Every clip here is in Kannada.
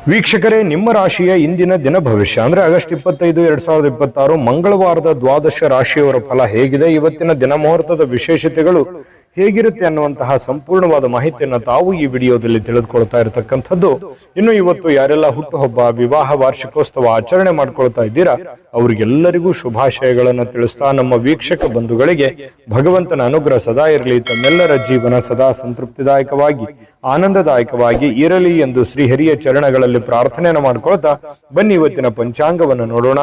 ವೀಕ್ಷಕರೇ, ನಿಮ್ಮ ರಾಶಿಯ ಇಂದಿನ ದಿನ ಭವಿಷ್ಯ ಅಂದ್ರೆ ಆಗಸ್ಟ್ 25, 2026 ಮಂಗಳವಾರದ ದ್ವಾದಶ ರಾಶಿಯವರ ಫಲ ಹೇಗಿದೆ, ಇವತ್ತಿನ ದಿನ ಮುಹೂರ್ತದ ವಿಶೇಷತೆಗಳು ಹೇಗಿರುತ್ತೆ ಅನ್ನುವಂತಹ ಸಂಪೂರ್ಣವಾದ ಮಾಹಿತಿಯನ್ನು ತಾವು ಈ ವಿಡಿಯೋದಲ್ಲಿ ತಿಳಿದುಕೊಳ್ತಾ ಇರತಕ್ಕಂಥದ್ದು. ಇನ್ನು ಇವತ್ತು ಯಾರೆಲ್ಲ ಹುಟ್ಟುಹಬ್ಬ, ವಿವಾಹ ವಾರ್ಷಿಕೋತ್ಸವ ಆಚರಣೆ ಮಾಡ್ಕೊಳ್ತಾ ಇದ್ದೀರಾ ಅವರಿಗೆಲ್ಲರಿಗೂ ಶುಭಾಶಯಗಳನ್ನು ತಿಳಿಸ್ತಾ ನಮ್ಮ ವೀಕ್ಷಕ ಬಂಧುಗಳಿಗೆ ಭಗವಂತನ ಅನುಗ್ರಹ ಸದಾ ಇರಲಿ, ತಮ್ಮೆಲ್ಲರ ಜೀವನ ಸದಾ ಸಂತೃಪ್ತಿದಾಯಕವಾಗಿ ಆನಂದದಾಯಕವಾಗಿ ಇರಲಿ ಎಂದು ಶ್ರೀಹರಿಯ ಚರಣಗಳಲ್ಲಿ ಪ್ರಾರ್ಥನೆಯನ್ನು ಮಾಡ್ಕೊಳ್ತಾ ಬನ್ನಿ ಇವತ್ತಿನ ಪಂಚಾಂಗವನ್ನು ನೋಡೋಣ.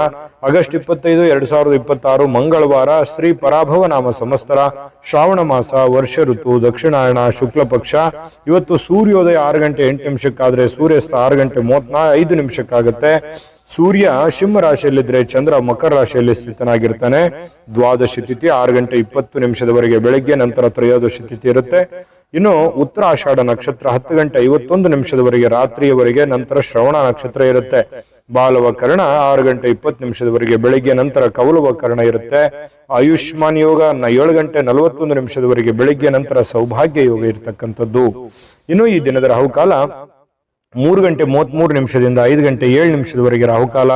ಆಗಸ್ಟ್ 25, 2026 ಮಂಗಳವಾರ, ಶ್ರೀ ಪರಾಭವ ನಾಮ ಸಂವತ್ಸರ, ಶ್ರಾವಣ ಮಾಸ, ವರ್ಷ ಋತು, ದಕ್ಷಿಣಾಯಣ, ಶುಕ್ಲ ಪಕ್ಷ. ಇವತ್ತು ಸೂರ್ಯೋದಯ 6 ಗಂಟೆ 8 ನಿಮಿಷಕ್ಕಾದ್ರೆ ಸೂರ್ಯಾಸ್ತ 6 ಗಂಟೆ 35 ನಿಮಿಷಕ್ಕಾಗುತ್ತೆ. ಸೂರ್ಯ ಸಿಂಹ ರಾಶಿಯಲ್ಲಿದ್ರೆ ಚಂದ್ರ ಮಕರ ರಾಶಿಯಲ್ಲಿ ಸ್ಥಿತನಾಗಿರ್ತಾನೆ. ದ್ವಾದಶಿ ತಿಥಿ 6 ಗಂಟೆ 20 ನಿಮಿಷದವರೆಗೆ ಬೆಳಗ್ಗೆ, ನಂತರ ತ್ರಯೋದಶಿ ತಿಥಿ ಇರುತ್ತೆ. ಇನ್ನು ಉತ್ತರಾಷಾಢ ನಕ್ಷತ್ರ 10 ಗಂಟೆ 51 ನಿಮಿಷದವರೆಗೆ ರಾತ್ರಿಯವರೆಗೆ, ನಂತರ ಶ್ರವಣ ನಕ್ಷತ್ರ ಇರುತ್ತೆ. ಬಾಲವ ಕರ್ಣ 6 ಗಂಟೆ 20 ನಿಮಿಷದವರೆಗೆ ಬೆಳಿಗ್ಗೆ, ನಂತರ ಕೌಲವ ಕರ್ಣ ಇರುತ್ತೆ. ಆಯುಷ್ಮಾನ್ ಯೋಗ 7 ಗಂಟೆ 41 ನಿಮಿಷದವರೆಗೆ ಬೆಳಿಗ್ಗೆ, ನಂತರ ಸೌಭಾಗ್ಯ ಯೋಗ ಇರತಕ್ಕಂಥದ್ದು. ಇನ್ನು ಈ ದಿನದ ರಾಹುಕಾಲ 3 ಗಂಟೆ 33 ನಿಮಿಷದಿಂದ 5 ಗಂಟೆ 7 ನಿಮಿಷದವರೆಗೆ ರಾಹುಕಾಲ,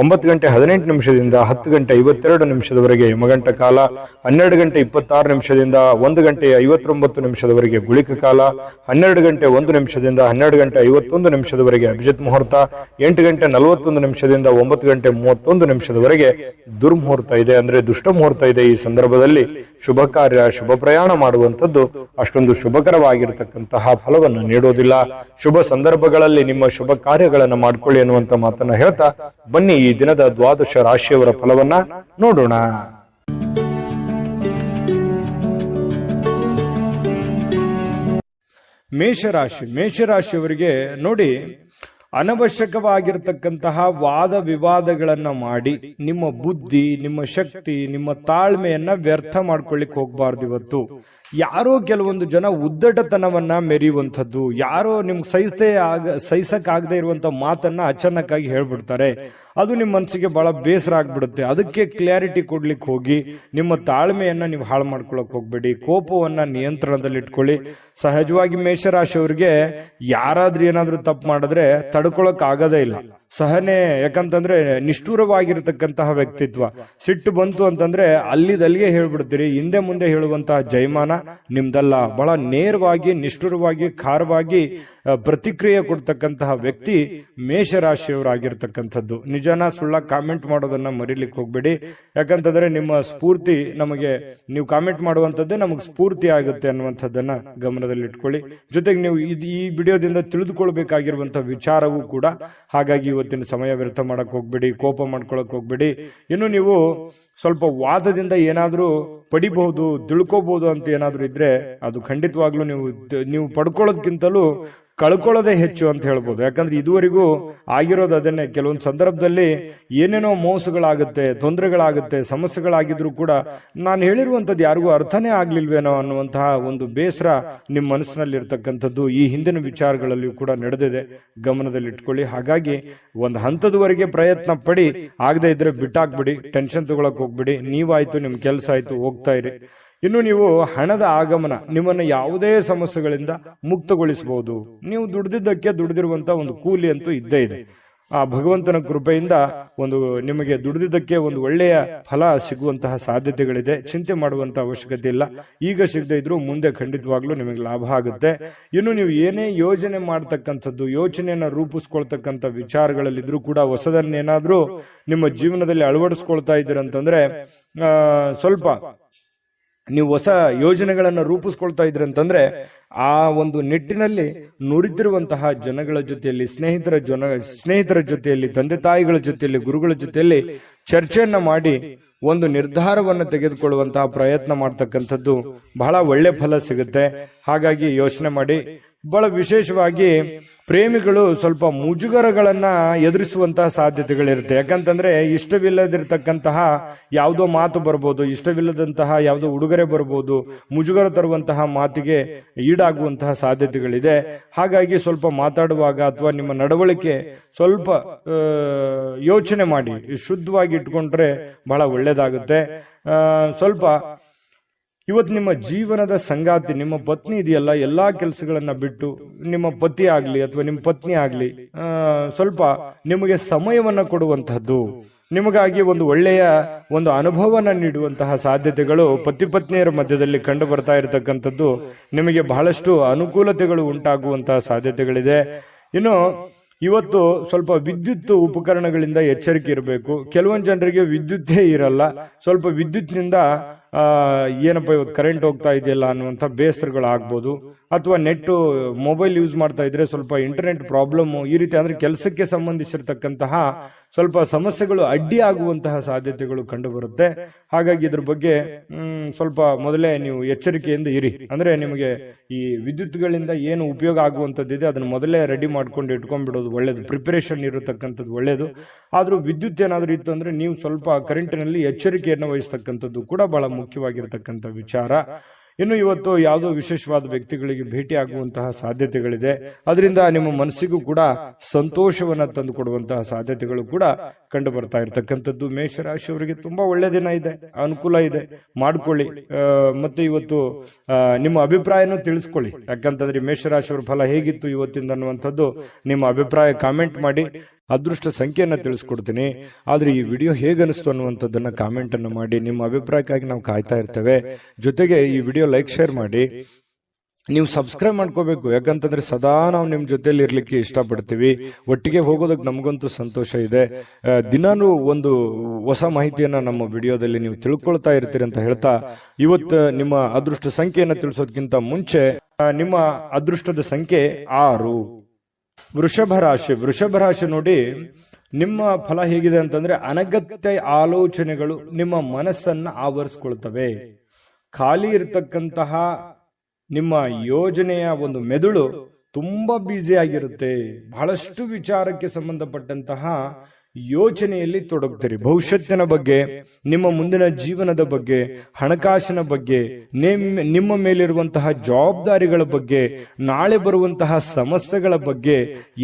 9 ಗಂಟೆ 18 ನಿಮಿಷದಿಂದ 10 ಗಂಟೆ 52 ನಿಮಿಷದವರೆಗೆ ಯಮಗಂಟ ಕಾಲ, 12 ಗಂಟೆ 26 ನಿಮಿಷದಿಂದ 1 ಗಂಟೆ 59 ನಿಮಿಷದವರೆಗೆ ಗುಳಿಕ ಕಾಲ, 12 ಗಂಟೆ 1 ನಿಮಿಷದಿಂದ 12 ಗಂಟೆ 51 ನಿಮಿಷದವರೆಗೆ ಅಭಿಜಿತ್ ಮುಹೂರ್ತ, 8 ಗಂಟೆ 41 ನಿಮಿಷದಿಂದ 9 ಗಂಟೆ 31 ನಿಮಿಷದವರೆಗೆ ದುರ್ಮುಹೂರ್ತ ಇದೆ, ಅಂದ್ರೆ ದುಷ್ಟ ಮುಹೂರ್ತ ಇದೆ. ಈ ಸಂದರ್ಭದಲ್ಲಿ ಶುಭ ಕಾರ್ಯ, ಶುಭ ಪ್ರಯಾಣ ಮಾಡುವಂಥದ್ದು ಅಷ್ಟೊಂದು ಶುಭಕರವಾಗಿರತಕ್ಕಂತಹ ಫಲವನ್ನು ನೀಡೋದಿಲ್ಲ. ಶುಭ ಸಂದರ್ಭಗಳಲ್ಲಿ ನಿಮ್ಮ ಶುಭ ಕಾರ್ಯಗಳನ್ನು ಮಾಡಿಕೊಳ್ಳಿ ಅನ್ನುವಂತ ಮಾತನ್ನ ಹೇಳ್ತಾ ಬನ್ನಿ ಈ ದಿನದ ದ್ವಾದಶ ರಾಶಿಯವರ ಫಲವನ್ನ ನೋಡೋಣ. ಮೇಷರಾಶಿಯವರಿಗೆ ನೋಡಿ, ಅನವಶ್ಯಕವಾಗಿರತಕ್ಕಂತಹ ವಾದ ವಿವಾದಗಳನ್ನ ಮಾಡಿ ನಿಮ್ಮ ಬುದ್ಧಿ, ನಿಮ್ಮ ಶಕ್ತಿ, ನಿಮ್ಮ ತಾಳ್ಮೆಯನ್ನ ವ್ಯರ್ಥ ಮಾಡ್ಕೊಳ್ಳಿಕ್ ಹೋಗ್ಬಾರ್ದು. ಇವತ್ತು ಯಾರೋ ಕೆಲವೊಂದು ಜನ ಉದ್ದಟತನವನ್ನ ಮೆರೆಯುವಂಥದ್ದು, ಯಾರೋ ನಿಮ್ಗೆ ಸಹಿಸಕ್ಕಾಗದೆ ಇರುವಂತ ಮಾತನ್ನ ಅಚಾನಕ್ಕಾಗಿ ಹೇಳ್ಬಿಡ್ತಾರೆ. ಅದು ನಿಮ್ಮ ಮನಸ್ಸಿಗೆ ಬಹಳ ಬೇಸರ ಆಗ್ಬಿಡುತ್ತೆ. ಅದಕ್ಕೆ ಕ್ಲಾರಿಟಿ ಕೊಡ್ಲಿಕ್ಕೆ ಹೋಗಿ ನಿಮ್ಮ ತಾಳ್ಮೆಯನ್ನ ನೀವು ಹಾಳು ಮಾಡ್ಕೊಳಕ್ ಹೋಗ್ಬೇಡಿ. ಕೋಪವನ್ನ ನಿಯಂತ್ರಣದಲ್ಲಿ ಇಟ್ಕೊಳ್ಳಿ. ಸಹಜವಾಗಿ ಮೇಷರಾಶಿಯವರಿಗೆ ಯಾರಾದ್ರೂ ಏನಾದ್ರೂ ತಪ್ಪು ಮಾಡಿದ್ರೆ ತಡ್ಕೊಳಕ್ ಆಗದೇ ಇಲ್ಲ. ಸಹನೆ, ಯಾಕಂತಂದ್ರೆ ನಿಷ್ಠೂರವಾಗಿರತಕ್ಕಂತಹ ವ್ಯಕ್ತಿತ್ವ. ಸಿಟ್ಟು ಬಂತು ಅಂತಂದ್ರೆ ಅಲ್ಲಿದಲ್ಲಿಗೆ ಹೇಳ್ಬಿಡ್ತೀರಿ. ಹಿಂದೆ ಮುಂದೆ ಹೇಳುವಂತಹ ಜಯಮಾನ ನಿಮ್ದಲ್ಲ. ಬಹಳ ನೇರವಾಗಿ, ನಿಷ್ಠುರವಾಗಿ, ಖಾರವಾಗಿ ಪ್ರತಿಕ್ರಿಯೆ ಕೊಡ್ತಕ್ಕಂತಹ ವ್ಯಕ್ತಿ ಮೇಷರಾಶಿಯವರಾಗಿರ್ತಕ್ಕಂಥದ್ದು. ನಿಜನ ಸುಳ್ಳ ಕಾಮೆಂಟ್ ಮಾಡೋದನ್ನ ಮರಿಲಿಕ್ಕೆ ಹೋಗ್ಬೇಡಿ. ಯಾಕಂತಂದ್ರೆ ನಿಮ್ಮ ಸ್ಫೂರ್ತಿ ನಮಗೆ, ನೀವು ಕಾಮೆಂಟ್ ಮಾಡುವಂತದ್ದೇ ನಮಗೆ ಸ್ಫೂರ್ತಿ ಆಗುತ್ತೆ ಅನ್ನುವಂಥದ್ದನ್ನ ಗಮನದಲ್ಲಿ ಇಟ್ಕೊಳ್ಳಿ. ಜೊತೆಗೆ ನೀವು ಈ ವಿಡಿಯೋದಿಂದ ತಿಳಿದುಕೊಳ್ಬೇಕಾಗಿರುವಂತಹ ವಿಚಾರವೂ ಕೂಡ. ಹಾಗಾಗಿ ಇವತ್ತಿನ ಸಮಯ ವ್ಯರ್ಥ ಮಾಡಕ್ ಹೋಗ್ಬೇಡಿ, ಕೋಪ ಮಾಡ್ಕೊಳಕ್ ಹೋಗ್ಬೇಡಿ. ಇನ್ನು ನೀವು ಸ್ವಲ್ಪ ವಾದದಿಂದ ಏನಾದ್ರೂ ಪಡಿಬಹುದು, ತಿಳ್ಕೋಬಹುದು ಅಂತ ಏನಾದ್ರೂ ಇದ್ರೆ ಅದು ಖಂಡಿತವಾಗ್ಲೂ ನೀವು ಪಡ್ಕೊಳ್ಳೋದಕ್ಕಿಂತಲೂ ಕಳ್ಕೊಳ್ಳೋದೇ ಹೆಚ್ಚು ಅಂತ ಹೇಳ್ಬೋದು. ಯಾಕಂದ್ರೆ ಇದುವರೆಗೂ ಆಗಿರೋದು ಅದನ್ನೇ. ಕೆಲವೊಂದು ಸಂದರ್ಭದಲ್ಲಿ ಏನೇನೋ ಮೋಸಗಳಾಗುತ್ತೆ, ತೊಂದರೆಗಳಾಗುತ್ತೆ, ಸಮಸ್ಯೆಗಳಾಗಿದ್ರು ಕೂಡ ನಾನು ಹೇಳಿರುವಂತದ್ದು ಯಾರಿಗೂ ಅರ್ಥನೇ ಆಗ್ಲಿಲ್ವೇನೋ ಅನ್ನುವಂತಹ ಒಂದು ಬೇಸರ ನಿಮ್ಮ ಮನಸ್ಸಿನಲ್ಲಿ ಇರ್ತಕ್ಕಂಥದ್ದು ಈ ಹಿಂದಿನ ವಿಚಾರಗಳಲ್ಲಿಯೂ ಕೂಡ ನಡೆದಿದೆ. ಗಮನದಲ್ಲಿ ಇಟ್ಕೊಳ್ಳಿ. ಹಾಗಾಗಿ ಒಂದು ಹಂತದವರೆಗೆ ಪ್ರಯತ್ನ ಪಡಿ, ಆಗದೆ ಇದ್ರೆ ಬಿಟ್ಟಾಕ್ಬಿಡಿ, ಟೆನ್ಷನ್ ತಗೊಳಕ್ ಹೋಗ್ಬಿಡಿ. ನೀವಾಯ್ತು, ನಿಮ್ ಕೆಲಸ ಆಯ್ತು, ಹೋಗ್ತಾ ಇರಿ. ಇನ್ನು ನೀವು ಹಣದ ಆಗಮನ ನಿಮ್ಮನ್ನ ಯಾವುದೇ ಸಮಸ್ಯೆಗಳಿಂದ ಮುಕ್ತಗೊಳಿಸಬಹುದು. ನೀವು ದುಡಿದಿರುವಂತಹ ಒಂದು ಕೂಲಿ ಅಂತೂ ಇದ್ದೇ ಇದೆ. ಆ ಭಗವಂತನ ಕೃಪೆಯಿಂದ ನಿಮಗೆ ದುಡಿದಿದ್ದಕ್ಕೆ ಒಂದು ಒಳ್ಳೆಯ ಫಲ ಸಿಗುವಂತಹ ಸಾಧ್ಯತೆಗಳಿದೆ. ಚಿಂತೆ ಮಾಡುವಂತಹ ಅವಶ್ಯಕತೆ ಇಲ್ಲ. ಈಗ ಸಿಗದೆ ಇದ್ರು ಮುಂದೆ ಖಂಡಿತವಾಗ್ಲೂ ನಿಮಗೆ ಲಾಭ ಆಗುತ್ತೆ. ಇನ್ನು ನೀವು ಏನೇ ಯೋಜನೆ ಮಾಡ್ತಕ್ಕಂಥದ್ದು, ಯೋಚನೆಯನ್ನ ರೂಪಿಸ್ಕೊಳ್ತಕ್ಕಂಥ ವಿಚಾರಗಳಲ್ಲಿದ್ರು ಕೂಡ ಹೊಸದನ್ನೇನಾದ್ರೂ ನಿಮ್ಮ ಜೀವನದಲ್ಲಿ ಅಳವಡಿಸ್ಕೊಳ್ತಾ ಇದ್ದೀರಂತಂದ್ರೆ ಸ್ವಲ್ಪ ನೀವು ಹೊಸ ಯೋಜನೆಗಳನ್ನ ರೂಪಿಸ್ಕೊಳ್ತಾ ಇದ್ರಿ ಅಂತಂದ್ರೆ ಆ ಒಂದು ನಿಟ್ಟಿನಲ್ಲಿ ನುರಿತಿರುವಂತಹ ಜನಗಳ ಜೊತೆಯಲ್ಲಿ, ಸ್ನೇಹಿತರ ಜೊತೆಯಲ್ಲಿ, ತಂದೆ ತಾಯಿಗಳ ಜೊತೆಯಲ್ಲಿ, ಗುರುಗಳ ಜೊತೆಯಲ್ಲಿ ಚರ್ಚೆಯನ್ನ ಮಾಡಿ ಒಂದು ನಿರ್ಧಾರವನ್ನು ತೆಗೆದುಕೊಳ್ಳುವಂತಹ ಪ್ರಯತ್ನ ಮಾಡ್ತಕ್ಕಂಥದ್ದು ಬಹಳ ಒಳ್ಳೆ ಫಲ ಸಿಗುತ್ತೆ. ಹಾಗಾಗಿ ಯೋಚನೆ ಮಾಡಿ. ಬಹಳ ವಿಶೇಷವಾಗಿ ಪ್ರೇಮಿಗಳು ಸ್ವಲ್ಪ ಮುಜುಗರಗಳನ್ನ ಎದುರಿಸುವಂತಹ ಸಾಧ್ಯತೆಗಳಿರುತ್ತೆ. ಯಾಕಂತಂದ್ರೆ ಇಷ್ಟವಿಲ್ಲದಿರ್ತಕ್ಕಂತಹ ಯಾವುದೋ ಮಾತು ಬರ್ಬೋದು, ಇಷ್ಟವಿಲ್ಲದಂತಹ ಯಾವುದೋ ಉಡುಗೊರೆ ಬರ್ಬೋದು, ಮುಜುಗರ ತರುವಂತಹ ಮಾತಿಗೆ ಈಡಾಗುವಂತಹ ಸಾಧ್ಯತೆಗಳಿದೆ. ಹಾಗಾಗಿ ಸ್ವಲ್ಪ ಮಾತಾಡುವಾಗ ಅಥವಾ ನಿಮ್ಮ ನಡವಳಿಕೆ ಸ್ವಲ್ಪ ಯೋಚನೆ ಮಾಡಿ, ಶುದ್ಧವಾಗಿ ಇಟ್ಕೊಂಡ್ರೆ ಬಹಳ ಒಳ್ಳೇದಾಗುತ್ತೆ. ಸ್ವಲ್ಪ ಇವತ್ತು ನಿಮ್ಮ ಜೀವನದ ಸಂಗಾತಿ, ನಿಮ್ಮ ಪತ್ನಿ ಇದೆಯಲ್ಲ, ಎಲ್ಲಾ ಕೆಲಸಗಳನ್ನ ಬಿಟ್ಟು ನಿಮ್ಮ ಪತಿ ಆಗ್ಲಿ ಅಥವಾ ನಿಮ್ಮ ಪತ್ನಿ ಆಗ್ಲಿ ಸ್ವಲ್ಪ ನಿಮಗೆ ಸಮಯವನ್ನ ಕೊಡುವಂತಹದ್ದು, ನಿಮಗಾಗಿ ಒಂದು ಒಳ್ಳೆಯ ಒಂದು ಅನುಭವನ ನೀಡುವಂತಹ ಸಾಧ್ಯತೆಗಳು ಪತಿ ಪತ್ನಿಯರ ಮಧ್ಯದಲ್ಲಿ ಕಂಡು ಬರ್ತಾ ಇರತಕ್ಕಂಥದ್ದು. ನಿಮಗೆ ಬಹಳಷ್ಟು ಅನುಕೂಲತೆಗಳು ಉಂಟಾಗುವಂತಹ ಸಾಧ್ಯತೆಗಳಿದೆ. ಇನ್ನು ಇವತ್ತು ಸ್ವಲ್ಪ ವಿದ್ಯುತ್ ಉಪಕರಣಗಳಿಂದ ಎಚ್ಚರಿಕೆ ಇರಬೇಕು. ಕೆಲವೊಂದು ಜನರಿಗೆ ವಿದ್ಯುತ್ತೇ ಇರಲ್ಲ, ಸ್ವಲ್ಪ ವಿದ್ಯುತ್ನಿಂದ ಏನಪ್ಪ ಇವತ್ತು ಕರೆಂಟ್ ಹೋಗ್ತಾ ಇದೆಯಲ್ಲ ಅನ್ನುವಂಥ ಬೇಸರಗಳಾಗ್ಬೋದು. ಅಥವಾ ನೆಟ್ ಮೊಬೈಲ್ ಯೂಸ್ ಮಾಡ್ತಾ ಇದ್ರೆ ಸ್ವಲ್ಪ ಇಂಟರ್ನೆಟ್ ಪ್ರಾಬ್ಲಮ್, ಈ ರೀತಿ ಅಂದ್ರೆ ಕೆಲಸಕ್ಕೆ ಸಂಬಂಧಿಸಿರ್ತಕ್ಕಂತಹ ಸ್ವಲ್ಪ ಸಮಸ್ಯೆಗಳು ಅಡ್ಡಿ ಆಗುವಂತಹ ಸಾಧ್ಯತೆಗಳು ಕಂಡು ಬರುತ್ತೆ. ಹಾಗಾಗಿ ಇದ್ರ ಬಗ್ಗೆ ಸ್ವಲ್ಪ ಮೊದಲೇ ನೀವು ಎಚ್ಚರಿಕೆಯಿಂದ ಇರಿ. ಅಂದ್ರೆ ನಿಮಗೆ ಈ ವಿದ್ಯುತ್ಗಳಿಂದ ಏನು ಉಪಯೋಗ ಆಗುವಂತದ್ದಿದೆ ಅದನ್ನ ಮೊದಲೇ ರೆಡಿ ಮಾಡ್ಕೊಂಡು ಇಟ್ಕೊಂಡ್ಬಿಡೋದು ಒಳ್ಳೇದು, ಪ್ರಿಪರೇಷನ್ ಇರತಕ್ಕಂಥದ್ದು ಒಳ್ಳೇದು. ಆದ್ರೂ ವಿದ್ಯುತ್ ಏನಾದ್ರೂ ಇತ್ತು ಅಂದ್ರೆ ನೀವು ಸ್ವಲ್ಪ ಕರೆಂಟಿನಲ್ಲಿ ಎಚ್ಚರಿಕೆಯನ್ನು ವಹಿಸ್ತಕ್ಕಂಥದ್ದು ಕೂಡ ಬಹಳ ಮುಖ್ಯವಾಗಿರ್ತಕ್ಕಂಥ ವಿಚಾರ. ಇನ್ನು ಇವತ್ತು ಯಾವುದೋ ವಿಶೇಷವಾದ ವ್ಯಕ್ತಿಗಳಿಗೆ ಭೇಟಿ ಆಗುವಂತಹ ಸಾಧ್ಯತೆಗಳಿದೆ. ಅದರಿಂದ ನಿಮ್ಮ ಮನಸ್ಸಿಗೂ ಕೂಡ ಸಂತೋಷವನ್ನ ತಂದು ಕೊಡುವಂತಹ ಸಾಧ್ಯತೆಗಳು ಕೂಡ ಕಂಡು ಬರ್ತಾ ಇರತಕ್ಕಂಥದ್ದು. ಮೇಷರಾಶಿಯವರಿಗೆ ತುಂಬಾ ಒಳ್ಳೆ ದಿನ ಇದೆ, ಅನುಕೂಲ ಇದೆ, ಮಾಡ್ಕೊಳ್ಳಿ. ಮತ್ತೆ ಇವತ್ತು ನಿಮ್ಮ ಅಭಿಪ್ರಾಯನೂ ತಿಳಿಸ್ಕೊಳ್ಳಿ. ಯಾಕಂತಂದ್ರೆ ಮೇಷರಾಶಿಯವರ ಫಲ ಹೇಗಿತ್ತು ಇವತ್ತಿಂದ ಅನ್ನುವಂಥದ್ದು ನಿಮ್ಮ ಅಭಿಪ್ರಾಯ ಕಾಮೆಂಟ್ ಮಾಡಿ. ಅದೃಷ್ಟ ಸಂಖ್ಯೆಯನ್ನ ತಿಳಿಸ್ಕೊಡ್ತೀನಿ. ಆದ್ರೆ ಈ ವಿಡಿಯೋ ಹೇಗನಿಸ್ತು ಅನ್ನುವಂಥದ್ದನ್ನ ಕಾಮೆಂಟ್ ಅನ್ನು ಮಾಡಿ. ನಿಮ್ಮ ಅಭಿಪ್ರಾಯಕ್ಕಾಗಿ ನಾವು ಕಾಯ್ತಾ ಇರ್ತೇವೆ. ಜೊತೆಗೆ ಈ ವಿಡಿಯೋ ಲೈಕ್ ಶೇರ್ ಮಾಡಿ. ನೀವು ಸಬ್ಸ್ಕ್ರೈಬ್ ಮಾಡ್ಕೋಬೇಕು. ಯಾಕಂತಂದ್ರೆ ಸದಾ ನಾವು ನಿಮ್ ಜೊತೆಲಿ ಇರ್ಲಿಕ್ಕೆ ಇಷ್ಟಪಡ್ತೀವಿ. ಒಟ್ಟಿಗೆ ಹೋಗೋದಕ್ಕೆ ನಮಗಂತೂ ಸಂತೋಷ ಇದೆ. ದಿನಾನು ಒಂದು ಹೊಸ ಮಾಹಿತಿಯನ್ನ ನಮ್ಮ ವಿಡಿಯೋದಲ್ಲಿ ನೀವು ತಿಳ್ಕೊಳ್ತಾ ಇರ್ತೀರಿ ಅಂತ ಹೇಳ್ತಾ, ಇವತ್ತು ನಿಮ್ಮ ಅದೃಷ್ಟ ಸಂಖ್ಯೆಯನ್ನ ತಿಳಿಸೋದಕ್ಕಿಂತ ಮುಂಚೆ ನಿಮ್ಮ ಅದೃಷ್ಟದ ಸಂಖ್ಯೆ 6. ವೃಷಭ ರಾಶಿ ನೋಡಿ, ನಿಮ್ಮ ಫಲ ಹೇಗಿದೆ ಅಂತಂದ್ರೆ ಅನಗತ್ಯ ಆಲೋಚನೆಗಳು ನಿಮ್ಮ ಮನಸ್ಸನ್ನ ಆವರಿಸ್ಕೊಳ್ತವೆ. ಖಾಲಿ ಇರತಕ್ಕಂತಹ ನಿಮ್ಮ ಯೋಜನೆಯ ಒಂದು ಮೆದುಳು ತುಂಬಾ ಬ್ಯುಸಿ ಆಗಿರುತ್ತೆ. ಬಹಳಷ್ಟು ವಿಚಾರಕ್ಕೆ ಸಂಬಂಧಪಟ್ಟಂತಹ ಯೋಚನೆಯಲ್ಲಿ ತೊಡಗ್ತೀರಿ. ಭವಿಷ್ಯತ್ತಿನ ಬಗ್ಗೆ, ನಿಮ್ಮ ಮುಂದಿನ ಜೀವನದ ಬಗ್ಗೆ, ಹಣಕಾಸಿನ ಬಗ್ಗೆ, ನಿಮ್ಮ ಮೇಲಿರುವಂತಹ ಜವಾಬ್ದಾರಿಗಳ ಬಗ್ಗೆ, ನಾಳೆ ಬರುವಂತಹ ಸಮಸ್ಯೆಗಳ ಬಗ್ಗೆ,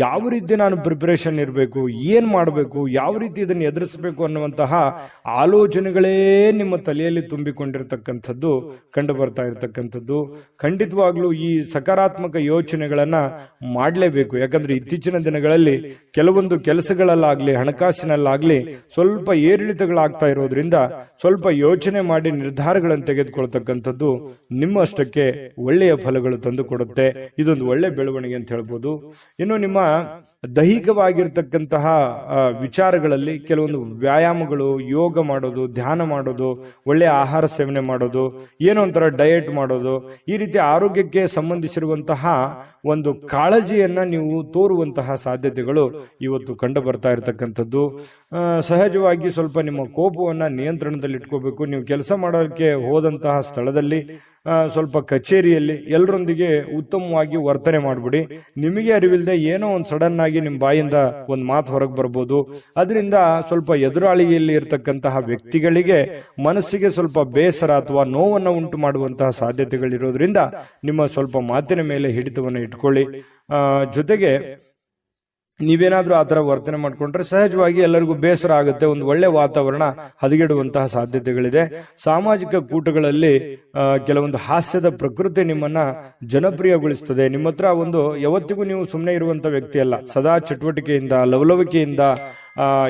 ಯಾವ ರೀತಿ ನಾನು ಪ್ರಿಪರೇಷನ್ ಇರಬೇಕು, ಏನ್ ಮಾಡಬೇಕು, ಯಾವ ರೀತಿ ಇದನ್ನು ಎದುರಿಸಬೇಕು ಅನ್ನುವಂತಹ ಆಲೋಚನೆಗಳೇ ನಿಮ್ಮ ತಲೆಯಲ್ಲಿ ತುಂಬಿಕೊಂಡಿರ್ತಕ್ಕಂಥದ್ದು ಕಂಡು ಬರ್ತಾ ಇರತಕ್ಕಂಥದ್ದು. ಖಂಡಿತವಾಗ್ಲೂ ಈ ಸಕಾರಾತ್ಮಕ ಯೋಚನೆಗಳನ್ನ ಮಾಡಲೇಬೇಕು. ಯಾಕಂದ್ರೆ ಇತ್ತೀಚಿನ ದಿನಗಳಲ್ಲಿ ಕೆಲವೊಂದು ಕೆಲಸಗಳಲ್ಲಾಗ್ಲಿ, ಹಣಕಾಸಿನಲ್ಲಾಗ್ಲಿ ಸ್ವಲ್ಪ ಏರಿಳಿತಗಳಾಗ್ತಾ ಇರೋದ್ರಿಂದ ಸ್ವಲ್ಪ ಯೋಚನೆ ಮಾಡಿ ನಿರ್ಧಾರಗಳನ್ನು ತೆಗೆದುಕೊಳ್ತಕ್ಕಂಥದ್ದು ನಿಮ್ಮಷ್ಟಕ್ಕೆ ಒಳ್ಳೆಯ ಫಲಗಳು ತಂದು ಕೊಡುತ್ತೆ. ಇದೊಂದು ಒಳ್ಳೆ ಬೆಳವಣಿಗೆ ಅಂತ ಹೇಳ್ಬೋದು. ಇನ್ನು ನಿಮ್ಮ ದೈಹಿಕವಾಗಿರ್ತಕ್ಕಂತಹ ವಿಚಾರಗಳಲ್ಲಿ ಕೆಲವೊಂದು ವ್ಯಾಯಾಮಗಳು, ಯೋಗ ಮಾಡೋದು, ಧ್ಯಾನ ಮಾಡೋದು, ಒಳ್ಳೆಯ ಆಹಾರ ಸೇವನೆ ಮಾಡೋದು, ಏನೋ ಒಂಥರ ಡಯಟ್ ಮಾಡೋದು, ಈ ರೀತಿ ಆರೋಗ್ಯಕ್ಕೆ ಸಂಬಂಧಿಸಿರುವಂತಹ ಒಂದು ಕಾಳಜಿಯನ್ನ ನೀವು ತೋರುವಂತಹ ಸಾಧ್ಯತೆಗಳು ಇವತ್ತು ಕಂಡು ಬರ್ತಾ ಇರತಕ್ಕಂಥದ್ದು. ಸಹಜವಾಗಿ ಸ್ವಲ್ಪ ನಿಮ್ಮ ಕೋಪವನ್ನ ನಿಯಂತ್ರಣದಲ್ಲಿ ಇಟ್ಕೋಬೇಕು. ನೀವು ಕೆಲಸ ಮಾಡೋಕ್ಕೆ ಹೋದಂತಹ ಸ್ಥಳದಲ್ಲಿ, ಸ್ವಲ್ಪ ಕಚೇರಿಯಲ್ಲಿ ಎಲ್ಲರೊಂದಿಗೆ ಉತ್ತಮವಾಗಿ ವರ್ತನೆ ಮಾಡ್ಬಿಡಿ. ನಿಮಗೆ ಅರಿವಿಲ್ಲದೆ ಏನೋ ಒಂದು ಸಡನ್ ಆಗಿ ನಿಮ್ಮ ಬಾಯಿಂದ ಒಂದು ಮಾತು ಹೊರಗೆ ಬರ್ಬೋದು. ಅದರಿಂದ ಸ್ವಲ್ಪ ಎದುರಾಳಿಯಲ್ಲಿ ಇರತಕ್ಕಂತಹ ವ್ಯಕ್ತಿಗಳಿಗೆ ಮನಸ್ಸಿಗೆ ಸ್ವಲ್ಪ ಬೇಸರ ಅಥವಾ ನೋವನ್ನು ಉಂಟು ಮಾಡುವಂತಹ ಸಾಧ್ಯತೆಗಳಿರೋದ್ರಿಂದ ನಿಮ್ಮ ಸ್ವಲ್ಪ ಮಾತಿನ ಮೇಲೆ ಹಿಡಿತವನ್ನು ಇಟ್ಕೊಳ್ಳಿ. ಜೊತೆಗೆ ನೀವೇನಾದ್ರೂ ಆ ತರ ವರ್ತನೆ ಮಾಡ್ಕೊಂಡ್ರೆ ಸಹಜವಾಗಿ ಎಲ್ಲರಿಗೂ ಬೇಸರ ಆಗುತ್ತೆ. ಒಂದು ಒಳ್ಳೆ ವಾತಾವರಣ ಹದಗೆಡುವಂತಹ ಸಾಧ್ಯತೆಗಳಿದೆ. ಸಾಮಾಜಿಕ ಕೂಟಗಳಲ್ಲಿ ಕೆಲವೊಂದು ಹಾಸ್ಯದ ಪ್ರಕೃತಿ ನಿಮ್ಮನ್ನ ಜನಪ್ರಿಯಗೊಳಿಸ್ತದೆ. ನಿಮ್ಮ ಹತ್ರ ಒಂದು ಯಾವತ್ತಿಗೂ ನೀವು ಸುಮ್ಮನೆ ಇರುವಂತ ವ್ಯಕ್ತಿ ಅಲ್ಲ, ಸದಾ ಚಟುವಟಿಕೆಯಿಂದ, ಲವಲವಿಕೆಯಿಂದ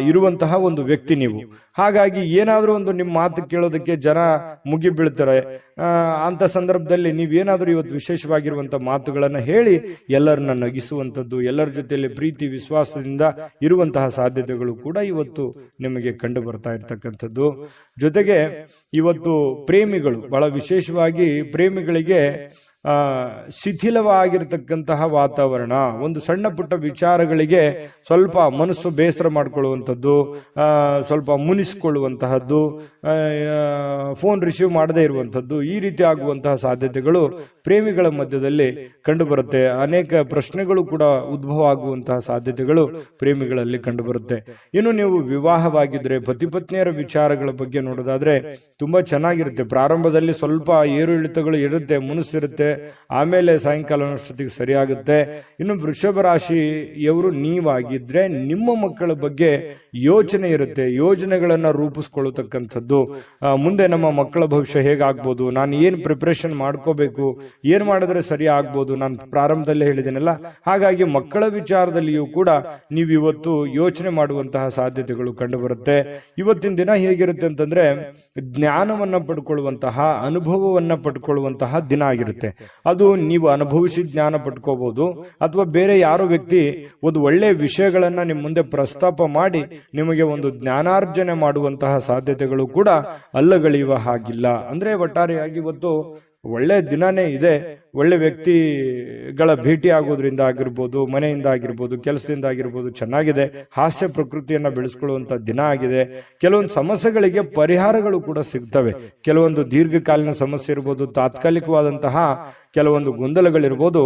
ಇರುವಂತಹ ಒಂದು ವ್ಯಕ್ತಿ ನೀವು. ಹಾಗಾಗಿ ಏನಾದ್ರೂ ಒಂದು ನಿಮ್ಮ ಮಾತು ಕೇಳೋದಕ್ಕೆ ಜನ ಮುಗಿ ಬೀಳ್ತಾರೆ. ಅಂತ ಸಂದರ್ಭದಲ್ಲಿ ನೀವೇನಾದ್ರೂ ಇವತ್ತು ವಿಶೇಷವಾಗಿರುವಂತಹ ಮಾತುಗಳನ್ನ ಹೇಳಿ ಎಲ್ಲರನ್ನ ನಗಿಸುವಂಥದ್ದು, ಎಲ್ಲರ ಜೊತೆಯಲ್ಲಿ ಪ್ರೀತಿ ವಿಶ್ವಾಸದಿಂದ ಇರುವಂತಹ ಸಾಧ್ಯತೆಗಳು ಕೂಡ ಇವತ್ತು ನಿಮಗೆ ಕಂಡು ಬರ್ತಾ ಇರ್ತಕ್ಕಂಥದ್ದು. ಜೊತೆಗೆ ಇವತ್ತು ಪ್ರೇಮಿಗಳು, ಬಹಳ ವಿಶೇಷವಾಗಿ ಪ್ರೇಮಿಗಳಿಗೆ ಶಿಥಿಲವಾಗಿರ್ತಕ್ಕಂತಹ ವಾತಾವರಣ, ಒಂದು ಸಣ್ಣ ಪುಟ್ಟ ವಿಚಾರಗಳಿಗೆ ಸ್ವಲ್ಪ ಮನಸ್ಸು ಬೇಸರ ಮಾಡಿಕೊಳ್ಳುವಂಥದ್ದು, ಸ್ವಲ್ಪ ಮುನಿಸಿಕೊಳ್ಳುವಂತಹದ್ದು, ಫೋನ್ ರಿಸೀವ್ ಮಾಡದೇ ಇರುವಂಥದ್ದು, ಈ ರೀತಿ ಆಗುವಂತಹ ಸಾಧ್ಯತೆಗಳು ಪ್ರೇಮಿಗಳ ಮಧ್ಯದಲ್ಲಿ ಕಂಡು ಬರುತ್ತೆ. ಅನೇಕ ಪ್ರಶ್ನೆಗಳು ಕೂಡ ಉದ್ಭವ ಆಗುವಂತಹ ಸಾಧ್ಯತೆಗಳು ಪ್ರೇಮಿಗಳಲ್ಲಿ ಕಂಡು ಬರುತ್ತೆ. ಇನ್ನು ನೀವು ವಿವಾಹವಾಗಿದ್ರೆ ಪತಿ ಪತ್ನಿಯರ ವಿಚಾರಗಳ ಬಗ್ಗೆ ನೋಡೋದಾದ್ರೆ ತುಂಬಾ ಚೆನ್ನಾಗಿರುತ್ತೆ. ಪ್ರಾರಂಭದಲ್ಲಿ ಸ್ವಲ್ಪ ಏರು ಇಳಿತಗಳು ಇರುತ್ತೆ, ಮುನಿಸಿರುತ್ತೆ, ಆಮೇಲೆ ಸಾಯಂಕಾಲನಷ್ಟೊತ್ತಿಗೆ ಸರಿಯಾಗುತ್ತೆ. ಇನ್ನು ವೃಷಭ ರಾಶಿಯವರು ನೀವಾಗಿದ್ರೆ ನಿಮ್ಮ ಮಕ್ಕಳ ಬಗ್ಗೆ ಯೋಚನೆ ಇರುತ್ತೆ, ಯೋಜನೆಗಳನ್ನ ರೂಪಿಸ್ಕೊಳ್ಳತಕ್ಕಂಥದ್ದು. ಮುಂದೆ ನಮ್ಮ ಮಕ್ಕಳ ಭವಿಷ್ಯ ಹೇಗಾಗ್ಬೋದು, ನಾನು ಏನ್ ಪ್ರಿಪರೇಷನ್ ಮಾಡ್ಕೋಬೇಕು, ಏನ್ ಮಾಡಿದ್ರೆ ಸರಿ ಆಗ್ಬೋದು, ನಾನು ಪ್ರಾರಂಭದಲ್ಲೇ ಹೇಳಿದ್ದೇನಲ್ಲ. ಹಾಗಾಗಿ ಮಕ್ಕಳ ವಿಚಾರದಲ್ಲಿಯೂ ಕೂಡ ನೀವು ಇವತ್ತು ಯೋಚನೆ ಮಾಡುವಂತಹ ಸಾಧ್ಯತೆಗಳು ಕಂಡು ಬರುತ್ತೆ. ಇವತ್ತಿನ ದಿನ ಹೇಗಿರುತ್ತೆ ಅಂತಂದ್ರೆ ಜ್ಞಾನವನ್ನ ಪಡ್ಕೊಳ್ಳುವಂತಹ, ಅನುಭವವನ್ನ ಪಡ್ಕೊಳ್ಳುವಂತಹ ದಿನ ಆಗಿರುತ್ತೆ. ಅದು ನೀವು ಅನುಭವಿಸಿ ಜ್ಞಾನ ಪಡ್ಕೋಬಹುದು, ಅಥವಾ ಬೇರೆ ಯಾರೋ ವ್ಯಕ್ತಿ ಒಂದು ಒಳ್ಳೆ ವಿಷಯಗಳನ್ನ ನಿಮ್ಮ ಮುಂದೆ ಪ್ರಸ್ತಾಪ ಮಾಡಿ ನಿಮಗೆ ಒಂದು ಜ್ಞಾನಾರ್ಜನೆ ಮಾಡುವಂತಹ ಸಾಧ್ಯತೆಗಳು ಕೂಡ ಅಲ್ಲಗಳೆಯುವ ಹಾಗಿಲ್ಲ. ಅಂದ್ರೆ ಒಟ್ಟಾರೆಯಾಗಿ ಇವತ್ತು ಒಳ್ಳೆ ದಿನನೇ ಇದೆ. ಒಳ್ಳೆ ವ್ಯಕ್ತಿಗಳ ಭೇಟಿ ಆಗೋದ್ರಿಂದ ಆಗಿರ್ಬೋದು, ಮನೆಯಿಂದ ಆಗಿರ್ಬೋದು, ಕೆಲಸದಿಂದ ಆಗಿರ್ಬೋದು ಚೆನ್ನಾಗಿದೆ. ಹಾಸ್ಯ ಪ್ರಕೃತಿಯನ್ನ ಬೆಳೆಸ್ಕೊಳ್ಳುವಂತ ದಿನ ಆಗಿದೆ. ಕೆಲವೊಂದು ಸಮಸ್ಯೆಗಳಿಗೆ ಪರಿಹಾರಗಳು ಕೂಡ ಸಿಗ್ತವೆ. ಕೆಲವೊಂದು ದೀರ್ಘಕಾಲೀನ ಸಮಸ್ಯೆ ಇರ್ಬೋದು, ತಾತ್ಕಾಲಿಕವಾದಂತಹ ಕೆಲವೊಂದು ಗೊಂದಲಗಳಿರ್ಬೋದು,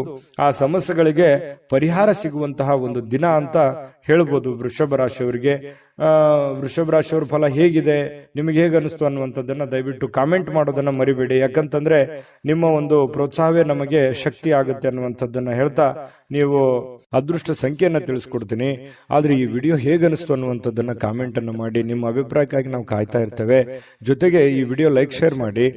ಆ ಸಮಸ್ಯೆಗಳಿಗೆ ಪರಿಹಾರ ಸಿಗುವಂತಹ ಒಂದು ದಿನ ಅಂತ ಹೇಳ್ಬೋದು ವೃಷಭ ರಾಶಿಯವರಿಗೆ. ವೃಷಭ ರಾಶಿಯವರ ಫಲ ಹೇಗಿದೆ, ನಿಮಗೆ ಹೇಗೆ ಅನಿಸ್ತು ಅನ್ನುವಂಥದ್ದನ್ನ ದಯವಿಟ್ಟು ಕಾಮೆಂಟ್ ಮಾಡೋದನ್ನ ಮರಿಬೇಡಿ. ಯಾಕಂತಂದ್ರೆ ನಿಮ್ಮ ಒಂದು ಪ್ರೋತ್ಸಾಹವೇ ನಮಗೆ ಶಕ್ತಿ ಆಗುತ್ತೆ ಅನ್ನುವಂಥದ್ದನ್ನ ಹೇಳ್ತಾ ನೀವು ಅದೃಷ್ಟ ಸಂಖ್ಯೆಯನ್ನ ತಿಳಿಸ್ಕೊಡ್ತೀನಿ. ಆದ್ರೆ ಈ ವಿಡಿಯೋ ಹೇಗೆ ಅನಿಸ್ತು ಅನ್ನುವಂಥದ್ದನ್ನ ಕಾಮೆಂಟ್ ಅನ್ನು ಮಾಡಿ. ನಿಮ್ಮ ಅಭಿಪ್ರಾಯಕ್ಕಾಗಿ ನಾವು ಕಾಯ್ತಾ ಇರ್ತೇವೆ. ಜೊತೆಗೆ ಈ ವಿಡಿಯೋ ಲೈಕ್, ಶೇರ್ ಮಾಡಿ.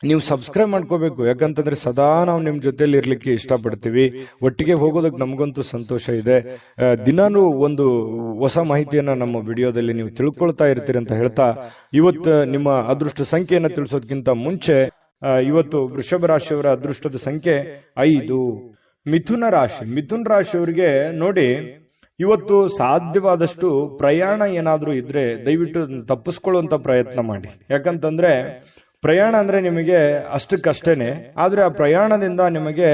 ನೀವು ಸಬ್ಸ್ಕ್ರೈಬ್ ಮಾಡ್ಕೋಬೇಕು, ಯಾಕಂತಂದ್ರೆ ಸದಾ ನಾವು ನಿಮ್ ಜೊತೆಲಿ ಇರ್ಲಿಕ್ಕೆ ಇಷ್ಟಪಡ್ತೀವಿ. ಒಟ್ಟಿಗೆ ಹೋಗೋದಕ್ಕೆ ನಮಗಂತೂ ಸಂತೋಷ ಇದೆ. ದಿನಾನು ಒಂದು ಹೊಸ ಮಾಹಿತಿಯನ್ನ ನಮ್ಮ ವಿಡಿಯೋದಲ್ಲಿ ನೀವು ತಿಳ್ಕೊಳ್ತಾ ಇರ್ತೀರಿ ಅಂತ ಹೇಳ್ತಾ, ಇವತ್ತು ನಿಮ್ಮ ಅದೃಷ್ಟ ಸಂಖ್ಯೆಯನ್ನ ತಿಳಿಸೋದಕ್ಕಿಂತ ಮುಂಚೆ ಇವತ್ತು ವೃಷಭ ರಾಶಿಯವರ ಅದೃಷ್ಟದ ಸಂಖ್ಯೆ 5. ಮಿಥುನ ರಾಶಿ. ಮಿಥುನ ರಾಶಿಯವರಿಗೆ ನೋಡಿ, ಇವತ್ತು ಸಾಧ್ಯವಾದಷ್ಟು ಪ್ರಯಾಣ ಏನಾದ್ರೂ ಇದ್ರೆ ದಯವಿಟ್ಟು ತಪ್ಪಿಸ್ಕೊಳ್ಳುವಂತ ಪ್ರಯತ್ನ ಮಾಡಿ. ಯಾಕಂತಂದ್ರೆ ಪ್ರಯಾಣ ಅಂದ್ರೆ ನಿಮಗೆ ಅಷ್ಟಕ್ಕಷ್ಟೇನೆ, ಆದ್ರೆ ಆ ಪ್ರಯಾಣದಿಂದ ನಿಮಗೆ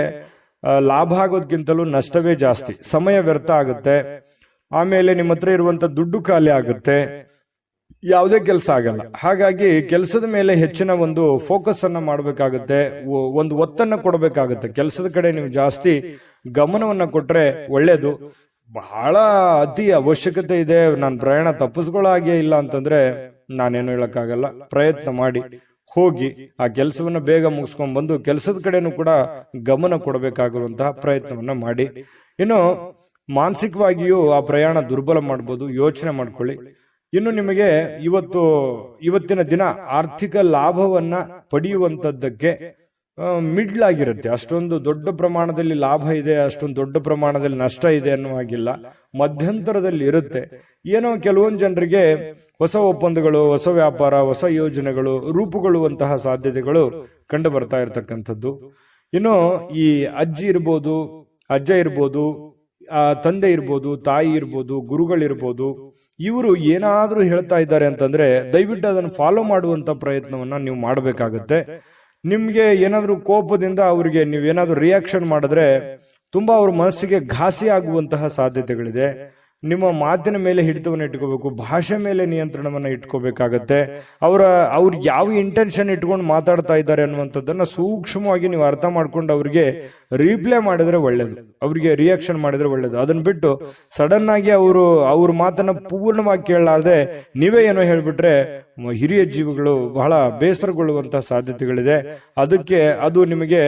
ಲಾಭ ಆಗೋದಕ್ಕಿಂತಲೂ ನಷ್ಟವೇ ಜಾಸ್ತಿ. ಸಮಯ ವ್ಯರ್ಥ ಆಗುತ್ತೆ, ಆಮೇಲೆ ನಿಮ್ಮ ಹತ್ರ ಇರುವಂತ ದುಡ್ಡು ಖಾಲಿ ಆಗುತ್ತೆ, ಯಾವುದೇ ಕೆಲಸ ಆಗಲ್ಲ. ಹಾಗಾಗಿ ಕೆಲಸದ ಮೇಲೆ ಹೆಚ್ಚಿನ ಒಂದು ಫೋಕಸ್ ಅನ್ನ ಮಾಡಬೇಕಾಗುತ್ತೆ, ಒಂದು ಒತ್ತನ್ನ ಕೊಡಬೇಕಾಗುತ್ತೆ. ಕೆಲಸದ ಕಡೆ ನೀವು ಜಾಸ್ತಿ ಗಮನವನ್ನ ಕೊಟ್ರೆ ಒಳ್ಳೇದು. ಬಹಳ ಅತಿ ಅವಶ್ಯಕತೆ ಇದೆ, ನಾನು ಪ್ರಯಾಣ ತಪ್ಪಿಸ್ಕೊಳ್ಳೋ ಹಾಗೆ ಇಲ್ಲ ಅಂತಂದ್ರೆ ನಾನೇನು ಹೇಳಕ್ಕಾಗಲ್ಲ. ಪ್ರಯತ್ನ ಮಾಡಿ ಹೋಗಿ ಆ ಕೆಲಸವನ್ನ ಬೇಗ ಮುಗಿಸ್ಕೊಂಡ್ ಬಂದು ಕೆಲಸದ ಕಡೆನೂ ಕೂಡ ಗಮನ ಕೊಡಬೇಕಾಗಿರುವಂತಹ ಪ್ರಯತ್ನವನ್ನ ಮಾಡಿ. ಇನ್ನು ಮಾನಸಿಕವಾಗಿಯೂ ಆ ಪ್ರಯಾಣ ದುರ್ಬಲ ಮಾಡ್ಬೋದು, ಯೋಚನೆ ಮಾಡ್ಕೊಳ್ಳಿ. ಇನ್ನು ನಿಮಗೆ ಇವತ್ತಿನ ದಿನ ಆರ್ಥಿಕ ಲಾಭವನ್ನ ಪಡೆಯುವಂತದ್ದಕ್ಕೆ ಮಿಡ್ಲ್ ಆಗಿರುತ್ತೆ. ಅಷ್ಟೊಂದು ದೊಡ್ಡ ಪ್ರಮಾಣದಲ್ಲಿ ಲಾಭ ಇದೆ, ಅಷ್ಟೊಂದು ದೊಡ್ಡ ಪ್ರಮಾಣದಲ್ಲಿ ನಷ್ಟ ಇದೆ ಅನ್ನುವಾಗಿಲ್ಲ, ಮಧ್ಯಂತರದಲ್ಲಿ ಇರುತ್ತೆ. ಏನೋ ಕೆಲವೊಂದು ಜನರಿಗೆ ಹೊಸ ಒಪ್ಪಂದಗಳು, ಹೊಸ ವ್ಯಾಪಾರ, ಹೊಸ ಯೋಜನೆಗಳು ರೂಪುಗೊಳ್ಳುವಂತಹ ಸಾಧ್ಯತೆಗಳು ಕಂಡು ಬರ್ತಾ ಇರತಕ್ಕಂಥದ್ದು. ಇನ್ನು ಈ ಅಜ್ಜಿ ಇರ್ಬೋದು, ಅಜ್ಜ ಇರ್ಬೋದು, ತಂದೆ ಇರ್ಬೋದು, ತಾಯಿ ಇರ್ಬೋದು, ಗುರುಗಳಿರ್ಬೋದು, ಇವರು ಏನಾದ್ರೂ ಹೇಳ್ತಾ ಇದ್ದಾರೆ ಅಂತಂದ್ರೆ ದಯವಿಟ್ಟು ಅದನ್ನು ಫಾಲೋ ಮಾಡುವಂತ ಪ್ರಯತ್ನವನ್ನ ನೀವು ಮಾಡಬೇಕಾಗತ್ತೆ. ನಿಮ್ಗೆ ಏನಾದ್ರೂ ಕೋಪದಿಂದ ಅವ್ರಿಗೆ ನೀವೇನಾದ್ರೂ ರಿಯಾಕ್ಷನ್ ಮಾಡಿದ್ರೆ ತುಂಬಾ ಅವ್ರ ಮನಸ್ಸಿಗೆ ಘಾಸಿ ಆಗುವಂತಹ ಸಾಧ್ಯತೆಗಳಿದೆ. ನಿಮ್ಮ ಮಾತಿನ ಮೇಲೆ ಹಿಡಿತವನ್ನ ಇಟ್ಕೋಬೇಕು, ಭಾಷೆ ಮೇಲೆ ನಿಯಂತ್ರಣವನ್ನ ಇಟ್ಕೋಬೇಕಾಗತ್ತೆ. ಅವ್ರು ಯಾವ ಇಂಟೆನ್ಷನ್ ಇಟ್ಕೊಂಡು ಮಾತಾಡ್ತಾ ಇದ್ದಾರೆ ಅನ್ನುವಂಥದ್ದನ್ನ ಸೂಕ್ಷ್ಮವಾಗಿ ನೀವು ಅರ್ಥ ಮಾಡ್ಕೊಂಡು ಅವ್ರಿಗೆ ರೀಪ್ಲೈ ಮಾಡಿದ್ರೆ ಒಳ್ಳೇದು, ಅವ್ರಿಗೆ ರಿಯಾಕ್ಷನ್ ಮಾಡಿದ್ರೆ ಒಳ್ಳೇದು. ಅದನ್ನ ಬಿಟ್ಟು ಸಡನ್ ಆಗಿ ಅವ್ರ ಮಾತನ್ನ ಪೂರ್ಣವಾಗಿ ಕೇಳಲಾರದೆ ನೀವೇ ಏನೋ ಹೇಳ್ಬಿಟ್ರೆ ಹಿರಿಯ ಜೀವಿಗಳು ಬಹಳ ಬೇಸರಗೊಳ್ಳುವಂತಹ ಸಾಧ್ಯತೆಗಳಿದೆ. ಅದು ನಿಮಗೆ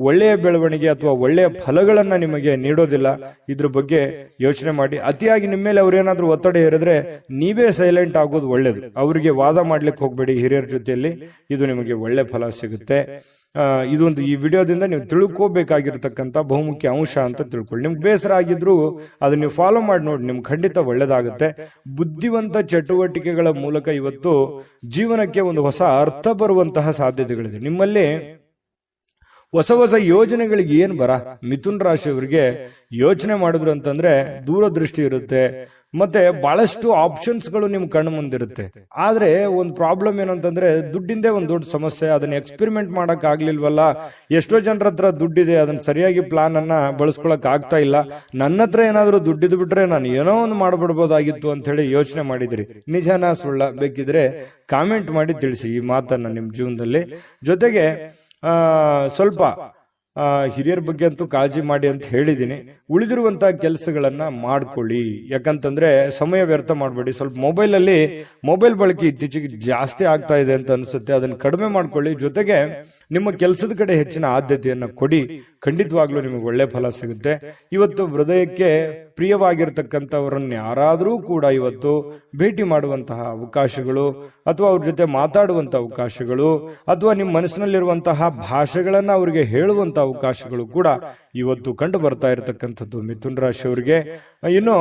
ಒಳ್ಳೆಯ ಬೆಳವಣಿಗೆ ಅಥವಾ ಒಳ್ಳೆಯ ಫಲಗಳನ್ನ ನಿಮಗೆ ನೀಡೋದಿಲ್ಲ. ಇದ್ರ ಬಗ್ಗೆ ಯೋಚನೆ ಮಾಡಿ. ಅತಿಯಾಗಿ ನಿಮ್ಮ ಮೇಲೆ ಅವ್ರೇನಾದ್ರೂ ಒತ್ತಡ ಹೇರಿದ್ರೆ ನೀವೇ ಸೈಲೆಂಟ್ ಆಗೋದು ಒಳ್ಳೇದು. ಅವರಿಗೆ ವಾದ ಮಾಡ್ಲಿಕ್ಕೆ ಹೋಗ್ಬೇಡಿ ಹಿರಿಯರ ಜೊತೆಯಲ್ಲಿ, ಇದು ನಿಮಗೆ ಒಳ್ಳೆ ಫಲ ಸಿಗುತ್ತೆ. ಇದೊಂದು ಈ ವಿಡಿಯೋದಿಂದ ನೀವು ತಿಳ್ಕೋಬೇಕಾಗಿರ್ತಕ್ಕಂಥ ಬಹುಮುಖ್ಯ ಅಂಶ ಅಂತ ತಿಳ್ಕೊಳ್ಳಿ. ನಿಮ್ಗೆ ಬೇಸರ ಆಗಿದ್ರು ಅದನ್ನ ನೀವು ಫಾಲೋ ಮಾಡಿ ನೋಡಿ, ನಿಮ್ಗೆ ಖಂಡಿತ ಒಳ್ಳೇದಾಗುತ್ತೆ. ಬುದ್ಧಿವಂತ ಚಟುವಟಿಕೆಗಳ ಮೂಲಕ ಇವತ್ತು ಜೀವನಕ್ಕೆ ಒಂದು ಹೊಸ ಅರ್ಥ ಬರುವಂತಹ ಸಾಧ್ಯತೆಗಳಿದೆ. ನಿಮ್ಮಲ್ಲಿ ಹೊಸ ಹೊಸ ಯೋಜನೆಗಳಿಗೆ ಏನ್ ಮಿಥುನ್ ರಾಶಿಯವರಿಗೆ ಯೋಚನೆ ಮಾಡಿದ್ರು ಅಂತಂದ್ರೆ ದೂರದೃಷ್ಟಿ ಇರುತ್ತೆ, ಮತ್ತೆ ಬಹಳಷ್ಟು ಆಪ್ಷನ್ಸ್ ಗಳು ನಿಮ್ ಕಣ್ಣು ಮುಂದಿರುತ್ತೆ. ಆದ್ರೆ ಒಂದು ಪ್ರಾಬ್ಲಮ್ ಏನಂತಂದ್ರೆ ದುಡ್ಡಿಂದೇ ಒಂದು ದೊಡ್ಡ ಸಮಸ್ಯೆ. ಅದನ್ನ ಎಕ್ಸ್ಪೆರಿಮೆಂಟ್ ಮಾಡಕ್ ಆಗ್ಲಿಲ್ವಲ್ಲ. ಎಷ್ಟೋ ಜನರ ಹತ್ರ ದುಡ್ಡಿದೆ, ಅದನ್ನ ಸರಿಯಾಗಿ ಪ್ಲಾನ್ ಅನ್ನ ಬಳಸ್ಕೊಳಕ್ ಆಗ್ತಾ ಇಲ್ಲ. ನನ್ನ ಹತ್ರ ಏನಾದ್ರೂ ದುಡ್ಡಿದ್ ಬಿಟ್ರೆ ನಾನು ಏನೋ ಒಂದು ಮಾಡ್ಬಿಡ್ಬೋದಾಗಿತ್ತು ಅಂತ ಹೇಳಿ ಯೋಚನೆ ಮಾಡಿದಿರಿ. ನಿಜಾನ ಸುಳ್ಳ? ಬೇಕಿದ್ರೆ ಕಾಮೆಂಟ್ ಮಾಡಿ ತಿಳಿಸಿ ಈ ಮಾತನ್ನ ನಿಮ್ ಜೀವನದಲ್ಲಿ. ಜೊತೆಗೆ ಸ್ವಲ್ಪ ಹಿರಿಯರ ಬಗ್ಗೆ ಅಂತೂ ಕಾಳಜಿ ಮಾಡಿ ಅಂತ ಹೇಳಿದೀನಿ. ಉಳಿದಿರುವಂತಹ ಕೆಲಸಗಳನ್ನ ಮಾಡ್ಕೊಳ್ಳಿ. ಯಾಕಂತಂದ್ರೆ ಸಮಯ ವ್ಯರ್ಥ ಮಾಡಬೇಡಿ. ಸ್ವಲ್ಪ ಮೊಬೈಲ್ ಬಳಕೆ ಇತ್ತೀಚೆಗೆ ಜಾಸ್ತಿ ಆಗ್ತಾ ಇದೆ ಅಂತ ಅನ್ಸುತ್ತೆ. ಅದನ್ನ ಕಡಿಮೆ ಮಾಡ್ಕೊಳ್ಳಿ. ಜೊತೆಗೆ ನಿಮ್ಮ ಕೆಲಸದ ಕಡೆ ಹೆಚ್ಚಿನ ಆದ್ಯತೆಯನ್ನ ಕೊಡಿ. ಖಂಡಿತವಾಗ್ಲೂ ನಿಮಗೆ ಒಳ್ಳೆ ಫಲ ಸಿಗುತ್ತೆ. ಇವತ್ತು ಹೃದಯಕ್ಕೆ ಪ್ರಿಯವಾಗಿರ್ತಕ್ಕಂಥವರನ್ನ ಯಾರಾದರೂ ಕೂಡ ಇವತ್ತು ಭೇಟಿ ಮಾಡುವಂತಹ ಅವಕಾಶಗಳು, ಅಥವಾ ಅವ್ರ ಜೊತೆ ಮಾತಾಡುವಂತಹ ಅವಕಾಶಗಳು, ಅಥವಾ ನಿಮ್ಮ ಮನಸ್ಸಿನಲ್ಲಿರುವಂತಹ ಭಾಷೆಗಳನ್ನ ಅವರಿಗೆ ಹೇಳುವಂತಹ ಅವಕಾಶಗಳು ಕೂಡ ಇವತ್ತು ಕಂಡು ಬರ್ತಾ ಇರತಕ್ಕಂಥದ್ದು ಮಿಥುನ ರಾಶಿಯವರಿಗೆ. ಇನ್ನು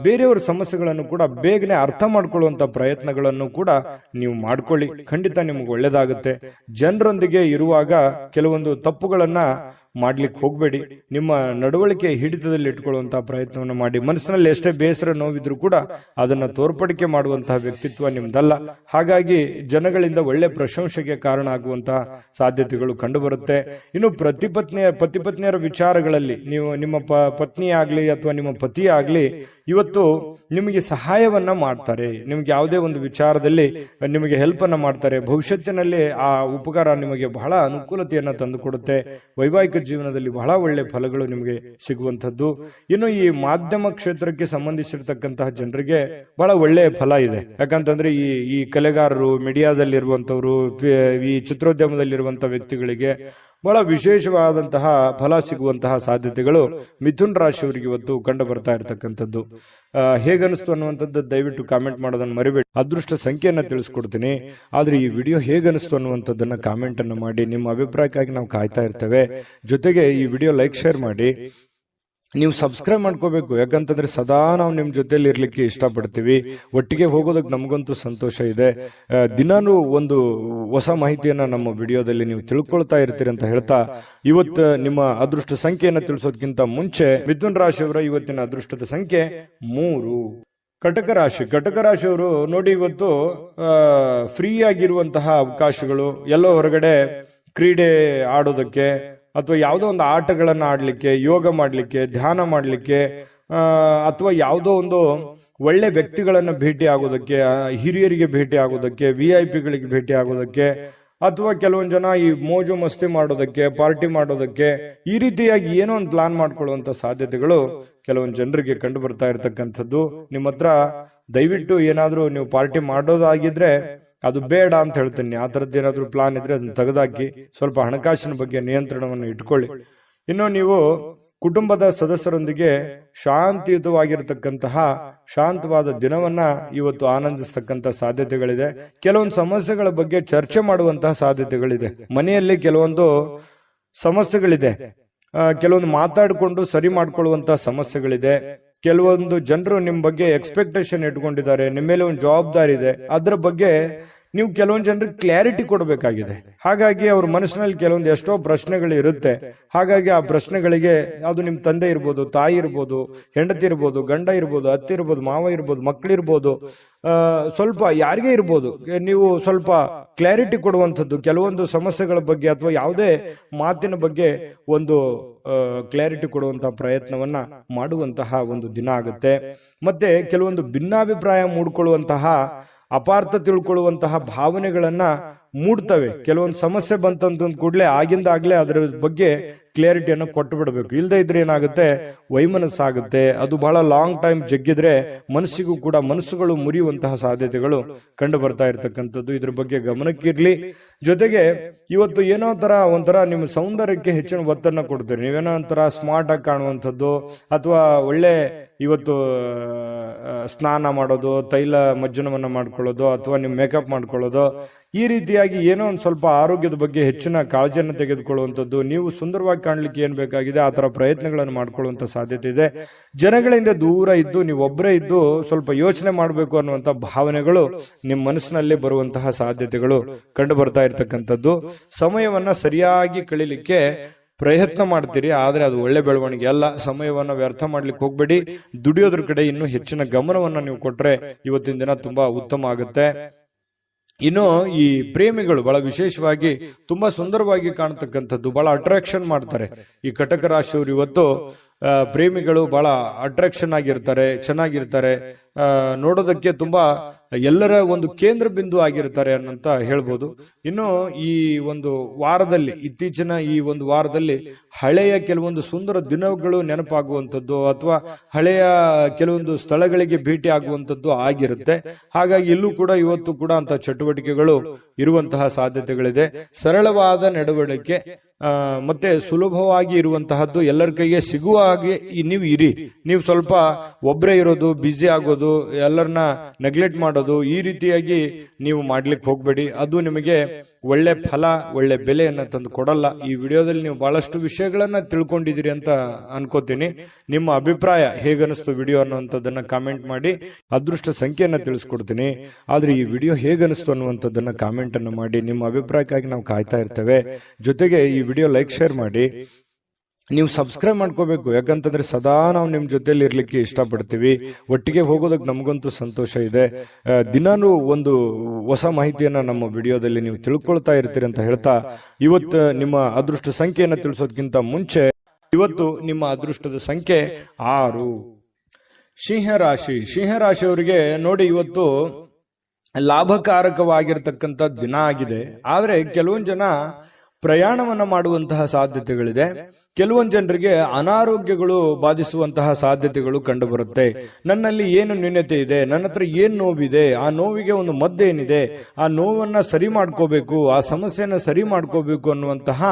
ಬೇರೆಯವರ ಸಮಸ್ಯೆಗಳನ್ನು ಕೂಡ ಬೇಗನೆ ಅರ್ಥ ಮಾಡ್ಕೊಳ್ಳುವಂತ ಪ್ರಯತ್ನಗಳನ್ನು ಕೂಡ ನೀವು ಮಾಡ್ಕೊಳ್ಳಿ. ಖಂಡಿತ ನಿಮ್ಗೆ ಒಳ್ಳೇದಾಗುತ್ತೆ. ಜನರೊಂದಿಗೆ ಇರುವಾಗ ಕೆಲವೊಂದು ತಪ್ಪುಗಳನ್ನ ಮಾಡ್ಲಿಕ್ಕೆ ಹೋಗ್ಬೇಡಿ. ನಿಮ್ಮ ನಡವಳಿಕೆ ಹಿಡಿತದಲ್ಲಿ ಇಟ್ಕೊಳ್ಳುವಂತಹ ಪ್ರಯತ್ನವನ್ನು ಮಾಡಿ. ಮನಸ್ಸಿನಲ್ಲಿ ಎಷ್ಟೇ ಬೇಸರ ನೋವಿದ್ರು ಕೂಡ ಅದನ್ನ ತೋರ್ಪಡಿಕೆ ಮಾಡುವಂತಹ ವ್ಯಕ್ತಿತ್ವ ನಿಮ್ದಲ್ಲ. ಹಾಗಾಗಿ ಜನಗಳಿಂದ ಒಳ್ಳೆ ಪ್ರಶಂಸೆಗೆ ಕಾರಣ ಆಗುವಂತಹ ಸಾಧ್ಯತೆಗಳು ಕಂಡು ಬರುತ್ತೆ. ಇನ್ನು ಪತಿ ಪತ್ನಿಯರ ವಿಚಾರಗಳಲ್ಲಿ ನೀವು ನಿಮ್ಮ ಪತ್ನಿ ಆಗ್ಲಿ ಅಥವಾ ನಿಮ್ಮ ಪತಿ ಆಗ್ಲಿ ಇವತ್ತು ನಿಮಗೆ ಸಹಾಯವನ್ನ ಮಾಡ್ತಾರೆ. ನಿಮ್ಗೆ ಯಾವುದೇ ಒಂದು ವಿಚಾರದಲ್ಲಿ ನಿಮಗೆ ಹೆಲ್ಪ್ ಅನ್ನ ಮಾಡ್ತಾರೆ. ಭವಿಷ್ಯತ್ತಿನಲ್ಲಿ ಆ ಉಪಕಾರ ನಿಮಗೆ ಬಹಳ ಅನುಕೂಲತೆಯನ್ನ ತಂದುಕೊಡುತ್ತೆ. ವೈವಾಹಿಕ ಜೀವನದಲ್ಲಿ ಬಹಳ ಒಳ್ಳೆ ಫಲಗಳು ನಿಮಗೆ ಸಿಗುವಂತದ್ದು. ಇನ್ನು ಈ ಮಾಧ್ಯಮ ಕ್ಷೇತ್ರಕ್ಕೆ ಸಂಬಂಧಿಸಿರ್ತಕ್ಕಂತಹ ಜನರಿಗೆ ಬಹಳ ಒಳ್ಳೆ ಫಲ ಇದೆ. ಯಾಕಂತಂದ್ರೆ ಈ ಕಲೆಗಾರರು, ಮೀಡಿಯಾದಲ್ಲಿರುವಂತವರು, ಈ ಚಿತ್ರೋದ್ಯಮದಲ್ಲಿರುವಂತಹ ವ್ಯಕ್ತಿಗಳಿಗೆ ಬಹಳ ವಿಶೇಷವಾದಂತಹ ಫಲ ಸಿಗುವಂತಹ ಸಾಧ್ಯತೆಗಳು ಮಿಥುನ್ ರಾಶಿಯವರಿಗೆ ಇವತ್ತು ಕಂಡು ಬರ್ತಾ ಇರತಕ್ಕಂಥದ್ದು. ಹೇಗನಿಸ್ತು ಅನ್ನುವಂಥದ್ದು ದಯವಿಟ್ಟು ಕಾಮೆಂಟ್ ಮಾಡೋದನ್ನ ಮರಿಬೇಡಿ. ಅದೃಷ್ಟ ಸಂಖ್ಯೆಯನ್ನ ತಿಳಿಸ್ಕೊಡ್ತೀನಿ. ಆದ್ರೆ ಈ ವಿಡಿಯೋ ಹೇಗನಿಸ್ತು ಅನ್ನುವಂಥದ್ದನ್ನ ಕಾಮೆಂಟ್ ಅನ್ನು ಮಾಡಿ. ನಿಮ್ಮ ಅಭಿಪ್ರಾಯಕ್ಕಾಗಿ ನಾವು ಕಾಯ್ತಾ ಇರ್ತೇವೆ. ಜೊತೆಗೆ ಈ ವಿಡಿಯೋ ಲೈಕ್, ಶೇರ್ ಮಾಡಿ. ನೀವು ಸಬ್ಸ್ಕ್ರೈಬ್ ಮಾಡ್ಕೋಬೇಕು. ಯಾಕಂತಂದ್ರೆ ಸದಾ ನಾವು ನಿಮ್ ಜೊತೆಲಿ ಇರ್ಲಿಕ್ಕೆ ಇಷ್ಟಪಡ್ತೀವಿ. ಒಟ್ಟಿಗೆ ಹೋಗೋದಕ್ಕೆ ನಮಗಂತೂ ಸಂತೋಷ ಇದೆ. ದಿನಾನು ಒಂದು ಹೊಸ ಮಾಹಿತಿಯನ್ನ ನಮ್ಮ ವಿಡಿಯೋದಲ್ಲಿ ನೀವು ತಿಳ್ಕೊಳ್ತಾ ಇರ್ತೀರಿ ಅಂತ ಹೇಳ್ತಾ, ಇವತ್ತು ನಿಮ್ಮ ಅದೃಷ್ಟ ಸಂಖ್ಯೆಯನ್ನ ತಿಳಿಸೋದಕ್ಕಿಂತ ಮುಂಚೆ ಮಿಥುನ್ ರಾಶಿಯವರ ಇವತ್ತಿನ ಅದೃಷ್ಟದ ಸಂಖ್ಯೆ 3. ಕಟಕ ರಾಶಿಯವರು ನೋಡಿ, ಇವತ್ತು ಫ್ರೀ ಆಗಿರುವಂತಹ ಅವಕಾಶಗಳು, ಎಲ್ಲೋ ಹೊರಗಡೆ ಕ್ರೀಡೆ ಆಡೋದಕ್ಕೆ ಅಥವಾ ಯಾವುದೋ ಒಂದು ಆಟಗಳನ್ನ ಆಡ್ಲಿಕ್ಕೆ, ಯೋಗ ಮಾಡ್ಲಿಕ್ಕೆ, ಧ್ಯಾನ ಮಾಡ್ಲಿಕ್ಕೆ, ಅಥವಾ ಯಾವುದೋ ಒಂದು ಒಳ್ಳೆ ವ್ಯಕ್ತಿಗಳನ್ನ ಭೇಟಿ ಆಗೋದಕ್ಕೆ, ಹಿರಿಯರಿಗೆ ಭೇಟಿ ಆಗೋದಕ್ಕೆ, VIP ಗಳಿಗೆ ಭೇಟಿ ಆಗೋದಕ್ಕೆ, ಅಥವಾ ಕೆಲವೊಂದು ಜನ ಈ ಮೋಜು ಮಸ್ತಿ ಮಾಡೋದಕ್ಕೆ, ಪಾರ್ಟಿ ಮಾಡೋದಕ್ಕೆ, ಈ ರೀತಿಯಾಗಿ ಏನೋ ಒಂದು ಪ್ಲಾನ್ ಮಾಡ್ಕೊಳ್ಳುವಂತ ಸಾಧ್ಯತೆಗಳು ಕೆಲವೊಂದು ಜನರಿಗೆ ಕಂಡು ಬರ್ತಾ ಇರತಕ್ಕಂಥದ್ದು. ನಿಮ್ಮ ಹತ್ರ ದಯವಿಟ್ಟು ಏನಾದ್ರೂ ನೀವು ಪಾರ್ಟಿ ಮಾಡೋದಾಗಿದ್ರೆ ಅದು ಬೇಡ ಅಂತ ಹೇಳ್ತೀನಿ. ಆ ತರದ್ದು ಏನಾದ್ರೂ ಪ್ಲಾನ್ ಇದ್ರೆ ಅದನ್ನ ತೆಗೆದಾಕಿ. ಸ್ವಲ್ಪ ಹಣಕಾಸಿನ ಬಗ್ಗೆ ನಿಯಂತ್ರಣವನ್ನು ಇಟ್ಕೊಳ್ಳಿ. ಇನ್ನು ನೀವು ಕುಟುಂಬದ ಸದಸ್ಯರೊಂದಿಗೆ ಶಾಂತಿಯುತವಾಗಿರತಕ್ಕಂತಹ ಶಾಂತವಾದ ದಿನವನ್ನ ಇವತ್ತು ಆನಂದಿಸ್ತಕ್ಕಂಥ ಸಾಧ್ಯತೆಗಳಿದೆ. ಕೆಲವೊಂದು ಸಮಸ್ಯೆಗಳ ಬಗ್ಗೆ ಚರ್ಚೆ ಮಾಡುವಂತಹ ಸಾಧ್ಯತೆಗಳಿದೆ. ಮನೆಯಲ್ಲಿ ಕೆಲವೊಂದು ಸಮಸ್ಯೆಗಳಿದೆ. ಕೆಲವೊಂದು ಮಾತಾಡಿಕೊಂಡು ಸರಿ ಮಾಡ್ಕೊಳ್ಳುವಂತಹ ಸಮಸ್ಯೆಗಳಿದೆ. ಕೆಲವೊಂದು ಜನರು ನಿಮ್ ಬಗ್ಗೆ ಎಕ್ಸ್ಪೆಕ್ಟೇಷನ್ ಇಟ್ಕೊಂಡಿದ್ದಾರೆ. ನಿಮ್ಮ ಮೇಲೆ ಒಂದು ಜವಾಬ್ದಾರಿ ಇದೆ. ಅದ್ರ ಬಗ್ಗೆ ನೀವು ಕೆಲವೊಂದು ಜನರಿಗೆ ಕ್ಲಾರಿಟಿ ಕೊಡಬೇಕಾಗಿದೆ. ಹಾಗಾಗಿ ಅವ್ರ ಮನಸ್ಸಿನಲ್ಲಿ ಕೆಲವೊಂದು ಎಷ್ಟೋ ಪ್ರಶ್ನೆಗಳು ಇರುತ್ತೆ. ಹಾಗಾಗಿ ಆ ಪ್ರಶ್ನೆಗಳಿಗೆ, ಅದು ನಿಮ್ ತಂದೆ ಇರ್ಬೋದು, ತಾಯಿ ಇರ್ಬೋದು, ಹೆಂಡತಿ ಇರ್ಬೋದು, ಗಂಡ ಇರ್ಬೋದು, ಅತ್ತೆ ಇರ್ಬೋದು, ಮಾವ ಇರ್ಬೋದು, ಮಕ್ಕಳಿರ್ಬೋದು, ಸ್ವಲ್ಪ ಯಾರಿಗೇ ಇರ್ಬೋದು, ನೀವು ಸ್ವಲ್ಪ ಕ್ಲಾರಿಟಿ ಕೊಡುವಂಥದ್ದು, ಕೆಲವೊಂದು ಸಮಸ್ಯೆಗಳ ಬಗ್ಗೆ ಅಥವಾ ಯಾವುದೇ ಮಾತಿನ ಬಗ್ಗೆ ಒಂದು ಕ್ಲಾರಿಟಿ ಕೊಡುವಂತಹ ಪ್ರಯತ್ನವನ್ನ ಮಾಡುವಂತಹ ಒಂದು ದಿನ ಆಗುತ್ತೆ. ಮತ್ತೆ ಕೆಲವೊಂದು ಭಿನ್ನಾಭಿಪ್ರಾಯ ಮೂಡ್ಕೊಳ್ಳುವಂತಹ, ಅಪಾರ್ಥ ತಿಳ್ಕೊಳ್ಳುವಂತಹ ಭಾವನೆಗಳನ್ನ ಮೂಡ್ತವೆ. ಕೆಲವೊಂದು ಸಮಸ್ಯೆ ಬಂತಂತ ಕೂಡಲೇ ಆಗಿಂದಾಗ್ಲೇ ಅದರ ಬಗ್ಗೆ ಕ್ಲಾರಿಟಿಯನ್ನು ಕೊಟ್ಟು ಬಿಡಬೇಕು. ಇಲ್ಲದೆ ಇದ್ರೆ ಏನಾಗುತ್ತೆ, ವೈಮನಸ್ಸಾಗುತ್ತೆ. ಅದು ಬಹಳ ಲಾಂಗ್ ಟೈಮ್ ಜಗ್ಗಿದ್ರೆ ಮನಸ್ಸಿಗೂ ಕೂಡ ಮನಸ್ಸುಗಳು ಮುರಿಯುವಂತಹ ಸಾಧ್ಯತೆಗಳು ಕಂಡು ಬರ್ತಾ ಇರತಕ್ಕಂಥದ್ದು. ಇದ್ರ ಬಗ್ಗೆ ಗಮನಕ್ಕಿರ್ಲಿ. ಜೊತೆಗೆ ಇವತ್ತು ಏನೋ ಒಂಥರ ನಿಮ್ಮ ಸೌಂದರ್ಯಕ್ಕೆ ಹೆಚ್ಚಿನ ಒತ್ತನ್ನ ಕೊಡ್ತೀರಿ. ನೀವೇನೋ ಒಂಥರ ಸ್ಮಾರ್ಟ್ ಆಗಿ ಕಾಣುವಂಥದ್ದು, ಅಥವಾ ಒಳ್ಳೆ ಇವತ್ತು ಸ್ನಾನ ಮಾಡೋದು, ತೈಲ ಮಜ್ಜನವನ್ನ ಮಾಡ್ಕೊಳ್ಳೋದು, ಅಥವಾ ನೀವು ಮೇಕಪ್ ಮಾಡ್ಕೊಳ್ಳೋದು, ಈ ರೀತಿಯಾಗಿ ಏನೋ ಒಂದು ಸ್ವಲ್ಪ ಆರೋಗ್ಯದ ಬಗ್ಗೆ ಹೆಚ್ಚಿನ ಕಾಳಜಿಯನ್ನು ತೆಗೆದುಕೊಳ್ಳುವಂಥದ್ದು. ನೀವು ಸುಂದರವಾಗಿ ಕಾಣಲಿಕ್ಕೆ ಏನ್ ಬೇಕಾಗಿದೆ ಆ ತರ ಪ್ರಯತ್ನಗಳನ್ನು ಮಾಡ್ಕೊಳ್ಳುವಂತ ಸಾಧ್ಯತೆ ಇದೆ. ಜನಗಳಿಂದ ದೂರ ಇದ್ದು ನೀವು ಒಬ್ಬರೇ ಇದ್ದು ಸ್ವಲ್ಪ ಯೋಚನೆ ಮಾಡಬೇಕು ಅನ್ನುವಂತ ಭಾವನೆಗಳು ನಿಮ್ಮ ಮನಸ್ಸಿನಲ್ಲಿ ಬರುವಂತಹ ಸಾಧ್ಯತೆಗಳು ಕಂಡು ಬರ್ತಾ ಇರತಕ್ಕಂಥದ್ದು. ಸಮಯವನ್ನ ಸರಿಯಾಗಿ ಕಳೀಲಿಕ್ಕೆ ಪ್ರಯತ್ನ ಮಾಡ್ತೀರಿ, ಆದ್ರೆ ಅದು ಒಳ್ಳೆ ಬೆಳವಣಿಗೆ ಅಲ್ಲ. ಸಮಯವನ್ನ ವ್ಯರ್ಥ ಮಾಡ್ಲಿಕ್ಕೆ ಹೋಗ್ಬೇಡಿ. ದುಡಿಯೋದ್ರ ಕಡೆ ಇನ್ನೂ ಹೆಚ್ಚಿನ ಗಮನವನ್ನ ನೀವು ಕೊಟ್ರೆ ಇವತ್ತಿನ ದಿನ ತುಂಬಾ ಉತ್ತಮ ಆಗುತ್ತೆ. ಇನ್ನು ಈ ಪ್ರೇಮಿಗಳು ಬಹಳ ವಿಶೇಷವಾಗಿ ತುಂಬಾ ಸುಂದರವಾಗಿ ಕಾಣತಕ್ಕಂಥದ್ದು, ಬಹಳ ಅಟ್ರಾಕ್ಷನ್ ಮಾಡ್ತಾರೆ ಈ ಕಟಕ ರಾಶಿಯವರು. ಇವತ್ತು ಪ್ರೇಮಿಗಳು ಬಹಳ ಅಟ್ರಾಕ್ಷನ್ ಆಗಿರ್ತಾರೆ, ಚೆನ್ನಾಗಿರ್ತಾರೆ, ನೋಡೋದಕ್ಕೆ ತುಂಬಾ ಎಲ್ಲರ ಒಂದು ಕೇಂದ್ರ ಬಿಂದು ಆಗಿರ್ತಾರೆ ಅನ್ನಂತ ಹೇಳ್ಬೋದು. ಇನ್ನು ಈ ಒಂದು ವಾರದಲ್ಲಿ, ಇತ್ತೀಚಿನ ಈ ಒಂದು ವಾರದಲ್ಲಿ ಹಳೆಯ ಕೆಲವೊಂದು ಸುಂದರ ದಿನಗಳು ನೆನಪಾಗುವಂಥದ್ದು ಅಥವಾ ಹಳೆಯ ಕೆಲವೊಂದು ಸ್ಥಳಗಳಿಗೆ ಭೇಟಿ ಆಗುವಂಥದ್ದು ಆಗಿರುತ್ತೆ. ಹಾಗಾಗಿ ಇಲ್ಲೂ ಕೂಡ ಇವತ್ತು ಕೂಡ ಅಂತ ಚಟುವಟಿಕೆಗಳು ಇರುವಂತಹ ಸಾಧ್ಯತೆಗಳಿದೆ. ಸರಳವಾದ ನಡವಳಿಕೆ ಮತ್ತೆ ಸುಲಭವಾಗಿ ಇರುವಂತಹದ್ದು, ಎಲ್ಲರ ಕೈಗೆ ಸಿಗುವ ಹಾಗೆ ನೀವು ಇರಿ. ನೀವು ಸ್ವಲ್ಪ ಒಬ್ಬರೇ ಇರೋದು, ಬ್ಯುಸಿ ಆಗೋದು, ಎಲ್ಲರನ್ನ ನೆಗ್ಲೆಕ್ಟ್ ಮಾಡೋದು, ಈ ರೀತಿಯಾಗಿ ನೀವು ಮಾಡ್ಲಿಕ್ಕೆ ಹೋಗ್ಬೇಡಿ. ಅದು ನಿಮಗೆ ಒಳ್ಳೆ ಫಲ, ಒಳ್ಳೆ ಬೆಲೆಯನ್ನ ತಂದು ಕೊಡಲ್ಲ. ಈ ವಿಡಿಯೋದಲ್ಲಿ ನೀವು ಬಹಳಷ್ಟು ವಿಷಯಗಳನ್ನ ತಿಳ್ಕೊಂಡಿದ್ದೀರಿ ಅಂತ ಅನ್ಕೋತೀನಿ. ನಿಮ್ಮ ಅಭಿಪ್ರಾಯ ಹೇಗನಿಸ್ತು ವಿಡಿಯೋ ಅನ್ನುವಂಥದ್ದನ್ನ ಕಾಮೆಂಟ್ ಮಾಡಿ. ಅದೃಷ್ಟ ಸಂಖ್ಯೆಯನ್ನ ತಿಳಿಸ್ಕೊಡ್ತೀನಿ. ಆದ್ರೆ ಈ ವಿಡಿಯೋ ಹೇಗನಿಸ್ತು ಅನ್ನುವಂಥದ್ದನ್ನ ಕಾಮೆಂಟ್ ಅನ್ನು ಮಾಡಿ. ನಿಮ್ಮ ಅಭಿಪ್ರಾಯಕ್ಕಾಗಿ ನಾವು ಕಾಯ್ತಾ ಇರ್ತೇವೆ. ಜೊತೆಗೆ ಈ ವಿಡಿಯೋ ಲೈಕ್, ಶೇರ್ ಮಾಡಿ. ನೀವು ಸಬ್ಸ್ಕ್ರೈಬ್ ಮಾಡ್ಕೋಬೇಕು, ಯಾಕಂತಂದ್ರೆ ಸದಾ ನಾವು ನಿಮ್ ಜೊತೆಲಿ ಇರ್ಲಿಕ್ಕೆ ಇಷ್ಟಪಡ್ತೀವಿ. ಒಟ್ಟಿಗೆ ಹೋಗೋದಕ್ಕೆ ನಮಗಂತೂ ಸಂತೋಷ ಇದೆ. ದಿನಾನು ಒಂದು ಹೊಸ ಮಾಹಿತಿಯನ್ನ ನಮ್ಮ ವಿಡಿಯೋದಲ್ಲಿ ನೀವು ತಿಳ್ಕೊಳ್ತಾ ಇರ್ತೀರಿ ಅಂತ ಹೇಳ್ತಾ, ಇವತ್ತು ನಿಮ್ಮ ಅದೃಷ್ಟ ಸಂಖ್ಯೆಯನ್ನ ತಿಳಿಸೋದಕ್ಕಿಂತ ಮುಂಚೆ, ಇವತ್ತು ನಿಮ್ಮ ಅದೃಷ್ಟದ ಸಂಖ್ಯೆ 6. ಸಿಂಹರಾಶಿಯವರಿಗೆ ನೋಡಿ, ಇವತ್ತು ಲಾಭಕಾರಕವಾಗಿರ್ತಕ್ಕಂಥ ದಿನ ಆಗಿದೆ. ಆದ್ರೆ ಕೆಲವೊಂದು ಜನ ಪ್ರಯಾಣವನ್ನ ಮಾಡುವಂತಹ ಸಾಧ್ಯತೆಗಳಿದೆ. ಕೆಲವೊಂದು ಜನರಿಗೆ ಅನಾರೋಗ್ಯಗಳು ಬಾಧಿಸುವಂತಹ ಸಾಧ್ಯತೆಗಳು ಕಂಡು ಬರುತ್ತೆ. ನನ್ನಲ್ಲಿ ಏನು ನ್ಯೂನತೆ ಇದೆ, ನನ್ನ ಹತ್ರ ಏನ್ ನೋವಿದೆ, ಆ ನೋವಿಗೆ ಒಂದು ಮದ್ದೇನಿದೆ, ಆ ನೋವನ್ನ ಸರಿ ಮಾಡ್ಕೋಬೇಕು, ಆ ಸಮಸ್ಯೆಯನ್ನ ಸರಿ ಮಾಡ್ಕೋಬೇಕು ಅನ್ನುವಂತಹ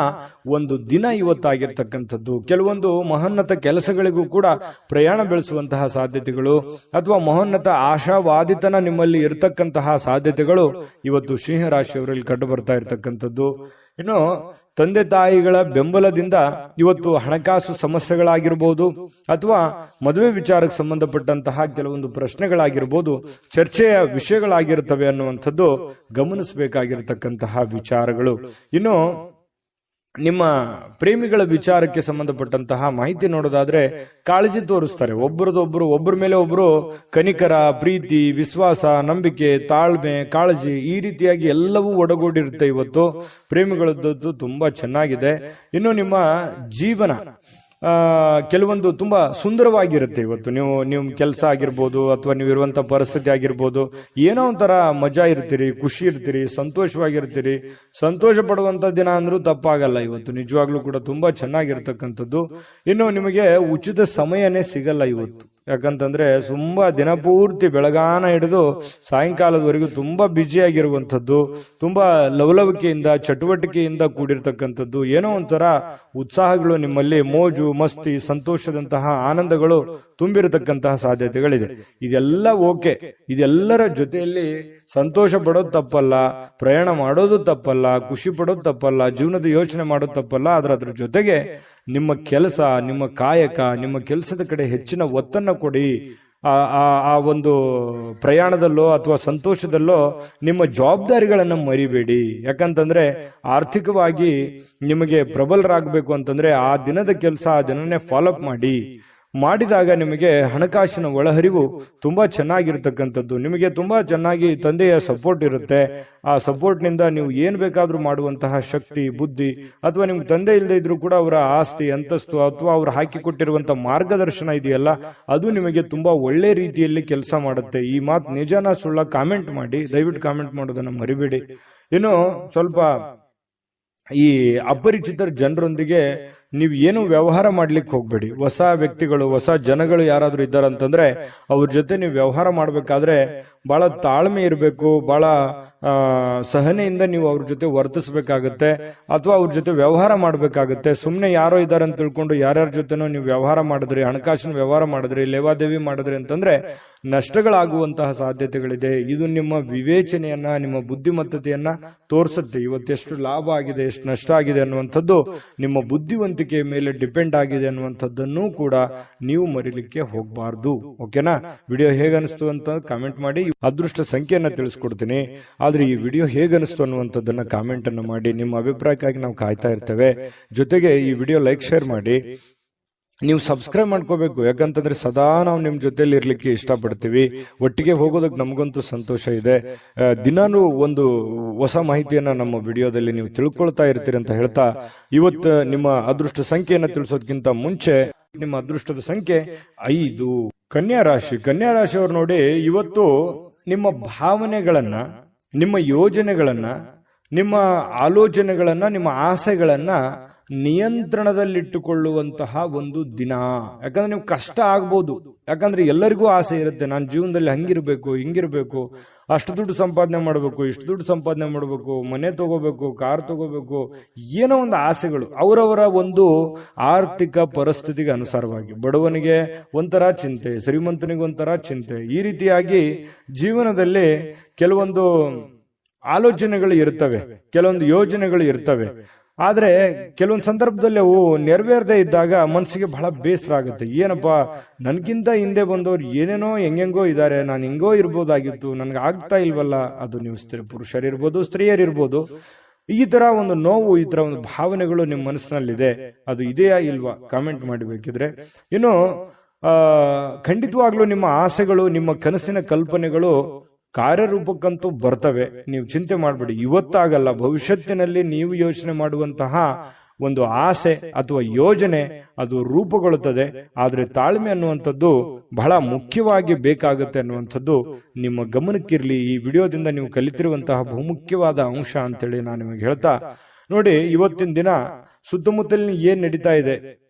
ಒಂದು ದಿನ ಇವತ್ತಾಗಿರ್ತಕ್ಕಂಥದ್ದು. ಕೆಲವೊಂದು ಮಹೋನ್ನತ ಕೆಲಸಗಳಿಗೂ ಕೂಡ ಪ್ರಯಾಣ ಬೆಳೆಸುವಂತಹ ಸಾಧ್ಯತೆಗಳು ಅಥವಾ ಮಹೋನ್ನತ ಆಶಾವಾದಿತನ ನಿಮ್ಮಲ್ಲಿ ಇರತಕ್ಕಂತಹ ಸಾಧ್ಯತೆಗಳು ಇವತ್ತು ಸಿಂಹರಾಶಿಯವರಲ್ಲಿ ಕಂಡು ಬರ್ತಾ ಇರತಕ್ಕಂಥದ್ದು. ಇನ್ನು ತಂದೆ ತಾಯಿಗಳ ಬೆಂಬಲದಿಂದ ಇವತ್ತು ಹಣಕಾಸು ಸಮಸ್ಯೆಗಳಾಗಿರ್ಬೋದು ಅಥವಾ ಮದುವೆ ವಿಚಾರಕ್ಕೆ ಸಂಬಂಧಪಟ್ಟಂತಹ ಕೆಲವೊಂದು ಪ್ರಶ್ನೆಗಳಾಗಿರ್ಬೋದು ಚರ್ಚೆಯ ವಿಷಯಗಳಾಗಿರ್ತವೆ ಅನ್ನುವಂಥದ್ದು ಗಮನಿಸಬೇಕಾಗಿರ್ತಕ್ಕಂತಹ ವಿಚಾರಗಳು. ಇನ್ನು ನಿಮ್ಮ ಪ್ರೇಮಿಗಳ ವಿಚಾರಕ್ಕೆ ಸಂಬಂಧಪಟ್ಟಂತಹ ಮಾಹಿತಿ ನೋಡೋದಾದ್ರೆ ಕಾಳಜಿ ತೋರಿಸ್ತಾರೆ. ಒಬ್ಬರ ಮೇಲೆ ಒಬ್ಬರು ಕನಿಕರ, ಪ್ರೀತಿ, ವಿಶ್ವಾಸ, ನಂಬಿಕೆ, ತಾಳ್ಮೆ, ಕಾಳಜಿ, ಈ ರೀತಿಯಾಗಿ ಎಲ್ಲವೂ ಒಡಗೂಡಿರುತ್ತೆ. ಇವತ್ತು ಪ್ರೇಮಿಗಳದ್ದು ತುಂಬಾ ಚೆನ್ನಾಗಿದೆ. ಇನ್ನು ನಿಮ್ಮ ಜೀವನ ಕೆಲವೊಂದು ತುಂಬಾ ಸುಂದರವಾಗಿರುತ್ತೆ. ಇವತ್ತು ನೀವು ಕೆಲಸ ಆಗಿರ್ಬೋದು ಅಥವಾ ನೀವು ಇರುವಂತ ಪರಿಸ್ಥಿತಿ ಆಗಿರ್ಬೋದು, ಏನೋ ಒಂಥರ ಮಜಾ ಇರ್ತೀರಿ, ಖುಷಿ ಇರ್ತೀರಿ, ಸಂತೋಷವಾಗಿರ್ತೀರಿ. ಸಂತೋಷ ಪಡುವಂತ ದಿನ ಅಂದ್ರೂ ತಪ್ಪಾಗಲ್ಲ. ಇವತ್ತು ನಿಜವಾಗ್ಲೂ ಕೂಡ ತುಂಬಾ ಚೆನ್ನಾಗಿರ್ತಕ್ಕಂಥದ್ದು. ಇನ್ನು ನಿಮಗೆ ಉಚಿತ ಸಮಯನೇ ಸಿಗಲ್ಲ ಇವತ್ತು. ಯಾಕಂತಂದ್ರೆ ತುಂಬಾ ದಿನಪೂರ್ತಿ ಬೆಳಗಾನ ಹಿಡಿದು ಸಾಯಂಕಾಲದವರೆಗೂ ತುಂಬಾ ಬ್ಯುಸಿಯಾಗಿರುವಂಥದ್ದು, ತುಂಬಾ ಲವಲವಿಕೆಯಿಂದ, ಚಟುವಟಿಕೆಯಿಂದ ಕೂಡಿರ್ತಕ್ಕಂಥದ್ದು. ಏನೋ ಒಂಥರ ಉತ್ಸಾಹಗಳು ನಿಮ್ಮಲ್ಲಿ, ಮೋಜು ಮಸ್ತಿ, ಸಂತೋಷದಂತಹ ಆನಂದಗಳು ತುಂಬಿರತಕ್ಕಂತಹ ಸಾಧ್ಯತೆಗಳಿದೆ. ಇದೆಲ್ಲ ಓಕೆ. ಇದೆಲ್ಲರ ಜೊತೆಯಲ್ಲಿ ಸಂತೋಷ ಪಡೋದು ತಪ್ಪಲ್ಲ, ಪ್ರಯಾಣ ಮಾಡೋದು ತಪ್ಪಲ್ಲ, ಖುಷಿ ಪಡೋದು ತಪ್ಪಲ್ಲ, ಜೀವನದ ಯೋಚನೆ ಮಾಡೋದು ತಪ್ಪಲ್ಲ. ಅದ್ರ ಜೊತೆಗೆ ನಿಮ್ಮ ಕೆಲಸ, ನಿಮ್ಮ ಕಾಯಕ, ನಿಮ್ಮ ಕೆಲಸದ ಕಡೆ ಹೆಚ್ಚಿನ ಒತ್ತನ್ನು ಕೊಡಿ. ಆ ಒಂದು ಪ್ರಯಾಣದಲ್ಲೋ ಅಥವಾ ಸಂತೋಷದಲ್ಲೋ ನಿಮ್ಮ ಜವಾಬ್ದಾರಿಗಳನ್ನ ಮರಿಬೇಡಿ. ಯಾಕಂತಂದ್ರೆ ಆರ್ಥಿಕವಾಗಿ ನಿಮಗೆ ಪ್ರಬಲರಾಗಬೇಕು ಅಂತಂದ್ರೆ ಆ ದಿನದ ಕೆಲಸ ಆ ದಿನನೇ ಫಾಲೋಅಪ್ ಮಾಡಿದಾಗ ನಿಮಗೆ ಹಣಕಾಸಿನ ಒಳಹರಿವು ತುಂಬಾ ಚೆನ್ನಾಗಿರ್ತಕ್ಕಂಥದ್ದು. ನಿಮಗೆ ತುಂಬಾ ಚೆನ್ನಾಗಿ ತಂದೆಯ ಸಪೋರ್ಟ್ ಇರುತ್ತೆ. ಆ ಸಪೋರ್ಟ್ ನಿಂದ ನೀವು ಏನ್ ಬೇಕಾದ್ರೂ ಮಾಡುವಂತಹ ಶಕ್ತಿ, ಬುದ್ಧಿ, ಅಥವಾ ನಿಮ್ಗೆ ತಂದೆ ಇಲ್ಲದೆ ಇದ್ರೂ ಕೂಡ ಅವರ ಆಸ್ತಿ, ಅಂತಸ್ತು ಅಥವಾ ಅವ್ರು ಹಾಕಿಕೊಟ್ಟಿರುವಂತಹ ಮಾರ್ಗದರ್ಶನ ಇದೆಯಲ್ಲ, ಅದು ನಿಮಗೆ ತುಂಬಾ ಒಳ್ಳೆ ರೀತಿಯಲ್ಲಿ ಕೆಲಸ ಮಾಡುತ್ತೆ. ಈ ಮಾತು ನಿಜನ ಸುಳ್ಳ ಕಾಮೆಂಟ್ ಮಾಡಿ, ದಯವಿಟ್ಟು ಕಾಮೆಂಟ್ ಮಾಡೋದನ್ನ ಮರಿಬೇಡಿ. ಇನ್ನು ಸ್ವಲ್ಪ ಈ ಅಪರಿಚಿತರ ಜನರೊಂದಿಗೆ ನೀವು ಏನು ವ್ಯವಹಾರ ಮಾಡ್ಲಿಕ್ಕೆ ಹೋಗ್ಬೇಡಿ. ಹೊಸ ವ್ಯಕ್ತಿಗಳು, ಹೊಸ ಜನಗಳು ಯಾರಾದ್ರೂ ಇದ್ದಾರಂತಂದ್ರೆ ಅವ್ರ ಜೊತೆ ನೀವು ವ್ಯವಹಾರ ಮಾಡ್ಬೇಕಾದ್ರೆ ಬಹಳ ತಾಳ್ಮೆ ಇರಬೇಕು, ಬಹಳ ಸಹನೆಯಿಂದ ನೀವು ಅವ್ರ ಜೊತೆ ವರ್ತಿಸ್ಬೇಕಾಗತ್ತೆ ಅಥವಾ ಅವ್ರ ಜೊತೆ ವ್ಯವಹಾರ ಮಾಡ್ಬೇಕಾಗತ್ತೆ. ಸುಮ್ನೆ ಯಾರೋ ಇದ್ದಾರೆ ಅಂತ ತಿಳ್ಕೊಂಡು ಯಾರ್ಯಾರ ಜೊತೆನೋ ನೀವು ವ್ಯವಹಾರ ಮಾಡಿದ್ರಿ, ಹಣಕಾಸಿನ ವ್ಯವಹಾರ ಮಾಡಿದ್ರಿ, ಲೇವಾದೇವಿ ಮಾಡಿದ್ರಿ ಅಂತಂದ್ರೆ ನಷ್ಟಗಳಾಗುವಂತಹ ಸಾಧ್ಯತೆಗಳಿದೆ. ಇದು ನಿಮ್ಮ ವಿವೇಚನೆಯನ್ನ, ನಿಮ್ಮ ಬುದ್ಧಿಮತ್ತತೆಯನ್ನ ತೋರಿಸುತ್ತೆ. ಇವತ್ತೆಷ್ಟು ಲಾಭ ಆಗಿದೆ, ಎಷ್ಟು ನಷ್ಟ ಆಗಿದೆ ಅನ್ನುವಂಥದ್ದು ನಿಮ್ಮ ಬುದ್ಧಿವಂತಿಕೆ ಮೇಲೆ ಡಿಪೆಂಡ್ ಆಗಿದೆ ಅನ್ನುವಂಥದ್ದನ್ನು ಕೂಡ ನೀವು ಮರಿಲಿಕ್ಕೆ ಹೋಗಬಾರ್ದು. ಓಕೆನಾ? ವಿಡಿಯೋ ಹೇಗನಿಸ್ತು ಅಂತ ಕಾಮೆಂಟ್ ಮಾಡಿ. ಅದೃಷ್ಟ ಸಂಖ್ಯೆಯನ್ನ ತಿಳಿಸ್ಕೊಡ್ತೀನಿ. ಆದ್ರೆ ಈ ವಿಡಿಯೋ ಹೇಗನಿಸ್ತು ಅನ್ನುವಂಥದ್ದನ್ನ ಕಾಮೆಂಟ್ ಅನ್ನು ಮಾಡಿ. ನಿಮ್ಮ ಅಭಿಪ್ರಾಯಕ್ಕಾಗಿ ನಾವು ಕಾಯ್ತಾ ಇರ್ತೇವೆ. ಜೊತೆಗೆ ಈ ವಿಡಿಯೋ ಲೈಕ್, ಶೇರ್ ಮಾಡಿ. ನೀವು ಸಬ್ಸ್ಕ್ರೈಬ್ ಮಾಡ್ಕೋಬೇಕು, ಯಾಕಂತಂದ್ರೆ ಸದಾ ನಾವು ನಿಮ್ ಜೊತೆಲಿ ಇರ್ಲಿಕ್ಕೆ ಇಷ್ಟಪಡ್ತೀವಿ. ಒಟ್ಟಿಗೆ ಹೋಗೋದಕ್ಕೆ ನಮಗಂತೂ ಸಂತೋಷ ಇದೆ. ದಿನಾನು ಒಂದು ಹೊಸ ಮಾಹಿತಿಯನ್ನ ನಮ್ಮ ವಿಡಿಯೋದಲ್ಲಿ ನೀವು ತಿಳ್ಕೊಳ್ತಾ ಇರ್ತೀರಿ ಅಂತ ಹೇಳ್ತಾ, ಇವತ್ತು ನಿಮ್ಮ ಅದೃಷ್ಟ ಸಂಖ್ಯೆಯನ್ನ ತಿಳಿಸೋದಕ್ಕಿಂತ ಮುಂಚೆ ನಿಮ್ಮ ಅದೃಷ್ಟದ ಸಂಖ್ಯೆ 5. ಕನ್ಯಾ ರಾಶಿಯವರು ನೋಡಿ, ಇವತ್ತು ನಿಮ್ಮ ಭಾವನೆಗಳನ್ನ, ನಿಮ್ಮ ಯೋಜನೆಗಳನ್ನ, ನಿಮ್ಮ ಆಲೋಚನೆಗಳನ್ನ, ನಿಮ್ಮ ಆಸೆಗಳನ್ನ ನಿಯಂತ್ರಣದಲ್ಲಿಟ್ಟುಕೊಳ್ಳುವಂತಹ ಒಂದು ದಿನ. ಯಾಕಂದ್ರೆ ನೀವು ಕಷ್ಟ ಆಗ್ಬೋದು, ಯಾಕಂದ್ರೆ ಎಲ್ಲರಿಗೂ ಆಸೆ ಇರುತ್ತೆ, ನಾನು ಜೀವನದಲ್ಲಿ ಹಂಗಿರ್ಬೇಕು, ಹಿಂಗಿರ್ಬೇಕು, ಅಷ್ಟು ದುಡ್ಡು ಸಂಪಾದನೆ ಮಾಡಬೇಕು, ಇಷ್ಟು ದುಡ್ಡು ಸಂಪಾದನೆ ಮಾಡಬೇಕು, ಮನೆ ತಗೋಬೇಕು, ಕಾರ್ ತಗೋಬೇಕು, ಏನೋ ಒಂದು ಆಸೆಗಳು ಅವರವರ ಒಂದು ಆರ್ಥಿಕ ಪರಿಸ್ಥಿತಿಗೆ ಅನುಸಾರವಾಗಿ. ಬಡವನಿಗೆ ಒಂಥರ ಚಿಂತೆ, ಶ್ರೀಮಂತನಿಗೆ ಒಂಥರ ಚಿಂತೆ. ಈ ರೀತಿಯಾಗಿ ಜೀವನದಲ್ಲಿ ಕೆಲವೊಂದು ಆಲೋಚನೆಗಳು ಇರ್ತವೆ, ಕೆಲವೊಂದು ಯೋಜನೆಗಳು ಇರ್ತವೆ. ಆದ್ರೆ ಕೆಲವೊಂದು ಸಂದರ್ಭದಲ್ಲಿ ಅವು ನೆರವೇರದೇ ಇದ್ದಾಗ ಮನಸ್ಸಿಗೆ ಬಹಳ ಬೇಸರ ಆಗುತ್ತೆ. ಏನಪ್ಪಾ, ನನ್ಗಿಂತ ಹಿಂದೆ ಬಂದವರು ಏನೇನೋ ಹೆಂಗೆಂಗೋ ಇದ್ದಾರೆ, ನಾನು ಹಿಂಗೋ ಇರ್ಬೋದಾಗಿತ್ತು, ನನ್ಗೆ ಆಗ್ತಾ ಇಲ್ವಲ್ಲ. ಅದು ನೀವು ಪುರುಷರಿರ್ಬೋದು, ಸ್ತ್ರೀಯರಿರ್ಬೋದು. ಈ ತರ ಒಂದು ನೋವು, ಈ ತರ ಒಂದು ಭಾವನೆಗಳು ನಿಮ್ಮ ಮನಸ್ಸಿನಲ್ಲಿದೆ. ಅದು ಇದೆಯಾ ಇಲ್ವಾ ಕಾಮೆಂಟ್ ಮಾಡಬೇಕಿದ್ರೆ. ಇನ್ನು ಖಂಡಿತವಾಗ್ಲೂ ನಿಮ್ಮ ಆಸೆಗಳು, ನಿಮ್ಮ ಕನಸಿನ ಕಲ್ಪನೆಗಳು ಕಾರ್ಯರೂಪಕ್ಕಂತೂ ಬರ್ತವೆ. ನೀವು ಚಿಂತೆ ಮಾಡಬೇಡಿ. ಇವತ್ತಾಗಲ್ಲ, ಭವಿಷ್ಯತ್ತಿನಲ್ಲಿ ನೀವು ಯೋಚನೆ ಮಾಡುವಂತಹ ಒಂದು ಆಸೆ ಅಥವಾ ಯೋಜನೆ ಅದು ರೂಪುಗೊಳ್ಳುತ್ತದೆ. ಆದ್ರೆ ತಾಳ್ಮೆ ಅನ್ನುವಂಥದ್ದು ಬಹಳ ಮುಖ್ಯವಾಗಿ ಬೇಕಾಗುತ್ತೆ ಅನ್ನುವಂಥದ್ದು ನಿಮ್ಮ ಗಮನಕ್ಕಿರ್ಲಿ. ಈ ವಿಡಿಯೋದಿಂದ ನೀವು ಕಲಿತಿರುವಂತಹ ಬಹುಮುಖ್ಯವಾದ ಅಂಶ ಅಂತೇಳಿ ನಾನು ನಿಮಗೆ ಹೇಳ್ತಾ, ನೋಡಿ, ಇವತ್ತಿನ ದಿನ ಸುತ್ತಮುತ್ತಲಿನ ಏನ್ ನಡೀತಾ ಇದೆ,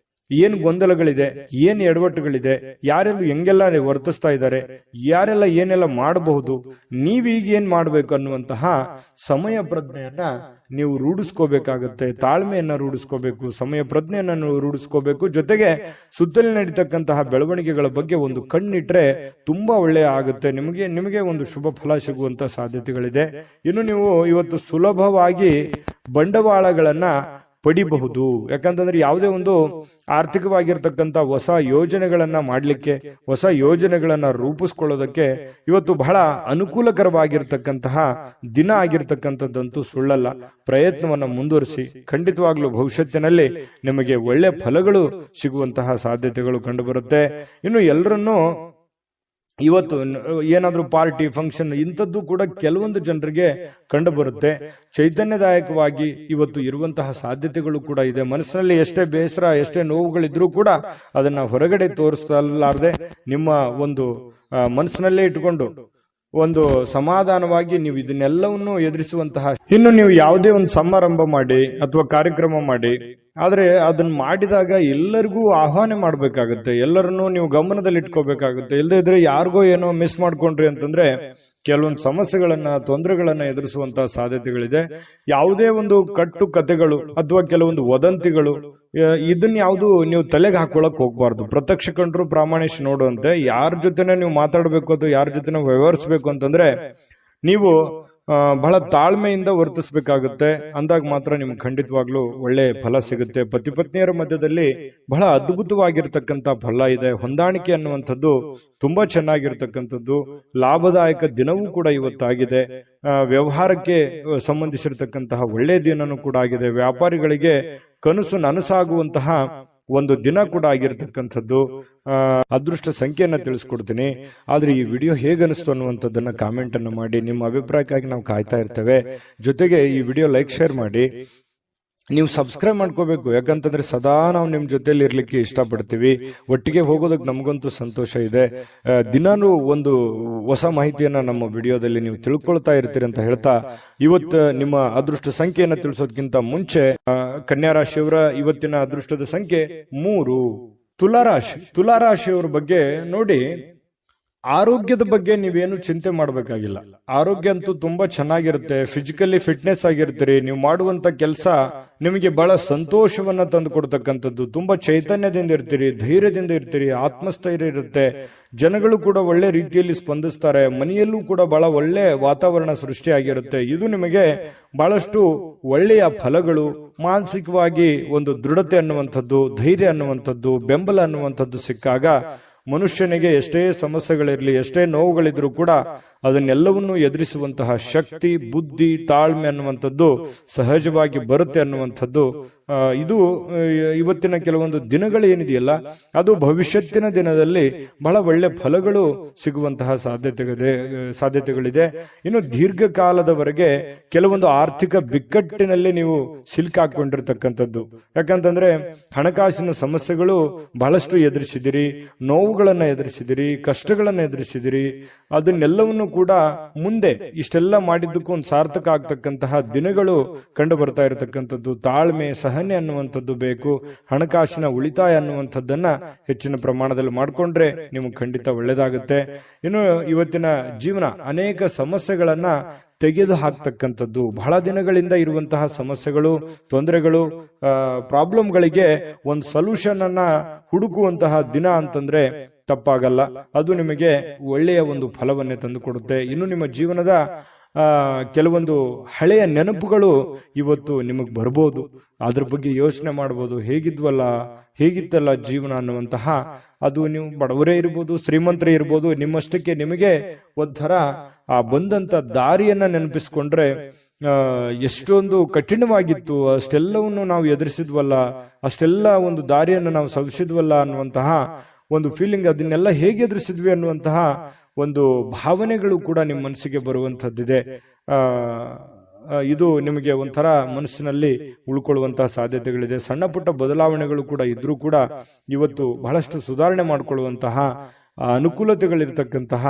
ಏನ್ ಗೊಂದಲಗಳಿದೆ, ಏನ್ ಎಡವಟ್ಟುಗಳಿದೆ, ಯಾರೆಲ್ಲ ಹೆಂಗೆಲ್ಲ ವರ್ತಿಸ್ತಾ ಇದ್ದಾರೆ, ಯಾರೆಲ್ಲ ಏನೆಲ್ಲ ಮಾಡಬಹುದು, ನೀವೀಗ ಏನ್ ಮಾಡ್ಬೇಕು ಅನ್ನುವಂತಹ ಸಮಯ ಪ್ರಜ್ಞೆಯನ್ನ ನೀವು ರೂಢಿಸ್ಕೋಬೇಕಾಗತ್ತೆ. ತಾಳ್ಮೆಯನ್ನ ರೂಢಿಸ್ಕೋಬೇಕು, ಸಮಯ ಪ್ರಜ್ಞೆಯನ್ನ ರೂಢಿಸ್ಕೋಬೇಕು. ಜೊತೆಗೆ ಸುತ್ತಲೇ ನಡೀತಕ್ಕಂತಹ ಬೆಳವಣಿಗೆಗಳ ಬಗ್ಗೆ ಒಂದು ಕಣ್ಣಿಟ್ರೆ ತುಂಬಾ ಒಳ್ಳೆಯ ಆಗುತ್ತೆ. ನಿಮಗೆ ಒಂದು ಶುಭ ಫಲ ಸಿಗುವಂತ ಸಾಧ್ಯತೆಗಳಿದೆ. ಇನ್ನು ನೀವು ಇವತ್ತು ಸುಲಭವಾಗಿ ಬಂಡವಾಳಗಳನ್ನ ಪಡಿಬಹುದು. ಯಾಕಂತಂದ್ರೆ ಯಾವುದೇ ಒಂದು ಆರ್ಥಿಕವಾಗಿರ್ತಕ್ಕಂಥ ಹೊಸ ಯೋಜನೆಗಳನ್ನ ಮಾಡ್ಲಿಕ್ಕೆ, ಹೊಸ ಯೋಜನೆಗಳನ್ನ ರೂಪಿಸ್ಕೊಳ್ಳೋದಕ್ಕೆ ಇವತ್ತು ಬಹಳ ಅನುಕೂಲಕರವಾಗಿರ್ತಕ್ಕಂತಹ ದಿನ ಆಗಿರ್ತಕ್ಕಂಥದ್ದಂತೂ ಸುಳ್ಳಲ್ಲ. ಪ್ರಯತ್ನವನ್ನ ಮುಂದುವರಿಸಿ, ಖಂಡಿತವಾಗ್ಲೂ ಭವಿಷ್ಯತ್ತಿನಲ್ಲಿ ನಿಮಗೆ ಒಳ್ಳೆ ಫಲಗಳು ಸಿಗುವಂತಹ ಸಾಧ್ಯತೆಗಳು ಕಂಡುಬರುತ್ತೆ. ಇನ್ನು ಎಲ್ಲರನ್ನೂ ಇವತ್ತು ಏನಾದ್ರೂ ಪಾರ್ಟಿ, ಫಂಕ್ಷನ್ ಇಂಥದ್ದು ಕೂಡ ಕೆಲವೊಂದು ಜನರಿಗೆ ಕಂಡು ಬರುತ್ತೆ. ಚೈತನ್ಯದಾಯಕವಾಗಿ ಇವತ್ತು ಇರುವಂತಹ ಸಾಧ್ಯತೆಗಳು ಕೂಡ ಇದೆ. ಮನಸ್ಸಿನಲ್ಲಿ ಎಷ್ಟೇ ಬೇಸರ, ಎಷ್ಟೇ ನೋವುಗಳಿದ್ರೂ ಕೂಡ ಅದನ್ನ ಹೊರಗಡೆ ತೋರಿಸಲಾರದೆ ನಿಮ್ಮ ಒಂದು ಮನಸ್ಸಿನಲ್ಲೇ ಇಟ್ಟುಕೊಂಡು ಒಂದು ಸಮಾಧಾನವಾಗಿ ನೀವು ಇದನ್ನೆಲ್ಲವನ್ನು ಎದುರಿಸುವಂತಹ. ಇನ್ನು ನೀವು ಯಾವುದೇ ಒಂದು ಸಮಾರಂಭ ಮಾಡಿ ಅಥವಾ ಕಾರ್ಯಕ್ರಮ ಮಾಡಿ, ಆದ್ರೆ ಅದನ್ನ ಮಾಡಿದಾಗ ಎಲ್ಲರಿಗೂ ಆಹ್ವಾನ ಮಾಡ್ಬೇಕಾಗತ್ತೆ, ಎಲ್ಲರನ್ನೂ ನೀವು ಗಮನದಲ್ಲಿ ಇಟ್ಕೋಬೇಕಾಗುತ್ತೆ. ಇಲ್ಲದೇ ಇದ್ರೆ ಯಾರಿಗೋ ಏನೋ ಮಿಸ್ ಮಾಡ್ಕೊಂಡ್ರಿ ಅಂತಂದ್ರೆ ಕೆಲವೊಂದು ಸಮಸ್ಯೆಗಳನ್ನ, ತೊಂದರೆಗಳನ್ನ ಎದುರಿಸುವಂತಹ ಸಾಧ್ಯತೆಗಳಿದೆ. ಯಾವುದೇ ಒಂದು ಕಟ್ಟು ಕಥೆಗಳು ಅಥವಾ ಕೆಲವೊಂದು ವದಂತಿಗಳು, ಇದನ್ನ ಯಾವುದು ನೀವು ತಲೆಗೆ ಹಾಕೊಳಕ್ ಹೋಗ್ಬಾರ್ದು. ಪ್ರತ್ಯಕ್ಷ ಕಂಡ್ರು ಪ್ರಾಮಾಣಿಸಿ ನೋಡುವಂತೆ. ಯಾರ ಜೊತೆನೆ ನೀವು ಮಾತಾಡ್ಬೇಕು ಅಥವಾ ಯಾರ ಜೊತೆ ವ್ಯವಹರಿಸಬೇಕು ಅಂತಂದ್ರೆ ನೀವು ಬಹಳ ತಾಳ್ಮೆಯಿಂದ ವರ್ತಿಸಬೇಕಾಗುತ್ತೆ. ಅಂದಾಗ ಮಾತ್ರ ನಿಮ್ಗೆ ಖಂಡಿತವಾಗ್ಲೂ ಒಳ್ಳೆ ಫಲ ಸಿಗುತ್ತೆ. ಪತಿ ಪತ್ನಿಯರ ಮಧ್ಯದಲ್ಲಿ ಬಹಳ ಅದ್ಭುತವಾಗಿರ್ತಕ್ಕಂಥ ಫಲ ಇದೆ. ಹೊಂದಾಣಿಕೆ ಅನ್ನುವಂಥದ್ದು ತುಂಬಾ ಚೆನ್ನಾಗಿರ್ತಕ್ಕಂಥದ್ದು. ಲಾಭದಾಯಕ ದಿನವೂ ಕೂಡ ಇವತ್ತಾಗಿದೆ. ವ್ಯವಹಾರಕ್ಕೆ ಸಂಬಂಧಿಸಿರ್ತಕ್ಕಂತಹ ಒಳ್ಳೆ ದಿನನೂ ಕೂಡ ಆಗಿದೆ. ವ್ಯಾಪಾರಿಗಳಿಗೆ ಕನಸು ನನಸಾಗುವಂತಹ ಒಂದು ದಿನ ಕೂಡ ಆಗಿರ್ತಕ್ಕಂಥದ್ದು. ಅದೃಷ್ಟ ಸಂಖ್ಯೆಯನ್ನ ತಿಳಿಸ್ಕೊಡ್ತೀನಿ. ಆದ್ರೆ ಈ ವಿಡಿಯೋ ಹೇಗನಿಸ್ತು ಅನ್ನುವಂಥದ್ದನ್ನ ಕಾಮೆಂಟ್ ಅನ್ನು ಮಾಡಿ. ನಿಮ್ಮ ಅಭಿಪ್ರಾಯಕ್ಕಾಗಿ ನಾವು ಕಾಯ್ತಾ ಇರ್ತೇವೆ. ಜೊತೆಗೆ ಈ ವಿಡಿಯೋ ಲೈಕ್, ಶೇರ್ ಮಾಡಿ. ನೀವು ಸಬ್ಸ್ಕ್ರೈಬ್ ಮಾಡ್ಕೋಬೇಕು. ಯಾಕಂತಂದ್ರೆ ಸದಾ ನಾವು ನಿಮ್ ಜೊತೆಲಿ ಇರ್ಲಿಕ್ಕೆ ಇಷ್ಟಪಡ್ತೀವಿ. ಒಟ್ಟಿಗೆ ಹೋಗೋದಕ್ಕೆ ನಮಗಂತೂ ಸಂತೋಷ ಇದೆ. ದಿನಾನು ಒಂದು ಹೊಸ ಮಾಹಿತಿಯನ್ನ ನಮ್ಮ ವಿಡಿಯೋದಲ್ಲಿ ನೀವು ತಿಳ್ಕೊಳ್ತಾ ಇರ್ತೀರಿ ಅಂತ ಹೇಳ್ತಾ, ಇವತ್ತು ನಿಮ್ಮ ಅದೃಷ್ಟ ಸಂಖ್ಯೆಯನ್ನ ತಿಳಿಸೋದಕ್ಕಿಂತ ಮುಂಚೆ ಕನ್ಯಾ ರಾಶಿಯವರ ಇವತ್ತಿನ ಅದೃಷ್ಟದ ಸಂಖ್ಯೆ 3. ತುಲಾರಾಶಿಯವರ ಬಗ್ಗೆ ನೋಡಿ, ಆರೋಗ್ಯದ ಬಗ್ಗೆ ನೀವೇನು ಚಿಂತೆ ಮಾಡಬೇಕಾಗಿಲ್ಲ. ಆರೋಗ್ಯ ಅಂತೂ ತುಂಬಾ ಚೆನ್ನಾಗಿರುತ್ತೆ. ಫಿಸಿಕಲಿ ಫಿಟ್ನೆಸ್ ಆಗಿರ್ತೀರಿ. ನೀವು ಮಾಡುವಂತ ಕೆಲಸ ನಿಮಗೆ ಬಹಳ ಸಂತೋಷವನ್ನ ತಂದು ಕೊಡ್ತಕ್ಕಂಥದ್ದು. ತುಂಬಾ ಚೈತನ್ಯದಿಂದ ಇರ್ತೀರಿ, ಧೈರ್ಯದಿಂದ ಇರ್ತೀರಿ, ಆತ್ಮಸ್ಥೈರ್ಯ ಇರುತ್ತೆ. ಜನಗಳು ಕೂಡ ಒಳ್ಳೆ ರೀತಿಯಲ್ಲಿ ಸ್ಪಂದಿಸ್ತಾರೆ. ಮನೆಯಲ್ಲೂ ಕೂಡ ಬಹಳ ಒಳ್ಳೆ ವಾತಾವರಣ ಸೃಷ್ಟಿಯಾಗಿರುತ್ತೆ. ಇದು ನಿಮಗೆ ಬಹಳಷ್ಟು ಒಳ್ಳೆಯ ಫಲಗಳು, ಮಾನಸಿಕವಾಗಿ ಒಂದು ದೃಢತೆ ಅನ್ನುವಂಥದ್ದು, ಧೈರ್ಯ ಅನ್ನುವಂಥದ್ದು, ಬೆಂಬಲ ಅನ್ನುವಂಥದ್ದು ಸಿಕ್ಕಾಗ ಮನುಷ್ಯನಿಗೆ ಎಷ್ಟೇ ಸಮಸ್ಯೆಗಳಿರಲಿ, ಎಷ್ಟೇ ನೋವುಗಳಿದ್ರೂ ಕೂಡ ಅದನ್ನೆಲ್ಲವನ್ನೂ ಎದುರಿಸುವಂತಹ ಶಕ್ತಿ, ಬುದ್ಧಿ, ತಾಳ್ಮೆ ಅನ್ನುವಂಥದ್ದು ಸಹಜವಾಗಿ ಬರುತ್ತೆ ಅನ್ನುವಂಥದ್ದು. ಇದು ಇವತ್ತಿನ ಕೆಲವೊಂದು ದಿನಗಳು ಏನಿದೆಯಲ್ಲ, ಅದು ಭವಿಷ್ಯತ್ತಿನ ದಿನದಲ್ಲಿ ಬಹಳ ಒಳ್ಳೆ ಫಲಗಳು ಸಿಗುವಂತಹ ಸಾಧ್ಯತೆಗಳಿದೆ. ಇನ್ನು ದೀರ್ಘಕಾಲದವರೆಗೆ ಕೆಲವೊಂದು ಆರ್ಥಿಕ ಬಿಕ್ಕಟ್ಟಿನಲ್ಲಿ ನೀವು ಸಿಲುಕಾಕೊಂಡಿರ್ತಕ್ಕಂಥದ್ದು. ಯಾಕಂತಂದ್ರೆ ಹಣಕಾಸಿನ ಸಮಸ್ಯೆಗಳು ಬಹಳಷ್ಟು ಎದುರಿಸಿದಿರಿ, ನೋವುಗಳನ್ನ ಎದುರಿಸಿದಿರಿ, ಕಷ್ಟಗಳನ್ನ ಎದುರಿಸಿದಿರಿ. ಅದನ್ನೆಲ್ಲವನ್ನು ಕೂಡ ಮುಂದೆ ಇಷ್ಟೆಲ್ಲ ಮಾಡಿದ್ದಕ್ಕೂ ಒಂದು ಸಾರ್ಥಕ ಆಗ್ತಕ್ಕಂತಹ ದಿನಗಳು ಕಂಡು ಬರ್ತಾ ಇರತಕ್ಕಂಥದ್ದು. ತಾಳ್ಮೆ, ಸಹನೆ ಅನ್ನುವಂಥದ್ದು ಬೇಕು. ಹಣಕಾಸಿನ ಉಳಿತಾಯ ಅನ್ನುವಂಥದ್ದನ್ನ ಹೆಚ್ಚಿನ ಪ್ರಮಾಣದಲ್ಲಿ ಮಾಡಿಕೊಂಡ್ರೆ ನಿಮಗೆ ಖಂಡಿತ ಒಳ್ಳೇದಾಗುತ್ತೆ. ಇನ್ನು ಇವತ್ತಿನ ಜೀವನ ಅನೇಕ ಸಮಸ್ಯೆಗಳನ್ನ ತೆಗೆದು ಹಾಕ್ತಕ್ಕಂಥದ್ದು, ಬಹಳ ದಿನಗಳಿಂದ ಇರುವಂತಹ ಸಮಸ್ಯೆಗಳು, ತೊಂದರೆಗಳು, ಪ್ರಾಬ್ಲಮ್ಗಳಿಗೆ ಒಂದು ಸೊಲ್ಯೂಷನ್ ಅನ್ನ ಹುಡುಕುವಂತಹ ದಿನ ಅಂತಂದ್ರೆ ತಪ್ಪಾಗಲ್ಲ. ಅದು ನಿಮಗೆ ಒಳ್ಳೆಯ ಒಂದು ಫಲವನ್ನೇ ತಂದು ಕೊಡುತ್ತೆ. ಇನ್ನು ನಿಮ್ಮ ಜೀವನದ ಕೆಲವೊಂದು ಹಳೆಯ ನೆನಪುಗಳು ಇವತ್ತು ನಿಮಗೆ ಬರ್ಬೋದು. ಅದ್ರ ಬಗ್ಗೆ ಯೋಚನೆ ಮಾಡ್ಬೋದು, ಹೇಗಿತ್ತಲ್ಲ ಜೀವನ ಅನ್ನುವಂತಹ. ಅದು ನೀವು ಬಡವರೇ ಇರ್ಬೋದು, ಶ್ರೀಮಂತರೇ ಇರ್ಬೋದು, ನಿಮ್ಮಷ್ಟಕ್ಕೆ ನಿಮಗೆ ಒಂಥರ ಆ ಬಂದಂತ ದಾರಿಯನ್ನ ನೆನಪಿಸ್ಕೊಂಡ್ರೆ ಎಷ್ಟೊಂದು ಕಠಿಣವಾಗಿತ್ತು, ಅಷ್ಟೆಲ್ಲವನ್ನು ನಾವು ಎದುರಿಸಿದ್ವಲ್ಲ, ಅಷ್ಟೆಲ್ಲ ಒಂದು ದಾರಿಯನ್ನು ನಾವು ಸವಿಸಿದ್ವಲ್ಲ ಅನ್ನುವಂತಹ ಒಂದು ಫೀಲಿಂಗ್, ಅದನ್ನೆಲ್ಲ ಹೇಗೆ ಎದುರಿಸಿದ್ವಿ ಅನ್ನುವಂತಹ ಒಂದು ಭಾವನೆಗಳು ಕೂಡ ನಿಮ್ಮ ಮನಸ್ಸಿಗೆ ಬರುವಂತಹದ್ದಿದೆ. ಇದು ನಿಮಗೆ ಒಂಥರ ಮನಸ್ಸಿನಲ್ಲಿ ಉಳ್ಕೊಳ್ಳುವಂತಹ ಸಾಧ್ಯತೆಗಳಿದೆ. ಸಣ್ಣ ಪುಟ್ಟ ಬದಲಾವಣೆಗಳು ಕೂಡ ಇದ್ರೂ ಕೂಡ ಇವತ್ತು ಬಹಳಷ್ಟು ಸುಧಾರಣೆ ಮಾಡಿಕೊಳ್ಳುವಂತಹ ಅನುಕೂಲತೆಗಳಿರ್ತಕ್ಕಂತಹ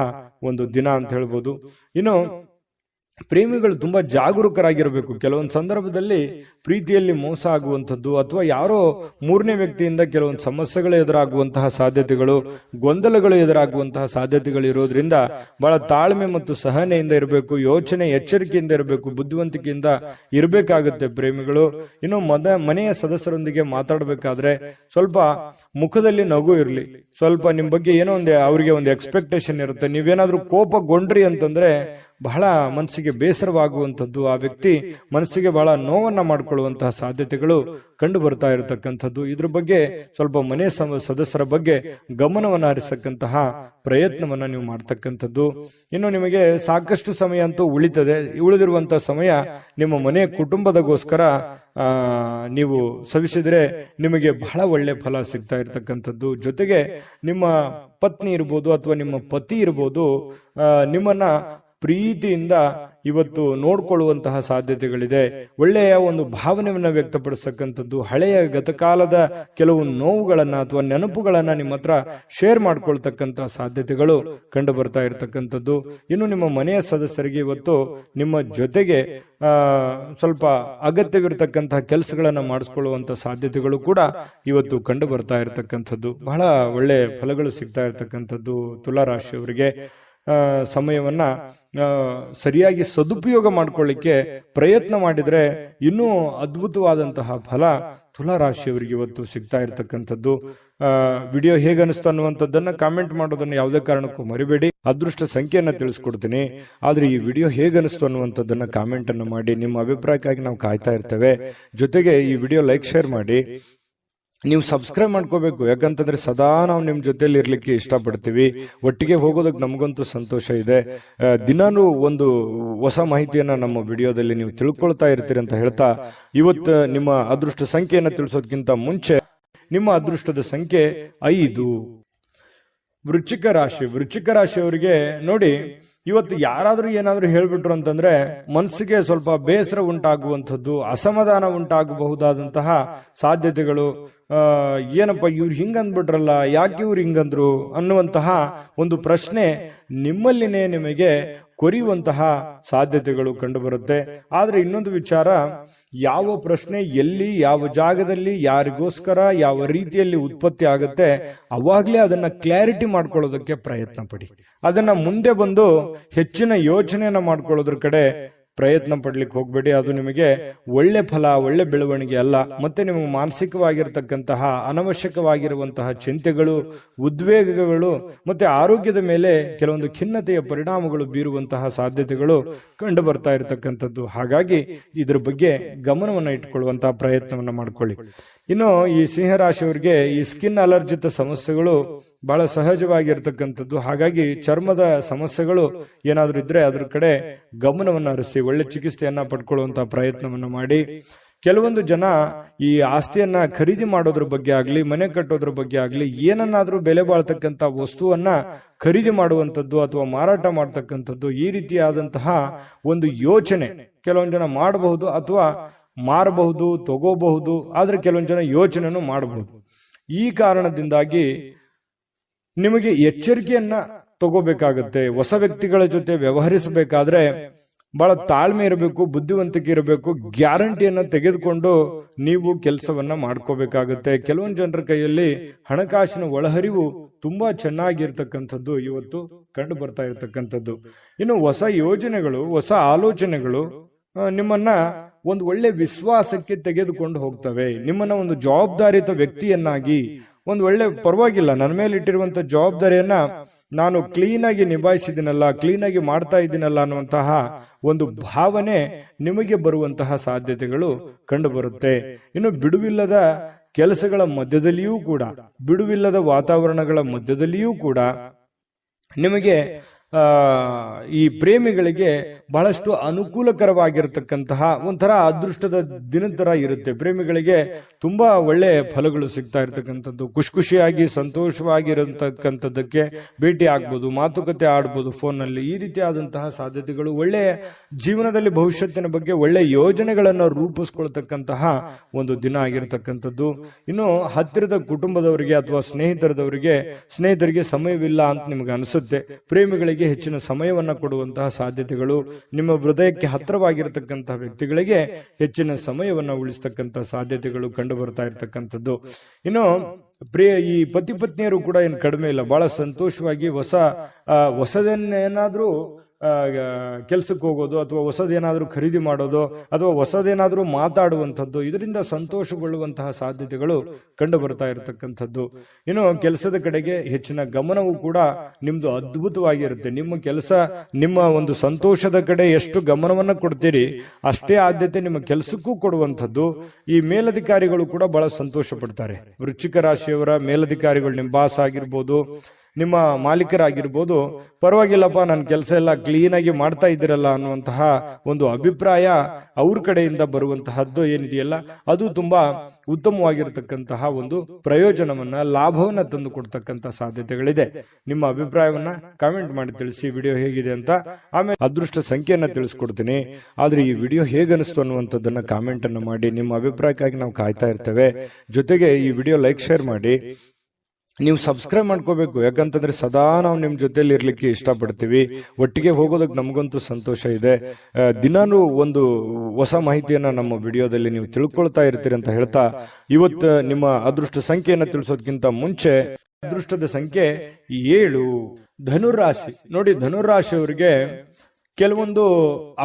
ಒಂದು ದಿನ ಅಂತ ಹೇಳ್ಬೋದು. ಇನ್ನು ಪ್ರೇಮಿಗಳು ತುಂಬಾ ಜಾಗರೂಕರಾಗಿರಬೇಕು. ಕೆಲವೊಂದು ಸಂದರ್ಭದಲ್ಲಿ ಪ್ರೀತಿಯಲ್ಲಿ ಮೋಸ ಆಗುವಂಥದ್ದು ಅಥವಾ ಯಾರೋ ಮೂರನೇ ವ್ಯಕ್ತಿಯಿಂದ ಕೆಲವೊಂದು ಸಮಸ್ಯೆಗಳು ಎದುರಾಗುವಂತಹ ಸಾಧ್ಯತೆಗಳು, ಗೊಂದಲಗಳು ಎದುರಾಗುವಂತಹ ಸಾಧ್ಯತೆಗಳು ಇರೋದ್ರಿಂದ ಬಹಳ ತಾಳ್ಮೆ ಮತ್ತು ಸಹನೆಯಿಂದ ಇರಬೇಕು. ಯೋಚನೆ, ಎಚ್ಚರಿಕೆಯಿಂದ ಇರಬೇಕು, ಬುದ್ಧಿವಂತಿಕೆಯಿಂದ ಇರಬೇಕಾಗುತ್ತೆ ಪ್ರೇಮಿಗಳು. ಇನ್ನು ಮನೆಯ ಸದಸ್ಯರೊಂದಿಗೆ ಮಾತಾಡಬೇಕಾದ್ರೆ ಸ್ವಲ್ಪ ಮುಖದಲ್ಲಿ ನಗು ಇರಲಿ. ಸ್ವಲ್ಪ ನಿಮ್ ಬಗ್ಗೆ ಏನೋ ಅವರಿಗೆ ಒಂದು ಎಕ್ಸ್ಪೆಕ್ಟೇಷನ್ ಇರುತ್ತೆ. ನೀವೇನಾದ್ರೂ ಕೋಪಗೊಂಡ್ರಿ ಅಂತಂದ್ರೆ ಬಹಳ ಮನಸ್ಸಿಗೆ ಬೇಸರವಾಗುವಂಥದ್ದು, ಆ ವ್ಯಕ್ತಿ ಮನಸ್ಸಿಗೆ ಬಹಳ ನೋವನ್ನ ಮಾಡಿಕೊಳ್ಳುವಂತಹ ಸಾಧ್ಯತೆಗಳು ಕಂಡು ಬರ್ತಾ ಇರತಕ್ಕಂಥದ್ದು. ಇದ್ರ ಬಗ್ಗೆ ಸ್ವಲ್ಪ ಮನೆ ಸದಸ್ಯರ ಬಗ್ಗೆ ಗಮನವನ್ನ ಹರಿಸತಕ್ಕಂತಹ ಪ್ರಯತ್ನವನ್ನ ನೀವು ಮಾಡ್ತಕ್ಕಂಥದ್ದು. ಇನ್ನು ನಿಮಗೆ ಸಾಕಷ್ಟು ಸಮಯ ಅಂತೂ ಉಳಿದಿರುವಂತಹ ಸಮಯ ನಿಮ್ಮ ಮನೆ ಕುಟುಂಬದಗೋಸ್ಕರ ನೀವು ಸವಿಸಿದ್ರೆ ನಿಮಗೆ ಬಹಳ ಒಳ್ಳೆ ಫಲ ಸಿಗ್ತಾ ಇರತಕ್ಕಂಥದ್ದು. ಜೊತೆಗೆ ನಿಮ್ಮ ಪತ್ನಿ ಇರ್ಬೋದು ಅಥವಾ ನಿಮ್ಮ ಪತಿ ಇರ್ಬೋದು, ನಿಮ್ಮನ್ನ ಪ್ರೀತಿಯಿಂದ ಇವತ್ತು ನೋಡ್ಕೊಳ್ಳುವಂತಹ ಸಾಧ್ಯತೆಗಳಿದೆ. ಒಳ್ಳೆಯ ಒಂದು ಭಾವನೆಯನ್ನ ವ್ಯಕ್ತಪಡಿಸ್ತಕ್ಕಂಥದ್ದು, ಹಳೆಯ ಗತಕಾಲದ ಕೆಲವು ನೋವುಗಳನ್ನ ಅಥವಾ ನೆನಪುಗಳನ್ನ ನಿಮ್ಮ ಹತ್ರ ಶೇರ್ ಮಾಡ್ಕೊಳ್ತಕ್ಕಂತಹ ಸಾಧ್ಯತೆಗಳು ಕಂಡು ಬರ್ತಾ ಇರತಕ್ಕಂಥದ್ದು. ಇನ್ನು ನಿಮ್ಮ ಮನೆಯ ಸದಸ್ಯರಿಗೆ ಇವತ್ತು ನಿಮ್ಮ ಜೊತೆಗೆ ಸ್ವಲ್ಪ ಅಗತ್ಯವಿರತಕ್ಕಂತಹ ಕೆಲಸಗಳನ್ನ ಮಾಡಿಸ್ಕೊಳ್ಳುವಂತ ಸಾಧ್ಯತೆಗಳು ಕೂಡ ಇವತ್ತು ಕಂಡು ಬರ್ತಾ ಇರತಕ್ಕಂಥದ್ದು. ಬಹಳ ಒಳ್ಳೆ ಫಲಗಳು ಸಿಗ್ತಾ ಇರತಕ್ಕಂಥದ್ದು ತುಲಾ ರಾಶಿಯವರಿಗೆ. ಸಮಯವನ್ನ ಸರಿಯಾಗಿ ಸದುಪಯೋಗ ಮಾಡಿಕೊಳ್ಳಿಕ್ಕೆ ಪ್ರಯತ್ನ ಮಾಡಿದ್ರೆ ಇನ್ನೂ ಅದ್ಭುತವಾದಂತಹ ಫಲ ತುಲಾ ರಾಶಿಯವರಿಗೆ ಇವತ್ತು ಸಿಗ್ತಾ ಇರತಕ್ಕಂಥದ್ದು. ವಿಡಿಯೋ ಹೇಗೆ ಅನಿಸ್ತಾ ಅನ್ನುವಂಥದ್ದನ್ನ ಕಾಮೆಂಟ್ ಮಾಡೋದನ್ನ ಯಾವುದೇ ಕಾರಣಕ್ಕೂ ಮರಿಬೇಡಿ. ಅದೃಷ್ಟ ಸಂಖ್ಯೆಯನ್ನ ತಿಳಿಸ್ಕೊಡ್ತೀನಿ, ಆದ್ರೆ ಈ ವಿಡಿಯೋ ಹೇಗೆ ಅನಿಸ್ತು ಅನ್ನುವಂಥದ್ದನ್ನ ಕಾಮೆಂಟ್ ಅನ್ನು ಮಾಡಿ. ನಿಮ್ಮ ಅಭಿಪ್ರಾಯಕ್ಕಾಗಿ ನಾವು ಕಾಯ್ತಾ ಇರ್ತೇವೆ. ಜೊತೆಗೆ ಈ ವಿಡಿಯೋ ಲೈಕ್, ಶೇರ್ ಮಾಡಿ. ನೀವು ಸಬ್ಸ್ಕ್ರೈಬ್ ಮಾಡ್ಕೋಬೇಕು, ಯಾಕಂತಂದ್ರೆ ಸದಾ ನಾವು ನಿಮ್ ಜೊತೆಲಿ ಇರ್ಲಿಕ್ಕೆ ಇಷ್ಟಪಡ್ತೀವಿ. ಒಟ್ಟಿಗೆ ಹೋಗೋದಕ್ಕೆ ನಮಗಂತೂ ಸಂತೋಷ ಇದೆ. ದಿನಾನು ಒಂದು ಹೊಸ ಮಾಹಿತಿಯನ್ನ ನಮ್ಮ ವಿಡಿಯೋದಲ್ಲಿ ನೀವು ತಿಳ್ಕೊಳ್ತಾ ಇರ್ತೀರಿ ಅಂತ ಹೇಳ್ತಾ, ಇವತ್ತು ನಿಮ್ಮ ಅದೃಷ್ಟ ಸಂಖ್ಯೆಯನ್ನ ತಿಳಿಸೋದಕ್ಕಿಂತ ಮುಂಚೆ ನಿಮ್ಮ ಅದೃಷ್ಟದ ಸಂಖ್ಯೆ 5. ವೃಶ್ಚಿಕ ರಾಶಿಯವರಿಗೆ ನೋಡಿ, ಇವತ್ತು ಯಾರಾದ್ರೂ ಏನಾದ್ರೂ ಹೇಳ್ಬಿಟ್ರು ಅಂತಂದ್ರೆ ಮನಸ್ಸಿಗೆ ಸ್ವಲ್ಪ ಬೇಸರ ಉಂಟಾಗುವಂಥದ್ದು, ಅಸಮಾಧಾನ ಉಂಟಾಗಬಹುದಾದಂತಹ ಸಾಧ್ಯತೆಗಳು. ಏನಪ್ಪ ಇವ್ರು ಹಿಂಗಂದ್ಬಿಟ್ರಲ್ಲ, ಯಾಕೆ ಇವ್ರು ಹಿಂಗಂದ್ರು ಅನ್ನುವಂತಹ ಒಂದು ಪ್ರಶ್ನೆ ನಿಮ್ಮಲ್ಲಿನೇ ನಿಮಗೆ ಕೊರಿಯುವಂತಹ ಸಾಧ್ಯತೆಗಳು ಕಂಡು ಬರುತ್ತೆ. ಆದ್ರೆ ಇನ್ನೊಂದು ವಿಚಾರ, ಯಾವ ಪ್ರಶ್ನೆ ಎಲ್ಲಿ, ಯಾವ ಜಾಗದಲ್ಲಿ, ಯಾರಿಗೋಸ್ಕರ, ಯಾವ ರೀತಿಯಲ್ಲಿ ಉತ್ಪತ್ತಿ ಆಗುತ್ತೆ, ಅವಾಗ್ಲೇ ಅದನ್ನ ಕ್ಲಾರಿಟಿ ಮಾಡ್ಕೊಳ್ಳೋದಕ್ಕೆ ಪ್ರಯತ್ನ ಪಡಿ. ಅದನ್ನ ಮುಂದೆ ಬಂದು ಹೆಚ್ಚಿನ ಯೋಚನೆಯನ್ನ ಮಾಡ್ಕೊಳ್ಳೋದ್ರ ಕಡೆ ಪ್ರಯತ್ನ ಪಡ್ಲಿಕ್ಕೆ ಹೋಗ್ಬೇಡಿ. ಅದು ನಿಮಗೆ ಒಳ್ಳೆ ಫಲ, ಒಳ್ಳೆ ಬೆಳವಣಿಗೆ ಅಲ್ಲ. ಮತ್ತೆ ನಿಮಗೆ ಮಾನಸಿಕವಾಗಿರತಕ್ಕಂತಹ ಅನವಶ್ಯಕವಾಗಿರುವಂತಹ ಚಿಂತೆಗಳು, ಉದ್ವೇಗಗಳು ಮತ್ತೆ ಆರೋಗ್ಯದ ಮೇಲೆ ಕೆಲವೊಂದು ಖಿನ್ನತೆಯ ಪರಿಣಾಮಗಳು ಬೀರುವಂತಹ ಸಾಧ್ಯತೆಗಳು ಕಂಡು ಬರ್ತಾ ಇರತಕ್ಕಂಥದ್ದು. ಹಾಗಾಗಿ ಇದ್ರ ಬಗ್ಗೆ ಗಮನವನ್ನ ಇಟ್ಕೊಳ್ಳುವಂತಹ ಪ್ರಯತ್ನವನ್ನ ಮಾಡ್ಕೊಳ್ಳಿ. ಇನ್ನು ಈ ಸಿಂಹರಾಶಿಯವರಿಗೆ ಈ ಸ್ಕಿನ್ ಅಲರ್ಜಿತ ಸಮಸ್ಯೆಗಳು ಬಹಳ ಸಹಜವಾಗಿರ್ತಕ್ಕಂಥದ್ದು. ಹಾಗಾಗಿ ಚರ್ಮದ ಸಮಸ್ಯೆಗಳು ಏನಾದ್ರೂ ಇದ್ರೆ ಅದ್ರ ಕಡೆ ಗಮನವನ್ನ ಹರಿಸಿ ಒಳ್ಳೆ ಚಿಕಿತ್ಸೆಯನ್ನ ಪಡ್ಕೊಳ್ಳುವಂತಹ ಪ್ರಯತ್ನವನ್ನ ಮಾಡಿ. ಕೆಲವೊಂದು ಜನ ಈ ಆಸ್ತಿಯನ್ನ ಖರೀದಿ ಮಾಡೋದ್ರ ಬಗ್ಗೆ ಆಗ್ಲಿ, ಮನೆ ಕಟ್ಟೋದ್ರ ಬಗ್ಗೆ ಆಗ್ಲಿ, ಏನನ್ನಾದ್ರೂ ಬೆಲೆ ಬಾಳ್ತಕ್ಕಂತ ವಸ್ತುವನ್ನ ಖರೀದಿ ಮಾಡುವಂಥದ್ದು ಅಥವಾ ಮಾರಾಟ ಮಾಡ್ತಕ್ಕಂಥದ್ದು, ಈ ರೀತಿಯಾದಂತಹ ಒಂದು ಯೋಚನೆ ಕೆಲವೊಂದು ಜನ ಮಾಡಬಹುದು ಅಥವಾ ಮಾರಬಹುದು, ತಗೋಬಹುದು. ಆದ್ರೆ ಕೆಲವೊಂದು ಜನ ಯೋಚನೆಯನ್ನು ಮಾಡಬಹುದು. ಈ ಕಾರಣದಿಂದಾಗಿ ನಿಮಗೆ ಎಚ್ಚರಿಕೆಯನ್ನ ತಗೋಬೇಕಾಗತ್ತೆ. ಹೊಸ ವ್ಯಕ್ತಿಗಳ ಜೊತೆ ವ್ಯವಹರಿಸಬೇಕಾದ್ರೆ ಬಹಳ ತಾಳ್ಮೆ ಇರಬೇಕು, ಬುದ್ಧಿವಂತಿಕೆ ಇರಬೇಕು. ಗ್ಯಾರಂಟಿಯನ್ನ ತೆಗೆದುಕೊಂಡು ನೀವು ಕೆಲಸವನ್ನ ಮಾಡ್ಕೋಬೇಕಾಗತ್ತೆ. ಕೆಲವೊಂದು ಜನರ ಕೈಯಲ್ಲಿ ಹಣಕಾಸಿನ ಒಳಹರಿವು ತುಂಬಾ ಚೆನ್ನಾಗಿರ್ತಕ್ಕಂಥದ್ದು ಇವತ್ತು ಕಂಡು ಬರ್ತಾ ಇರತಕ್ಕಂಥದ್ದು. ಇನ್ನು ಹೊಸ ಯೋಜನೆಗಳು, ಹೊಸ ಆಲೋಚನೆಗಳು ನಿಮ್ಮನ್ನ ಒಂದು ಒಳ್ಳೆ ವಿಶ್ವಾಸಕ್ಕೆ ತೆಗೆದುಕೊಂಡು ಹೋಗ್ತವೆ. ನಿಮ್ಮನ್ನ ಒಂದು ಜವಾಬ್ದಾರಿಯುತ ವ್ಯಕ್ತಿಯನ್ನಾಗಿ, ಒಂದು ಒಳ್ಳೆ ಪರವಾಗಿಲ್ಲ ನನ್ನ ಮೇಲೆ ಇಟ್ಟಿರುವಂತ ಜವಾಬ್ದಾರಿಯನ್ನ ನಾನು ಕ್ಲೀನ್ ಆಗಿ ನಿಭಾಯಿಸಿದ್ದೀನಲ್ಲ, ಕ್ಲೀನ್ ಆಗಿ ಮಾಡ್ತಾ ಇದ್ದೀನಲ್ಲ ಅನ್ನುವಂತಹ ಒಂದು ಭಾವನೆ ನಿಮಗೆ ಬರುವಂತಹ ಸಾಧ್ಯತೆಗಳು ಕಂಡು ಬರುತ್ತೆ. ಇನ್ನು ಬಿಡುವಿಲ್ಲದ ಕೆಲಸಗಳ ಮಧ್ಯದಲ್ಲಿಯೂ ಕೂಡ, ಬಿಡುವಿಲ್ಲದ ವಾತಾವರಣಗಳ ಮಧ್ಯದಲ್ಲಿಯೂ ಕೂಡ ನಿಮಗೆ ಈ ಪ್ರೇಮಿಗಳಿಗೆ ಬಹಳಷ್ಟು ಅನುಕೂಲಕರವಾಗಿರತಕ್ಕಂತಹ ಒಂಥರ ಅದೃಷ್ಟದ ದಿನದ ತರ ಇರುತ್ತೆ. ಪ್ರೇಮಿಗಳಿಗೆ ತುಂಬಾ ಒಳ್ಳೆ ಫಲಗಳು ಸಿಗ್ತಾ ಇರತಕ್ಕಂಥದ್ದು, ಖುಷಿಯಾಗಿ ಸಂತೋಷವಾಗಿರತಕ್ಕಂಥದ್ದಕ್ಕೆ ಭೇಟಿ ಆಗ್ಬೋದು, ಮಾತುಕತೆ ಆಡ್ಬೋದು ಫೋನ್ನಲ್ಲಿ. ಈ ರೀತಿಯಾದಂತಹ ಸಾಧ್ಯತೆಗಳು, ಒಳ್ಳೆಯ ಜೀವನದಲ್ಲಿ ಭವಿಷ್ಯತ್ತಿನ ಬಗ್ಗೆ ಒಳ್ಳೆ ಯೋಜನೆಗಳನ್ನು ರೂಪಿಸ್ಕೊಳ್ತಕ್ಕಂತಹ ಒಂದು ದಿನ ಆಗಿರತಕ್ಕಂಥದ್ದು. ಇನ್ನು ಹತ್ತಿರದ ಕುಟುಂಬದವರಿಗೆ ಅಥವಾ ಸ್ನೇಹಿತರಿಗೆ ಸಮಯವಿಲ್ಲ ಅಂತ ನಿಮ್ಗೆ ಅನಿಸುತ್ತೆ. ಪ್ರೇಮಿಗಳಿಗೆ ಹೆಚ್ಚಿನ ಸಮಯವನ್ನ ಕೊಡುವಂತಹ ಸಾಧ್ಯತೆಗಳು, ನಿಮ್ಮ ಹೃದಯಕ್ಕೆ ಹತ್ತಿರವಾಗಿರತಕ್ಕಂತಹ ವ್ಯಕ್ತಿಗಳಿಗೆ ಹೆಚ್ಚಿನ ಸಮಯವನ್ನ ಉಳಿಸ್ತಕ್ಕಂತಹ ಸಾಧ್ಯತೆಗಳು ಕಂಡು ಬರ್ತಾ ಇರತಕ್ಕಂಥದ್ದು. ಇನ್ನು ಈ ಪತಿ ಪತ್ನಿಯರು ಕೂಡ ಏನು ಕಡಿಮೆ ಇಲ್ಲ, ಬಹಳ ಸಂತೋಷವಾಗಿ ಹೊಸದೇನಾದ್ರೂ ಕೆಲಸಕ್ಕೆ ಹೋಗೋದು ಅಥವಾ ಹೊಸದೇನಾದ್ರೂ ಖರೀದಿ ಮಾಡೋದು ಅಥವಾ ಹೊಸದೇನಾದ್ರೂ ಮಾತಾಡುವಂಥದ್ದು, ಇದರಿಂದ ಸಂತೋಷಗೊಳ್ಳುವಂತಹ ಸಾಧ್ಯತೆಗಳು ಕಂಡು ಬರ್ತಾ ಇರತಕ್ಕಂಥದ್ದು. ಇನ್ನು ಕೆಲಸದ ಕಡೆಗೆ ಹೆಚ್ಚಿನ ಗಮನವೂ ಕೂಡ ನಿಮ್ದು ಅದ್ಭುತವಾಗಿರುತ್ತೆ. ನಿಮ್ಮ ಕೆಲಸ, ನಿಮ್ಮ ಒಂದು ಸಂತೋಷದ ಕಡೆ ಎಷ್ಟು ಗಮನವನ್ನ ಕೊಡ್ತೀರಿ ಅಷ್ಟೇ ಆದ್ಯತೆ ನಿಮ್ಮ ಕೆಲಸಕ್ಕೂ ಕೊಡುವಂಥದ್ದು. ಈ ಮೇಲಧಿಕಾರಿಗಳು ಕೂಡ ಬಹಳ ಸಂತೋಷ ಪಡ್ತಾರೆ. ವೃಶ್ಚಿಕ ರಾಶಿಯವರ ಮೇಲಧಿಕಾರಿಗಳು, ನಿಮ್ಮ ಬಾಸ್ ಆಗಿರ್ಬೋದು, ನಿಮ್ಮ ಮಾಲೀಕರಾಗಿರ್ಬೋದು, ಪರವಾಗಿಲ್ಲಪ್ಪ ನನ್ನ ಕೆಲಸ ಎಲ್ಲ ಕ್ಲೀನ್ ಆಗಿ ಮಾಡ್ತಾ ಇದ್ದೀರಲ್ಲ ಅನ್ನುವಂತಹ ಒಂದು ಅಭಿಪ್ರಾಯ ಅವ್ರ ಕಡೆಯಿಂದ ಬರುವಂತಹದ್ದು ಏನಿದೆಯಲ್ಲ, ಅದು ತುಂಬಾ ಉತ್ತಮವಾಗಿರತಕ್ಕಂತಹ ಒಂದು ಪ್ರಯೋಜನವನ್ನ, ಲಾಭವನ್ನ ತಂದು ಕೊಡ್ತಕ್ಕಂಥ ಸಾಧ್ಯತೆಗಳಿದೆ. ನಿಮ್ಮ ಅಭಿಪ್ರಾಯವನ್ನ ಕಾಮೆಂಟ್ ಮಾಡಿ ತಿಳಿಸಿ, ವಿಡಿಯೋ ಹೇಗಿದೆ ಅಂತ. ಆಮೇಲೆ ಅದೃಷ್ಟ ಸಂಖ್ಯೆಯನ್ನ ತಿಳಿಸ್ಕೊಡ್ತೀನಿ. ಆದ್ರೆ ಈ ವಿಡಿಯೋ ಹೇಗನಿಸ್ತು ಅನ್ನುವಂಥದ್ದನ್ನ ಕಾಮೆಂಟ್ ಅನ್ನು ಮಾಡಿ. ನಿಮ್ಮ ಅಭಿಪ್ರಾಯಕ್ಕಾಗಿ ನಾವು ಕಾಯ್ತಾ ಇರ್ತೇವೆ. ಜೊತೆಗೆ ಈ ವಿಡಿಯೋ ಲೈಕ್, ಶೇರ್ ಮಾಡಿ. ನೀವು ಸಬ್ಸ್ಕ್ರೈಬ್ ಮಾಡ್ಕೋಬೇಕು, ಯಾಕಂತಂದ್ರೆ ಸದಾ ನಾವು ನಿಮ್ ಜೊತೆಲಿ ಇರ್ಲಿಕ್ಕೆ ಇಷ್ಟಪಡ್ತೀವಿ. ಒಟ್ಟಿಗೆ ಹೋಗೋದಕ್ಕೆ ನಮಗಂತೂ ಸಂತೋಷ ಇದೆ. ದಿನಾನು ಒಂದು ಹೊಸ ಮಾಹಿತಿಯನ್ನ ನಮ್ಮ ವಿಡಿಯೋದಲ್ಲಿ ನೀವು ತಿಳ್ಕೊಳ್ತಾ ಇರ್ತೀರಿ ಅಂತ ಹೇಳ್ತಾ, ಇವತ್ತು ನಿಮ್ಮ ಅದೃಷ್ಟ ಸಂಖ್ಯೆಯನ್ನ ತಿಳಿಸೋದಕ್ಕಿಂತ ಮುಂಚೆ ಅದೃಷ್ಟದ ಸಂಖ್ಯೆ 7, ಧನುರಾಶಿ. ನೋಡಿ, ಧನುರಾಶಿಯವರಿಗೆ ಕೆಲವೊಂದು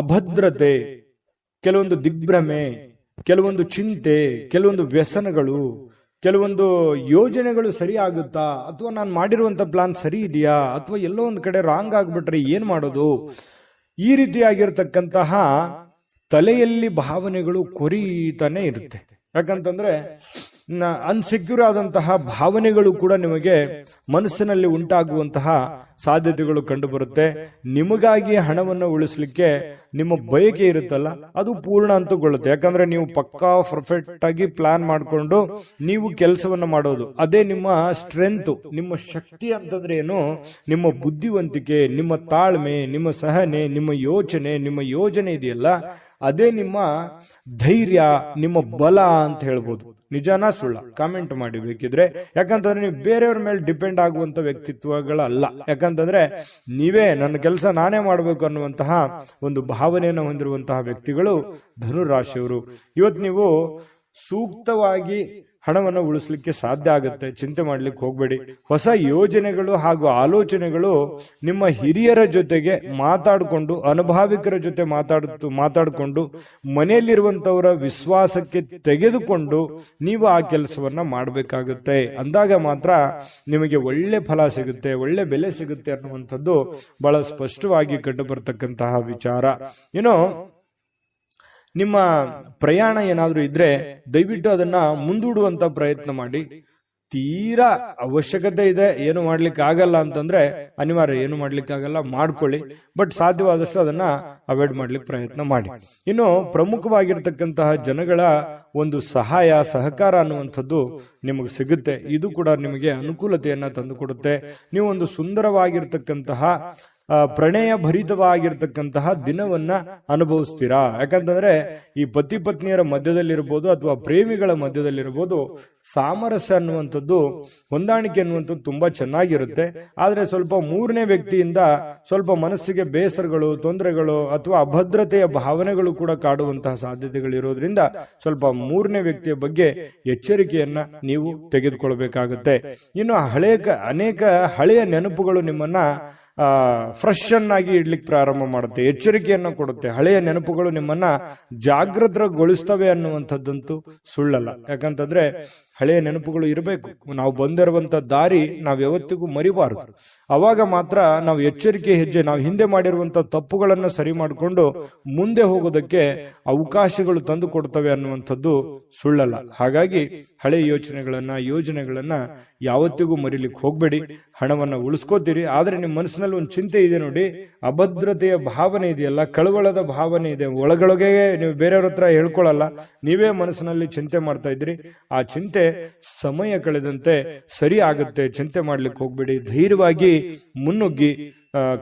ಅಭದ್ರತೆ, ಕೆಲವೊಂದು ದಿಗ್ಭ್ರಮೆ, ಕೆಲವೊಂದು ಚಿಂತೆ, ಕೆಲವೊಂದು ವ್ಯಸನಗಳು, ಕೆಲವೊಂದು ಯೋಜನೆಗಳು ಸರಿ ಆಗುತ್ತಾ, ಅಥವಾ ನಾನು ಮಾಡಿರುವಂತ ಪ್ಲಾನ್ ಸರಿ ಇದೆಯಾ, ಅಥವಾ ಎಲ್ಲೋ ಒಂದು ಕಡೆ ರಾಂಗ್ ಆಗ್ಬಿಟ್ರೆ ಏನ್ ಮಾಡೋದು, ಈ ರೀತಿಯಾಗಿರ್ತಕ್ಕಂತಹ ತಲೆಯಲ್ಲಿ ಭಾವನೆಗಳು ಕೊರೀತಾನೆ ಇರುತ್ತೆ. ಯಾಕಂತಂದ್ರೆ ಅನ್ಸೆಕ್ಯೂರ್ ಆದಂತಹ ಭಾವನೆಗಳು ಕೂಡ ನಿಮಗೆ ಮನಸ್ಸಿನಲ್ಲಿ ಉಂಟಾಗುವಂತಹ ಸಾಧ್ಯತೆಗಳು ಕಂಡು ಬರುತ್ತೆ. ನಿಮಗಾಗಿ ಹಣವನ್ನು ಉಳಿಸಲಿಕ್ಕೆ ನಿಮ್ಮ ಬಯಕೆ ಇರುತ್ತಲ್ಲ, ಅದು ಪೂರ್ಣ ಅಂತಗೊಳ್ಳುತ್ತೆ. ಯಾಕಂದ್ರೆ ನೀವು ಪಕ್ಕಾ ಪರ್ಫೆಕ್ಟ್ ಆಗಿ ಪ್ಲಾನ್ ಮಾಡಿಕೊಂಡು ನೀವು ಕೆಲಸವನ್ನ ಮಾಡೋದು, ಅದೇ ನಿಮ್ಮ ಸ್ಟ್ರೆಂತ್, ನಿಮ್ಮ ಶಕ್ತಿ ಅಂತಂದ್ರೆ ಏನು, ನಿಮ್ಮ ಬುದ್ಧಿವಂತಿಕೆ, ನಿಮ್ಮ ತಾಳ್ಮೆ, ನಿಮ್ಮ ಸಹನೆ, ನಿಮ್ಮ ಯೋಚನೆ, ನಿಮ್ಮ ಯೋಜನೆ ಇದೆಯಲ್ಲ, ಅದೇ ನಿಮ್ಮ ಧೈರ್ಯ, ನಿಮ್ಮ ಬಲ ಅಂತ ಹೇಳ್ಬೋದು. ನಿಜಾನಾ ಸುಳ್ಳ ಕಾಮೆಂಟ್ ಮಾಡಿ ಬೇಕಿದ್ರೆ. ಯಾಕಂತಂದ್ರೆ ನೀವು ಬೇರೆಯವ್ರ ಮೇಲೆ ಡಿಪೆಂಡ್ ಆಗುವಂತ ವ್ಯಕ್ತಿತ್ವಗಳಲ್ಲ. ಯಾಕಂತಂದ್ರೆ ನೀವೇ ನನ್ನ ಕೆಲಸ ನಾನೇ ಮಾಡಬೇಕು ಅನ್ನುವಂತಹ ಒಂದು ಭಾವನೆಯನ್ನು ಹೊಂದಿರುವಂತಹ ವ್ಯಕ್ತಿಗಳು ಧನುರಾಶಿಯವರು. ಇವತ್ತು ನೀವು ಸೂಕ್ತವಾಗಿ ಹಣವನ್ನು ಉಳಿಸ್ಲಿಕ್ಕೆ ಸಾಧ್ಯ ಆಗುತ್ತೆ. ಚಿಂತೆ ಮಾಡ್ಲಿಕ್ಕೆ ಹೋಗ್ಬೇಡಿ. ಹೊಸ ಯೋಜನೆಗಳು ಹಾಗೂ ಆಲೋಚನೆಗಳು ನಿಮ್ಮ ಹಿರಿಯರ ಜೊತೆಗೆ ಮಾತಾಡಿಕೊಂಡು, ಅನುಭಾವಿಕರ ಜೊತೆ ಮಾತಾಡಿಕೊಂಡು ಮನೆಯಲ್ಲಿರುವಂತವರ ವಿಶ್ವಾಸಕ್ಕೆ ತೆಗೆದುಕೊಂಡು ನೀವು ಆ ಕೆಲಸವನ್ನ ಮಾಡಬೇಕಾಗುತ್ತೆ. ಅಂದಾಗ ಮಾತ್ರ ನಿಮಗೆ ಒಳ್ಳೆ ಫಲ ಸಿಗುತ್ತೆ, ಒಳ್ಳೆ ಬೆಲೆ ಸಿಗುತ್ತೆ ಅನ್ನುವಂಥದ್ದು ಬಹಳ ಸ್ಪಷ್ಟವಾಗಿ ಕಂಡು ಬರ್ತಕ್ಕಂತಹ ವಿಚಾರ. ಏನೋ ನಿಮ್ಮ ಪ್ರಯಾಣ ಏನಾದ್ರೂ ಇದ್ರೆ ದಯವಿಟ್ಟು ಅದನ್ನ ಮುಂದೂಡುವಂತ ಪ್ರಯತ್ನ ಮಾಡಿ. ತೀರಾ ಅವಶ್ಯಕತೆ ಇದೆ, ಏನು ಮಾಡ್ಲಿಕ್ಕೆ ಆಗಲ್ಲ ಅಂತಂದ್ರೆ ಅನಿವಾರ್ಯ, ಏನು ಮಾಡ್ಲಿಕ್ಕೆ ಆಗಲ್ಲ ಮಾಡ್ಕೊಳ್ಳಿ. ಬಟ್ ಸಾಧ್ಯವಾದಷ್ಟು ಅದನ್ನ ಅವಾಯ್ಡ್ ಮಾಡ್ಲಿಕ್ಕೆ ಪ್ರಯತ್ನ ಮಾಡಿ. ಇನ್ನು ಪ್ರಮುಖವಾಗಿರ್ತಕ್ಕಂತಹ ಜನಗಳ ಒಂದು ಸಹಕಾರ ಅನ್ನುವಂಥದ್ದು ನಿಮಗೆ ಸಿಗುತ್ತೆ. ಇದು ಕೂಡ ನಿಮಗೆ ಅನುಕೂಲತೆಯನ್ನ ತಂದು ಕೊಡುತ್ತೆ. ನೀವು ಒಂದು ಸುಂದರವಾಗಿರ್ತಕ್ಕಂತಹ ಪ್ರಣಯ ಭರಿತವಾಗಿರ್ತಕ್ಕಂತಹ ದಿನವನ್ನ ಅನುಭವಿಸ್ತೀರಾ. ಯಾಕಂತಂದ್ರೆ ಈ ಪತಿ ಪತ್ನಿಯರ ಮಧ್ಯದಲ್ಲಿರ್ಬೋದು ಅಥವಾ ಪ್ರೇಮಿಗಳ ಮಧ್ಯದಲ್ಲಿರ್ಬೋದು ಸಾಮರಸ್ಯ ಅನ್ನುವಂಥದ್ದು, ಹೊಂದಾಣಿಕೆ ಅನ್ನುವಂಥದ್ದು ತುಂಬಾ ಚೆನ್ನಾಗಿರುತ್ತೆ. ಆದ್ರೆ ಸ್ವಲ್ಪ ಮೂರನೇ ವ್ಯಕ್ತಿಯಿಂದ ಸ್ವಲ್ಪ ಮನಸ್ಸಿಗೆ ಬೇಸರಗಳು, ತೊಂದರೆಗಳು ಅಥವಾ ಅಭದ್ರತೆಯ ಭಾವನೆಗಳು ಕೂಡ ಕಾಡುವಂತಹ ಸಾಧ್ಯತೆಗಳು ಇರೋದ್ರಿಂದ ಸ್ವಲ್ಪ ಮೂರನೇ ವ್ಯಕ್ತಿಯ ಬಗ್ಗೆ ಎಚ್ಚರಿಕೆಯನ್ನ ನೀವು ತೆಗೆದುಕೊಳ್ಬೇಕಾಗುತ್ತೆ. ಇನ್ನು ಅನೇಕ ಹಳೆಯ ನೆನಪುಗಳು ನಿಮ್ಮನ್ನ ಫ್ರೆಶ್ ಅನ್ನಾಗಿ ಇಡ್ಲಿಕ್ಕೆ ಪ್ರಾರಂಭ ಮಾಡುತ್ತೆ, ಎಚ್ಚರಿಕೆಯನ್ನ ಕೊಡುತ್ತೆ. ಹಳೆಯ ನೆನಪುಗಳು ನಿಮ್ಮನ್ನ ಜಾಗೃತಗೊಳಿಸ್ತವೆ ಅನ್ನುವಂಥದ್ದಂತೂ ಸುಳ್ಳಲ್ಲ. ಯಾಕಂತಂದ್ರೆ ಹಳೆಯ ನೆನಪುಗಳು ಇರಬೇಕು. ನಾವು ಬಂದಿರುವಂತ ದಾರಿ ನಾವು ಯಾವತ್ತಿಗೂ ಮರಿಬಾರದು. ಅವಾಗ ಮಾತ್ರ ನಾವು ಎಚ್ಚರಿಕೆ ಹೆಜ್ಜೆ, ನಾವು ಹಿಂದೆ ಮಾಡಿರುವಂತ ತಪ್ಪುಗಳನ್ನು ಸರಿ ಮಾಡಿಕೊಂಡು ಮುಂದೆ ಹೋಗೋದಕ್ಕೆ ಅವಕಾಶಗಳು ತಂದು ಕೊಡ್ತವೆ ಅನ್ನುವಂಥದ್ದು ಸುಳ್ಳಲ್ಲ. ಹಾಗಾಗಿ ಹಳೆಯ ಯೋಜನೆಗಳನ್ನ ಯಾವತ್ತಿಗೂ ಮರಿಲಿಕ್ಕೆ ಹೋಗ್ಬೇಡಿ. ಹಣವನ್ನ ಉಳಿಸ್ಕೋತೀರಿ, ಆದ್ರೆ ನಿಮ್ಮ ಮನಸ್ಸಿನಲ್ಲಿ ಒಂದು ಚಿಂತೆ ಇದೆ ನೋಡಿ, ಅಭದ್ರತೆಯ ಭಾವನೆ ಇದೆಯಲ್ಲ, ಕಳವಳದ ಭಾವನೆ ಇದೆ, ಒಳಗೊಳಗೆ ನೀವು ಬೇರೆಯವ್ರ ಹತ್ರ ಹೇಳ್ಕೊಳ್ಳಲ್ಲ, ನೀವೇ ಮನಸ್ಸಿನಲ್ಲಿ ಚಿಂತೆ ಮಾಡ್ತಾ ಇದ್ರಿ. ಆ ಚಿಂತೆ ಸಮಯ ಕಳೆದಂತೆ ಸರಿ ಆಗುತ್ತೆ. ಚಿಂತೆ ಮಾಡ್ಲಿಕ್ಕೆ ಹೋಗ್ಬೇಡಿ, ಧೈರ್ಯವಾಗಿ ಮುನ್ನುಗ್ಗಿ,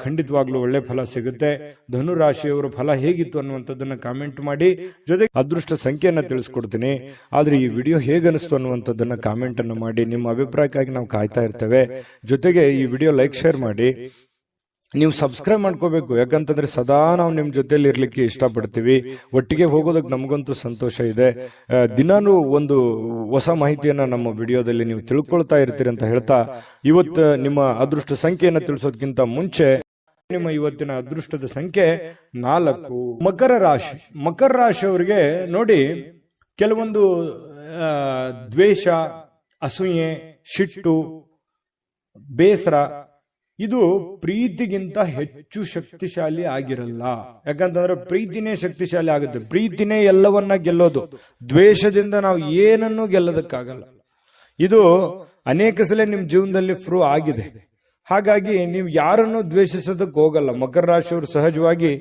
ಖಂಡಿತವಾಗ್ಲೂ ಒಳ್ಳೆ ಫಲ ಸಿಗುತ್ತೆ. ಧನುರಾಶಿಯವರ ಫಲ ಹೇಗಿತ್ತು ಅನ್ನುವಂಥದ್ದನ್ನ ಕಾಮೆಂಟ್ ಮಾಡಿ. ಜೊತೆಗೆ ಅದೃಷ್ಟ ಸಂಖ್ಯೆಯನ್ನ ತಿಳಿಸ್ಕೊಡ್ತೀನಿ. ಆದ್ರೆ ಈ ವಿಡಿಯೋ ಹೇಗನಿಸ್ತು ಅನ್ನುವಂಥದ್ದನ್ನ ಕಾಮೆಂಟ್ ಅನ್ನು ಮಾಡಿ. ನಿಮ್ಮ ಅಭಿಪ್ರಾಯಕ್ಕಾಗಿ ನಾವು ಕಾಯ್ತಾ ಇರ್ತೇವೆ. ಜೊತೆಗೆ ಈ ವಿಡಿಯೋ ಲೈಕ್, ಶೇರ್ ಮಾಡಿ. ನೀವು ಸಬ್ಸ್ಕ್ರೈಬ್ ಮಾಡ್ಕೋಬೇಕು. ಯಾಕಂತಂದ್ರೆ ಸದಾ ನಾವು ನಿಮ್ ಜೊತೆಲಿ ಇರ್ಲಿಕ್ಕೆ ಇಷ್ಟಪಡ್ತೀವಿ. ಒಟ್ಟಿಗೆ ಹೋಗೋದಕ್ಕೆ ನಮಗಂತೂ ಸಂತೋಷ ಇದೆ. ದಿನಾನು ಒಂದು ಹೊಸ ಮಾಹಿತಿಯನ್ನ ನಮ್ಮ ವಿಡಿಯೋದಲ್ಲಿ ನೀವು ತಿಳ್ಕೊಳ್ತಾ ಇರ್ತೀರಿ ಅಂತ ಹೇಳ್ತಾ, ಇವತ್ತು ನಿಮ್ಮ ಅದೃಷ್ಟ ಸಂಖ್ಯೆಯನ್ನ ತಿಳಿಸೋದಕ್ಕಿಂತ ಮುಂಚೆ ನಿಮ್ಮ ಇವತ್ತಿನ ಅದೃಷ್ಟದ ಸಂಖ್ಯೆ 4. ಮಕರ ರಾಶಿ. ಮಕರ ರಾಶಿಯವರಿಗೆ ನೋಡಿ, ಕೆಲವೊಂದು ದ್ವೇಷ, ಅಸೂಯೆ, ಸಿಟ್ಟು, ಬೇಸರ ಇದು ಪ್ರೀತಿಗಿಂತ ಹೆಚ್ಚು ಶಕ್ತಿಶಾಲಿ ಆಗಿರಲ್ಲ. ಯಾಕಂತಂದ್ರೆ ಪ್ರೀತಿನೇ ಶಕ್ತಿಶಾಲಿ ಆಗುತ್ತೆ. ಪ್ರೀತಿನೇ ಎಲ್ಲವನ್ನ ಗೆಲ್ಲೋದು. ದ್ವೇಷದಿಂದ ನಾವು ಏನನ್ನೂ ಗೆಲ್ಲೋದಕ್ಕಾಗಲ್ಲ. ಇದು ಅನೇಕ ಸಲ ನಿಮ್ ಜೀವನದಲ್ಲಿ ಪ್ರೂವ್ ಆಗಿದೆ. ಹಾಗಾಗಿ ನೀವು ಯಾರನ್ನು ದ್ವೇಷಿಸೋದಕ್ಕೆ ಹೋಗಲ್ಲ. ಮಕರ ರಾಶಿಯವರು ಸಹಜವಾಗಿ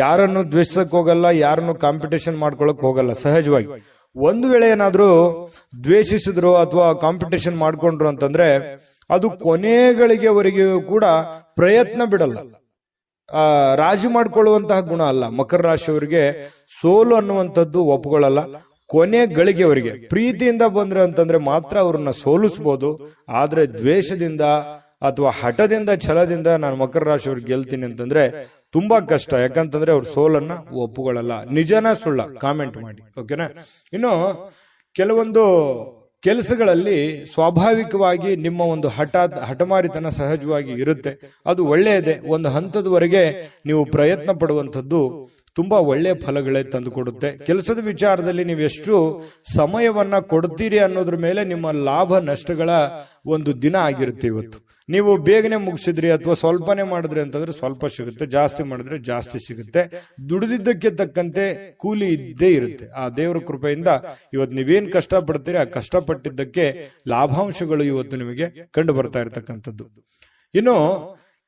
ಯಾರನ್ನು ದ್ವೇಷಿಸಕ್ ಹೋಗಲ್ಲ, ಯಾರನ್ನು ಕಾಂಪಿಟೇಷನ್ ಮಾಡ್ಕೊಳಕ್ ಹೋಗಲ್ಲ. ಸಹಜವಾಗಿ ಒಂದು ವೇಳೆ ಏನಾದ್ರೂ ದ್ವೇಷಿಸಿದ್ರು ಅಥವಾ ಕಾಂಪಿಟೇಷನ್ ಮಾಡ್ಕೊಂಡ್ರು ಅಂತಂದ್ರೆ ಅದು ಕೊನೆಗಳಿಗೆವರೆಗೂ ಕೂಡ ಪ್ರಯತ್ನ ಬಿಡಲ್ಲ. ರಾಜಿ ಮಾಡ್ಕೊಳ್ಳುವಂತಹ ಗುಣ ಅಲ್ಲ. ಮಕರ ರಾಶಿಯವರಿಗೆ ಸೋಲು ಅನ್ನುವಂಥದ್ದು ಒಪ್ಕೊಳ್ಳಲ್ಲ. ಕೊನೆಗಳಿಗೆವರೆಗೆ ಪ್ರೀತಿಯಿಂದ ಬಂದ್ರೆ ಅಂತಂದ್ರೆ ಮಾತ್ರ ಅವ್ರನ್ನ ಸೋಲಿಸಬಹುದು. ಆದ್ರೆ ದ್ವೇಷದಿಂದ ಅಥವಾ ಹಠದಿಂದ, ಛಲದಿಂದ ನಾನು ಮಕರ ರಾಶಿಯವ್ರಿಗೆ ಗೆಲ್ತೀನಿ ಅಂತಂದ್ರೆ ತುಂಬಾ ಕಷ್ಟ. ಯಾಕಂತಂದ್ರೆ ಅವ್ರ ಸೋಲನ್ನ ಒಪ್ಕೊಳ್ಳಲ್ಲ. ನಿಜನ ಸುಳ್ಳ ಕಾಮೆಂಟ್ ಮಾಡಿ, ಓಕೆನಾ. ಇನ್ನು ಕೆಲವೊಂದು ಕೆಲಸಗಳಲ್ಲಿ ಸ್ವಾಭಾವಿಕವಾಗಿ ನಿಮ್ಮ ಒಂದು ಹಠಮಾರಿತನ ಸಹಜವಾಗಿ ಇರುತ್ತೆ. ಅದು ಒಳ್ಳೆಯದೇ. ಒಂದು ಹಂತದವರೆಗೆ ನೀವು ಪ್ರಯತ್ನ ಪಡುವಂಥದ್ದು ತುಂಬಾ ಒಳ್ಳೆಯ ಫಲಗಳೇ ತಂದುಕೊಡುತ್ತೆ. ಕೆಲಸದ ವಿಚಾರದಲ್ಲಿ ನೀವು ಎಷ್ಟು ಸಮಯವನ್ನ ಕೊಡ್ತೀರಿ ಅನ್ನೋದ್ರ ಮೇಲೆ ನಿಮ್ಮ ಲಾಭ ನಷ್ಟಗಳ ಒಂದು ದಿನ ಆಗಿರುತ್ತೆ ಇವತ್ತು. ನೀವು ಬೇಗನೆ ಮುಗಿಸಿದ್ರಿ ಅಥವಾ ಸ್ವಲ್ಪನೇ ಮಾಡಿದ್ರಿ ಅಂತಂದ್ರೆ ಸ್ವಲ್ಪ ಸಿಗುತ್ತೆ, ಜಾಸ್ತಿ ಮಾಡಿದ್ರೆ ಜಾಸ್ತಿ ಸಿಗುತ್ತೆ. ದುಡಿದಿದ್ದಕ್ಕೆ ತಕ್ಕಂತೆ ಕೂಲಿ ಇದ್ದೇ ಇರುತ್ತೆ. ಆ ದೇವರ ಕೃಪೆಯಿಂದ ಇವತ್ತು ನೀವೇನ್ ಕಷ್ಟಪಡ್ತೀರಿ ಆ ಕಷ್ಟಪಟ್ಟಿದ್ದಕ್ಕೆ ಲಾಭಾಂಶಗಳು ಇವತ್ತು ನಿಮಗೆ ಕಂಡು ಬರ್ತಾ ಇರತಕ್ಕಂಥದ್ದು. ಇನ್ನು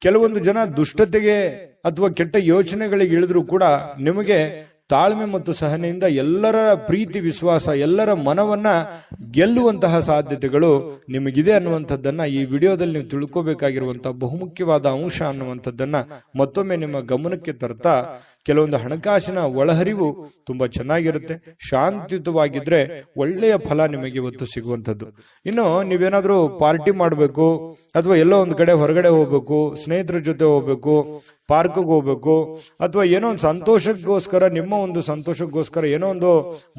ಕೆಲವೊಂದು ಜನ ದುಷ್ಟತೆಗೆ ಅಥವಾ ಕೆಟ್ಟ ಯೋಚನೆಗಳಿಗೆ ಇಳಿದ್ರು ಕೂಡ ನಿಮಗೆ ತಾಳ್ಮೆ ಮತ್ತು ಸಹನೆಯಿಂದ ಎಲ್ಲರ ಪ್ರೀತಿ, ವಿಶ್ವಾಸ, ಎಲ್ಲರ ಮನವನ್ನ ಗೆಲ್ಲುವಂತಹ ಸಾಧ್ಯತೆಗಳು ನಿಮಗಿದೆ ಅನ್ನುವಂಥದ್ದನ್ನ ಈ ವಿಡಿಯೋದಲ್ಲಿ ನೀವು ತಿಳ್ಕೋಬೇಕಾಗಿರುವಂತಹ ಬಹುಮುಖ್ಯವಾದ ಅಂಶ ಅನ್ನುವಂಥದ್ದನ್ನ ಮತ್ತೊಮ್ಮೆ ನಿಮ್ಮ ಗಮನಕ್ಕೆ ತರ್ತಾ, ಕೆಲವೊಂದು ಹಣಕಾಸಿನ ಒಳಹರಿವು ತುಂಬಾ ಚೆನ್ನಾಗಿರುತ್ತೆ. ಶಾಂತಿಯುತವಾಗಿದ್ರೆ ಒಳ್ಳೆಯ ಫಲ ನಿಮಗೆ ಇವತ್ತು ಸಿಗುವಂಥದ್ದು. ಇನ್ನು ನೀವೇನಾದ್ರೂ ಪಾರ್ಟಿ ಮಾಡಬೇಕು ಅಥವಾ ಎಲ್ಲೋ ಒಂದು ಕಡೆ ಹೊರಗಡೆ ಹೋಗ್ಬೇಕು, ಸ್ನೇಹಿತರ ಜೊತೆ ಹೋಗ್ಬೇಕು, ಪಾರ್ಕ್ಗೆ ಹೋಗ್ಬೇಕು, ಅಥವಾ ಏನೋ ಒಂದು ಸಂತೋಷಕ್ಕೋಸ್ಕರ, ನಿಮ್ಮ ಒಂದು ಸಂತೋಷಕ್ಕೋಸ್ಕರ ಏನೋ ಒಂದು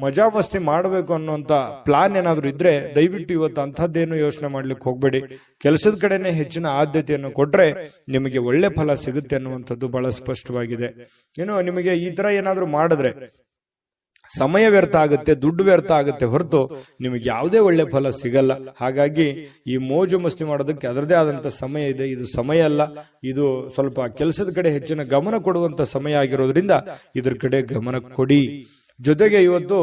ಮಜಾ ಮಸ್ತಿ ಮಾಡಬೇಕು ಅನ್ನೋಂತ ಪ್ಲಾನ್ ಏನಾದ್ರು ಇದ್ರೆ ದಯವಿಟ್ಟು ಇವತ್ತು ಅಂಥದ್ದೇನು ಯೋಚನೆ ಮಾಡ್ಲಿಕ್ಕೆ ಹೋಗ್ಬೇಡಿ. ಕೆಲಸದ ಕಡೆನೆ ಹೆಚ್ಚಿನ ಆದ್ಯತೆಯನ್ನು ಕೊಟ್ರೆ ನಿಮಗೆ ಒಳ್ಳೆ ಫಲ ಸಿಗುತ್ತೆ ಅನ್ನುವಂಥದ್ದು ಬಹಳ ಸ್ಪಷ್ಟವಾಗಿದೆ. ಏನು ನಿಮಗೆ ಈ ತರ ಏನಾದ್ರೂ ಮಾಡಿದ್ರೆ ಸಮಯ ವ್ಯರ್ಥ ಆಗುತ್ತೆ, ದುಡ್ಡು ವ್ಯರ್ಥ ಆಗುತ್ತೆ ಹೊರತು ನಿಮಗೆ ಯಾವುದೇ ಒಳ್ಳೆ ಫಲ ಸಿಗಲ್ಲ. ಹಾಗಾಗಿ ಈ ಮೋಜು ಮಸ್ತಿ ಮಾಡೋದಕ್ಕೆ ಅದರದೇ ಆದಂತ ಸಮಯ ಇದೆ. ಇದು ಸಮಯ ಅಲ್ಲ, ಇದು ಸ್ವಲ್ಪ ಕೆಲಸದ ಕಡೆ ಹೆಚ್ಚಿನ ಗಮನ ಕೊಡುವಂತ ಸಮಯ ಆಗಿರೋದ್ರಿಂದ ಇದ್ರ ಕಡೆ ಗಮನ ಕೊಡಿ. ಜೊತೆಗೆ ಇವತ್ತು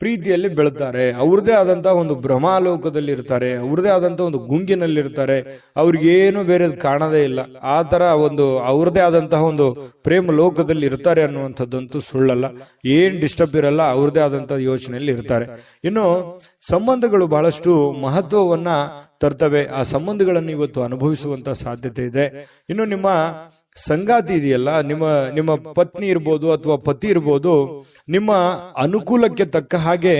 ಪ್ರೀತಿಯಲ್ಲಿ ಬೆಳುತ್ತಾರೆ, ಅವ್ರದೇ ಆದಂತಹ ಒಂದು ಭ್ರಮಾಲೋಕದಲ್ಲಿ ಇರ್ತಾರೆ, ಅವ್ರದೇ ಆದಂತಹ ಒಂದು ಗುಂಗಿನಲ್ಲಿ ಇರ್ತಾರೆ, ಅವ್ರಿಗೇನು ಬೇರೆ ಕಾಣದೇ ಇಲ್ಲ. ಆ ತರ ಒಂದು ಅವ್ರದೇ ಆದಂತಹ ಒಂದು ಪ್ರೇಮ ಲೋಕದಲ್ಲಿ ಇರ್ತಾರೆ ಅನ್ನುವಂಥದ್ದಂತೂ ಸುಳ್ಳಲ್ಲ. ಏನ್ ಡಿಸ್ಟರ್ಬ್ ಇರಲ್ಲ, ಅವ್ರದೇ ಆದಂತಹ ಯೋಚನೆಯಲ್ಲಿ ಇರ್ತಾರೆ. ಇನ್ನು ಸಂಬಂಧಗಳು ಬಹಳಷ್ಟು ಮಹತ್ವವನ್ನ ತರ್ತವೆ. ಆ ಸಂಬಂಧಗಳನ್ನು ಇವತ್ತು ಅನುಭವಿಸುವಂತ ಸಾಧ್ಯತೆ ಇದೆ. ಇನ್ನು ನಿಮ್ಮ ಸಂಗಾತಿ ಇದೆಯಲ್ಲ, ನಿಮ್ಮ ಪತ್ನಿ ಇರ್ಬೋದು ಅಥವಾ ಪತಿ ಇರ್ಬೋದು, ನಿಮ್ಮ ಅನುಕೂಲಕ್ಕೆ ತಕ್ಕ ಹಾಗೆ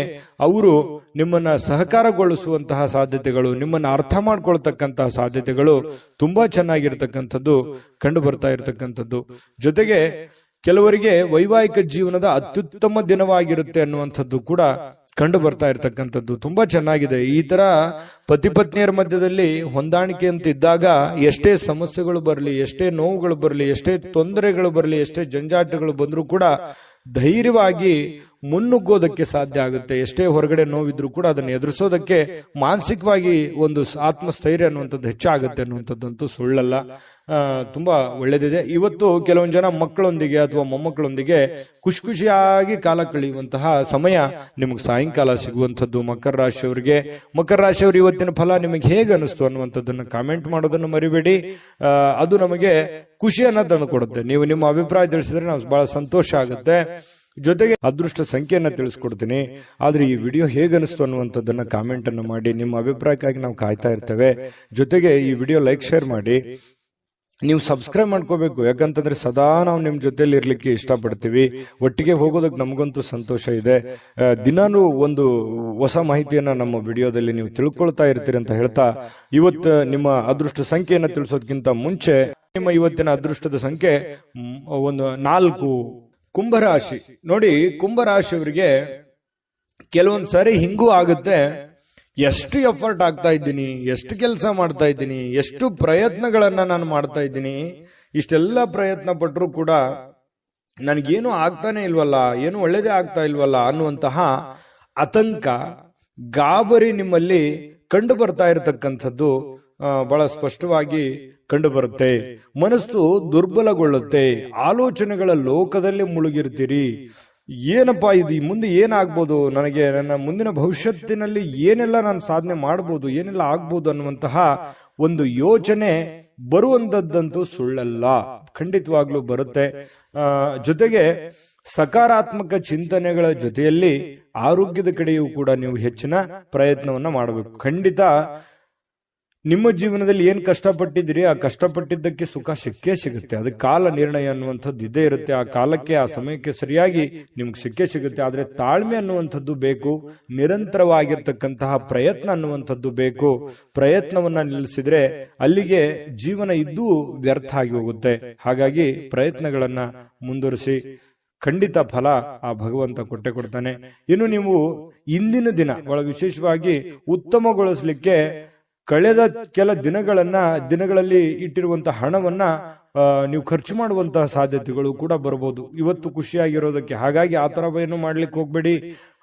ಅವರು ನಿಮ್ಮನ್ನ ಸಹಕಾರಗೊಳಿಸುವಂತಹ ಸಾಧ್ಯತೆಗಳು, ನಿಮ್ಮನ್ನ ಅರ್ಥ ಮಾಡ್ಕೊಳ್ತಕ್ಕಂತಹ ಸಾಧ್ಯತೆಗಳು ತುಂಬಾ ಚೆನ್ನಾಗಿರ್ತಕ್ಕಂಥದ್ದು ಕಂಡು ಬರ್ತಾ ಇರತಕ್ಕಂಥದ್ದು. ಜೊತೆಗೆ ಕೆಲವರಿಗೆ ವೈವಾಹಿಕ ಜೀವನದ ಅತ್ಯುತ್ತಮ ದಿನವಾಗಿರುತ್ತೆ ಅನ್ನುವಂಥದ್ದು ಕೂಡ ಕಂಡು ಬರ್ತಾ ಇರ್ತಕ್ಕಂಥದ್ದು ತುಂಬಾ ಚೆನ್ನಾಗಿದೆ. ಈ ತರ ಪತಿ ಪತ್ನಿಯರ ಮಧ್ಯದಲ್ಲಿ ಹೊಂದಾಣಿಕೆ ಅಂತ ಇದ್ದಾಗ ಎಷ್ಟೇ ಸಮಸ್ಯೆಗಳು ಬರಲಿ, ಎಷ್ಟೇ ನೋವುಗಳು ಬರಲಿ, ಎಷ್ಟೇ ತೊಂದರೆಗಳು ಬರಲಿ, ಎಷ್ಟೇ ಜಂಜಾಟಗಳು ಬಂದರೂ ಕೂಡ ಧೈರ್ಯವಾಗಿ ಮುನ್ನುಗ್ಗೋದಕ್ಕೆ ಸಾಧ್ಯ ಆಗುತ್ತೆ. ಎಷ್ಟೇ ಹೊರಗಡೆ ನೋವಿದ್ರು ಕೂಡ ಅದನ್ನು ಎದುರಿಸೋದಕ್ಕೆ ಮಾನಸಿಕವಾಗಿ ಒಂದು ಆತ್ಮಸ್ಥೈರ್ಯ ಅನ್ನುವಂಥದ್ದು ಹೆಚ್ಚಾಗುತ್ತೆ ಅನ್ನುವಂಥದ್ದಂತೂ ಸುಳ್ಳಲ್ಲ. ತುಂಬಾ ಒಳ್ಳೇದಿದೆ. ಇವತ್ತು ಕೆಲವೊಂದು ಜನ ಮಕ್ಕಳೊಂದಿಗೆ ಅಥವಾ ಮೊಮ್ಮಕ್ಕಳೊಂದಿಗೆ ಖುಷಿಯಾಗಿ ಕಾಲ ಕಳೆಯುವಂತಹ ಸಮಯ ನಿಮಗೆ ಸಾಯಂಕಾಲ ಸಿಗುವಂಥದ್ದು. ಮಕರ ರಾಶಿಯವರಿಗೆ ಇವತ್ತಿನ ಫಲ ನಿಮಗೆ ಹೇಗೆ ಅನಿಸ್ತು ಅನ್ನುವಂಥದ್ದನ್ನು ಕಾಮೆಂಟ್ ಮಾಡೋದನ್ನು ಮರಿಬೇಡಿ. ಅದು ನಮಗೆ ಖುಷಿಯನ್ನ ತಂದು ಕೊಡುತ್ತೆ. ನೀವು ನಿಮ್ಮ ಅಭಿಪ್ರಾಯ ತಿಳಿಸಿದ್ರೆ ನಾವು ಬಹಳ ಸಂತೋಷ ಆಗುತ್ತೆ. ಜೊತೆಗೆ ಅದೃಷ್ಟ ಸಂಖ್ಯೆಯನ್ನ ತಿಳಿಸ್ಕೊಡ್ತೀನಿ. ಆದ್ರೆ ಈ ವಿಡಿಯೋ ಹೇಗನಿಸ್ತು ಅನ್ನುವಂಥದ್ದನ್ನ ಕಾಮೆಂಟ್ ಅನ್ನು ಮಾಡಿ. ನಿಮ್ಮ ಅಭಿಪ್ರಾಯಕ್ಕಾಗಿ ನಾವು ಕಾಯ್ತಾ ಇರ್ತೇವೆ. ಜೊತೆಗೆ ಈ ವಿಡಿಯೋ ಲೈಕ್ ಶೇರ್ ಮಾಡಿ. ನೀವು ಸಬ್ಸ್ಕ್ರೈಬ್ ಮಾಡ್ಕೋಬೇಕು, ಯಾಕಂತಂದ್ರೆ ಸದಾ ನಾವು ನಿಮ್ ಜೊತೆಲಿ ಇರ್ಲಿಕ್ಕೆ ಇಷ್ಟಪಡ್ತೀವಿ. ಒಟ್ಟಿಗೆ ಹೋಗೋದಕ್ಕೆ ನಮಗಂತೂ ಸಂತೋಷ ಇದೆ. ದಿನಾನು ಒಂದು ಹೊಸ ಮಾಹಿತಿಯನ್ನ ನಮ್ಮ ವಿಡಿಯೋದಲ್ಲಿ ನೀವು ತಿಳ್ಕೊಳ್ತಾ ಇರ್ತೀರಿ ಅಂತ ಹೇಳ್ತಾ, ಇವತ್ತು ನಿಮ್ಮ ಅದೃಷ್ಟ ಸಂಖ್ಯೆಯನ್ನ ತಿಳಿಸೋದಕ್ಕಿಂತ ಮುಂಚೆ ನಿಮ್ಮ ಇವತ್ತಿನ ಅದೃಷ್ಟದ ಸಂಖ್ಯೆ 4. ಕುಂಭರಾಶಿ. ನೋಡಿ, ಕುಂಭರಾಶಿಯವರಿಗೆ ಕೆಲವೊಂದ್ಸರಿ ಹಿಂಗೂ ಆಗುತ್ತೆ. ಎಷ್ಟು ಎಫರ್ಟ್ ಆಗ್ತಾ ಇದ್ದೀನಿ, ಎಷ್ಟು ಕೆಲಸ ಮಾಡ್ತಾ ಇದ್ದೀನಿ, ಎಷ್ಟು ಪ್ರಯತ್ನಗಳನ್ನ ನಾನು ಮಾಡ್ತಾ ಇದ್ದೀನಿ, ಇಷ್ಟೆಲ್ಲ ಪ್ರಯತ್ನ ಪಟ್ಟರು ಕೂಡ ನನಗೇನು ಆಗ್ತಾನೆ ಇಲ್ವಲ್ಲ, ಏನು ಒಳ್ಳೇದೇ ಆಗ್ತಾ ಇಲ್ವಲ್ಲ ಅನ್ನುವಂತಹ ಆತಂಕ, ಗಾಬರಿ ನಿಮ್ಮಲ್ಲಿ ಕಂಡು ಬರ್ತಾ ಇರತಕ್ಕಂಥದ್ದು ಬಹಳ ಸ್ಪಷ್ಟವಾಗಿ ಕಂಡು ಬರುತ್ತೆ. ಮನಸ್ಸು ದುರ್ಬಲಗೊಳ್ಳುತ್ತೆ. ಆಲೋಚನೆಗಳ ಲೋಕದಲ್ಲಿ ಮುಳುಗಿರ್ತೀರಿ. ಏನಪ್ಪಾ ಇದು, ಮುಂದೆ ಏನಾಗ್ಬೋದು, ನನಗೆ ನನ್ನ ಮುಂದಿನ ಭವಿಷ್ಯತ್ತಿನಲ್ಲಿ ಏನೆಲ್ಲ ನಾನು ಸಾಧನೆ ಮಾಡ್ಬೋದು, ಏನೆಲ್ಲ ಆಗ್ಬೋದು ಅನ್ನುವಂತಹ ಒಂದು ಯೋಚನೆ ಬರುವಂತದ್ದಂತೂ ಸುಳ್ಳಲ್ಲ, ಖಂಡಿತವಾಗ್ಲೂ ಬರುತ್ತೆ. ಜೊತೆಗೆ ಸಕಾರಾತ್ಮಕ ಚಿಂತನೆಗಳ ಜೊತೆಯಲ್ಲಿ ಆರೋಗ್ಯದ ಕಡೆಯೂ ಕೂಡ ನೀವು ಹೆಚ್ಚಿನ ಪ್ರಯತ್ನವನ್ನ ಮಾಡಬೇಕು. ಖಂಡಿತ ನಿಮ್ಮ ಜೀವನದಲ್ಲಿ ಏನ್ ಕಷ್ಟಪಟ್ಟಿದ್ದೀರಿ, ಆ ಕಷ್ಟಪಟ್ಟಿದ್ದಕ್ಕೆ ಸುಖ ಸಿಕ್ಕೇ ಸಿಗುತ್ತೆ. ಅದಕ್ಕೆ ಕಾಲ ನಿರ್ಣಯ ಅನ್ನುವಂಥದ್ದು ಇದ್ದೇ ಇರುತ್ತೆ. ಆ ಕಾಲಕ್ಕೆ, ಆ ಸಮಯಕ್ಕೆ ಸರಿಯಾಗಿ ನಿಮ್ಗೆ ಸಿಕ್ಕೇ ಸಿಗುತ್ತೆ. ಆದ್ರೆ ತಾಳ್ಮೆ ಅನ್ನುವಂಥದ್ದು ಬೇಕು, ನಿರಂತರವಾಗಿರ್ತಕ್ಕಂತಹ ಪ್ರಯತ್ನ ಅನ್ನುವಂಥದ್ದು ಬೇಕು. ಪ್ರಯತ್ನವನ್ನ ನಿಲ್ಲಿಸಿದ್ರೆ ಅಲ್ಲಿಗೆ ಜೀವನ ಇದ್ದೂ ವ್ಯರ್ಥ ಆಗಿ ಹೋಗುತ್ತೆ. ಹಾಗಾಗಿ ಪ್ರಯತ್ನಗಳನ್ನ ಮುಂದುವರಿಸಿ, ಖಂಡಿತ ಫಲ ಆ ಭಗವಂತ ಕೊಟ್ಟೆ ಕೊಡ್ತಾನೆ. ಇನ್ನು ನೀವು ಇಂದಿನ ದಿನ ಬಹಳ ವಿಶೇಷವಾಗಿ ಉತ್ತಮಗೊಳಿಸಲಿಕ್ಕೆ ಕಳೆದ ಕೆಲ ದಿನಗಳಲ್ಲಿ ಇಟ್ಟಿರುವಂತಹ ಹಣವನ್ನ ನೀವು ಖರ್ಚು ಮಾಡುವಂತಹ ಸಾಧ್ಯತೆಗಳು ಕೂಡ ಬರಬಹುದು ಇವತ್ತು ಖುಷಿಯಾಗಿರೋದಕ್ಕೆ. ಹಾಗಾಗಿ ಆ ತರ ಏನು ಮಾಡ್ಲಿಕ್ಕೆ ಹೋಗ್ಬೇಡಿ.